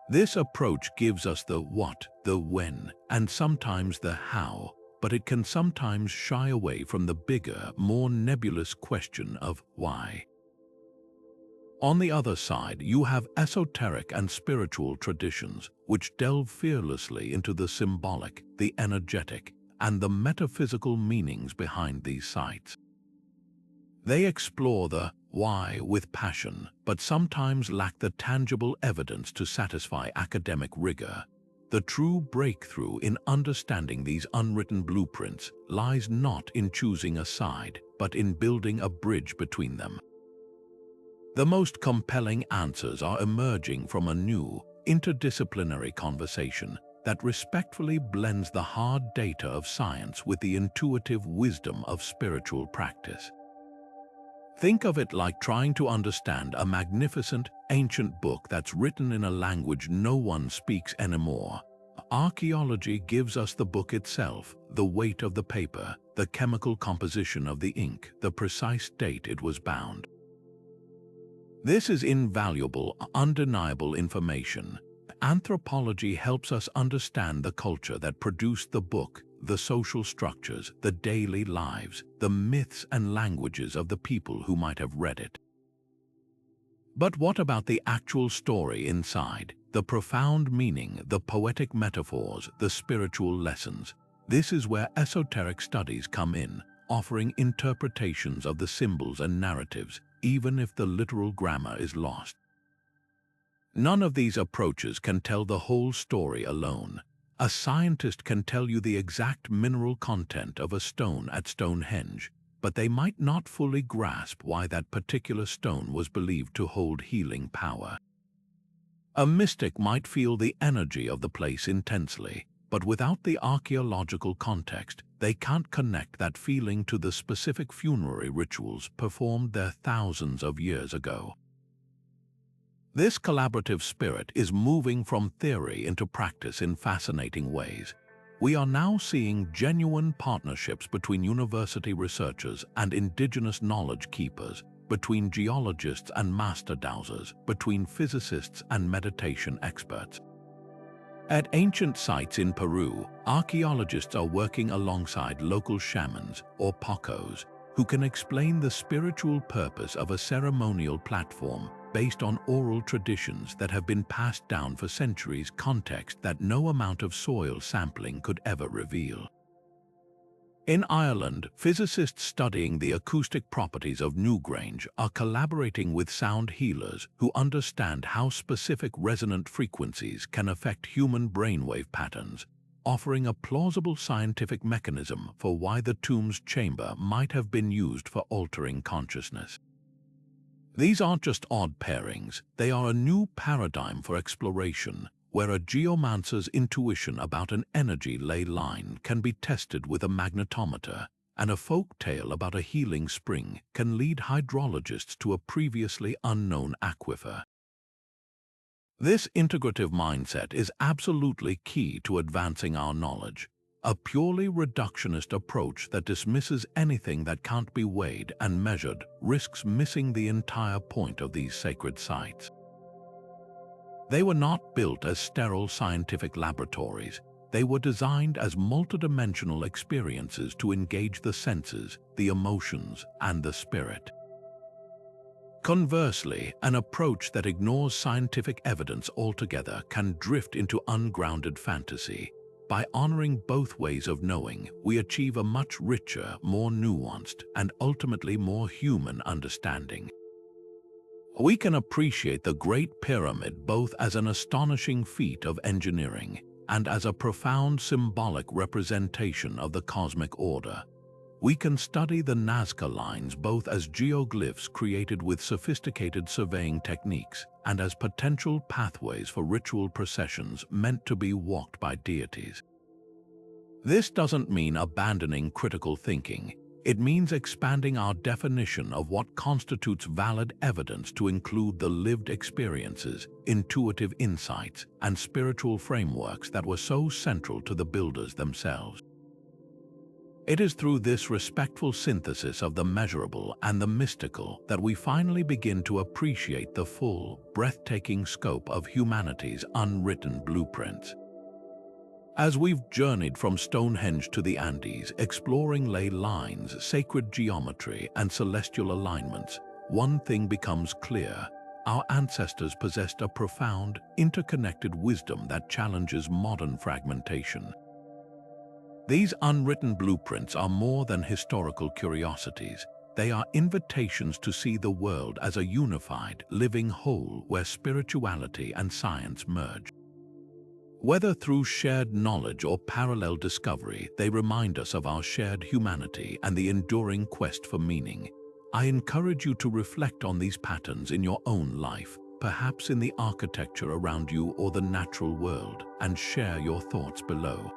[SPEAKER 1] This approach gives us the what, the when, and sometimes the how, but it can sometimes shy away from the bigger, more nebulous question of why. On the other side, you have esoteric and spiritual traditions, which delve fearlessly into the symbolic, the energetic, and the metaphysical meanings behind these sites. They explore the why with passion, but sometimes lack the tangible evidence to satisfy academic rigor. The true breakthrough in understanding these unwritten blueprints lies not in choosing a side, but in building a bridge between them. The most compelling answers are emerging from a new, interdisciplinary conversation that respectfully blends the hard data of science with the intuitive wisdom of spiritual practice. Think of it like trying to understand a magnificent, ancient book that's written in a language no one speaks anymore. Archaeology gives us the book itself, the weight of the paper, the chemical composition of the ink, the precise date it was bound. This is invaluable, undeniable information. Anthropology helps us understand the culture that produced the book, the social structures, the daily lives, the myths and languages of the people who might have read it. But what about the actual story inside, the profound meaning, the poetic metaphors, the spiritual lessons? This is where esoteric studies come in, offering interpretations of the symbols and narratives, even if the literal grammar is lost. None of these approaches can tell the whole story alone. A scientist can tell you the exact mineral content of a stone at Stonehenge, but they might not fully grasp why that particular stone was believed to hold healing power. A mystic might feel the energy of the place intensely, but without the archaeological context, they can't connect that feeling to the specific funerary rituals performed there thousands of years ago. This collaborative spirit is moving from theory into practice in fascinating ways. We are now seeing genuine partnerships between university researchers and indigenous knowledge keepers, between geologists and master dowsers, between physicists and meditation experts. At ancient sites in Peru, archaeologists are working alongside local shamans, or pocos, who can explain the spiritual purpose of a ceremonial platform based on oral traditions that have been passed down for centuries, context that no amount of soil sampling could ever reveal. In Ireland, physicists studying the acoustic properties of Newgrange are collaborating with sound healers who understand how specific resonant frequencies can affect human brainwave patterns, offering a plausible scientific mechanism for why the tomb's chamber might have been used for altering consciousness. These aren't just odd pairings, they are a new paradigm for exploration, where a geomancer's intuition about an energy ley line can be tested with a magnetometer, and a folk tale about a healing spring can lead hydrologists to a previously unknown aquifer. This integrative mindset is absolutely key to advancing our knowledge. A purely reductionist approach that dismisses anything that can't be weighed and measured risks missing the entire point of these sacred sites. They were not built as sterile scientific laboratories. They were designed as multidimensional experiences to engage the senses, the emotions, and the spirit. Conversely, an approach that ignores scientific evidence altogether can drift into ungrounded fantasy. By honoring both ways of knowing, we achieve a much richer, more nuanced, and ultimately more human understanding. We can appreciate the Great Pyramid both as an astonishing feat of engineering and as a profound symbolic representation of the cosmic order. We can study the Nazca lines both as geoglyphs created with sophisticated surveying techniques and as potential pathways for ritual processions meant to be walked by deities. This doesn't mean abandoning critical thinking. It means expanding our definition of what constitutes valid evidence to include the lived experiences, intuitive insights, and spiritual frameworks that were so central to the builders themselves. It is through this respectful synthesis of the measurable and the mystical that we finally begin to appreciate the full, breathtaking scope of humanity's unwritten blueprints. As we've journeyed from Stonehenge to the Andes, exploring ley lines, sacred geometry, and celestial alignments, one thing becomes clear: our ancestors possessed a profound, interconnected wisdom that challenges modern fragmentation. These unwritten blueprints are more than historical curiosities. They are invitations to see the world as a unified, living whole where spirituality and science merge. Whether through shared knowledge or parallel discovery, they remind us of our shared humanity and the enduring quest for meaning. I encourage you to reflect on these patterns in your own life, perhaps in the architecture around you or the natural world, and share your thoughts below.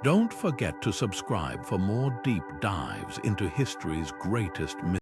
[SPEAKER 1] Don't forget to subscribe for more deep dives into history's greatest mysteries.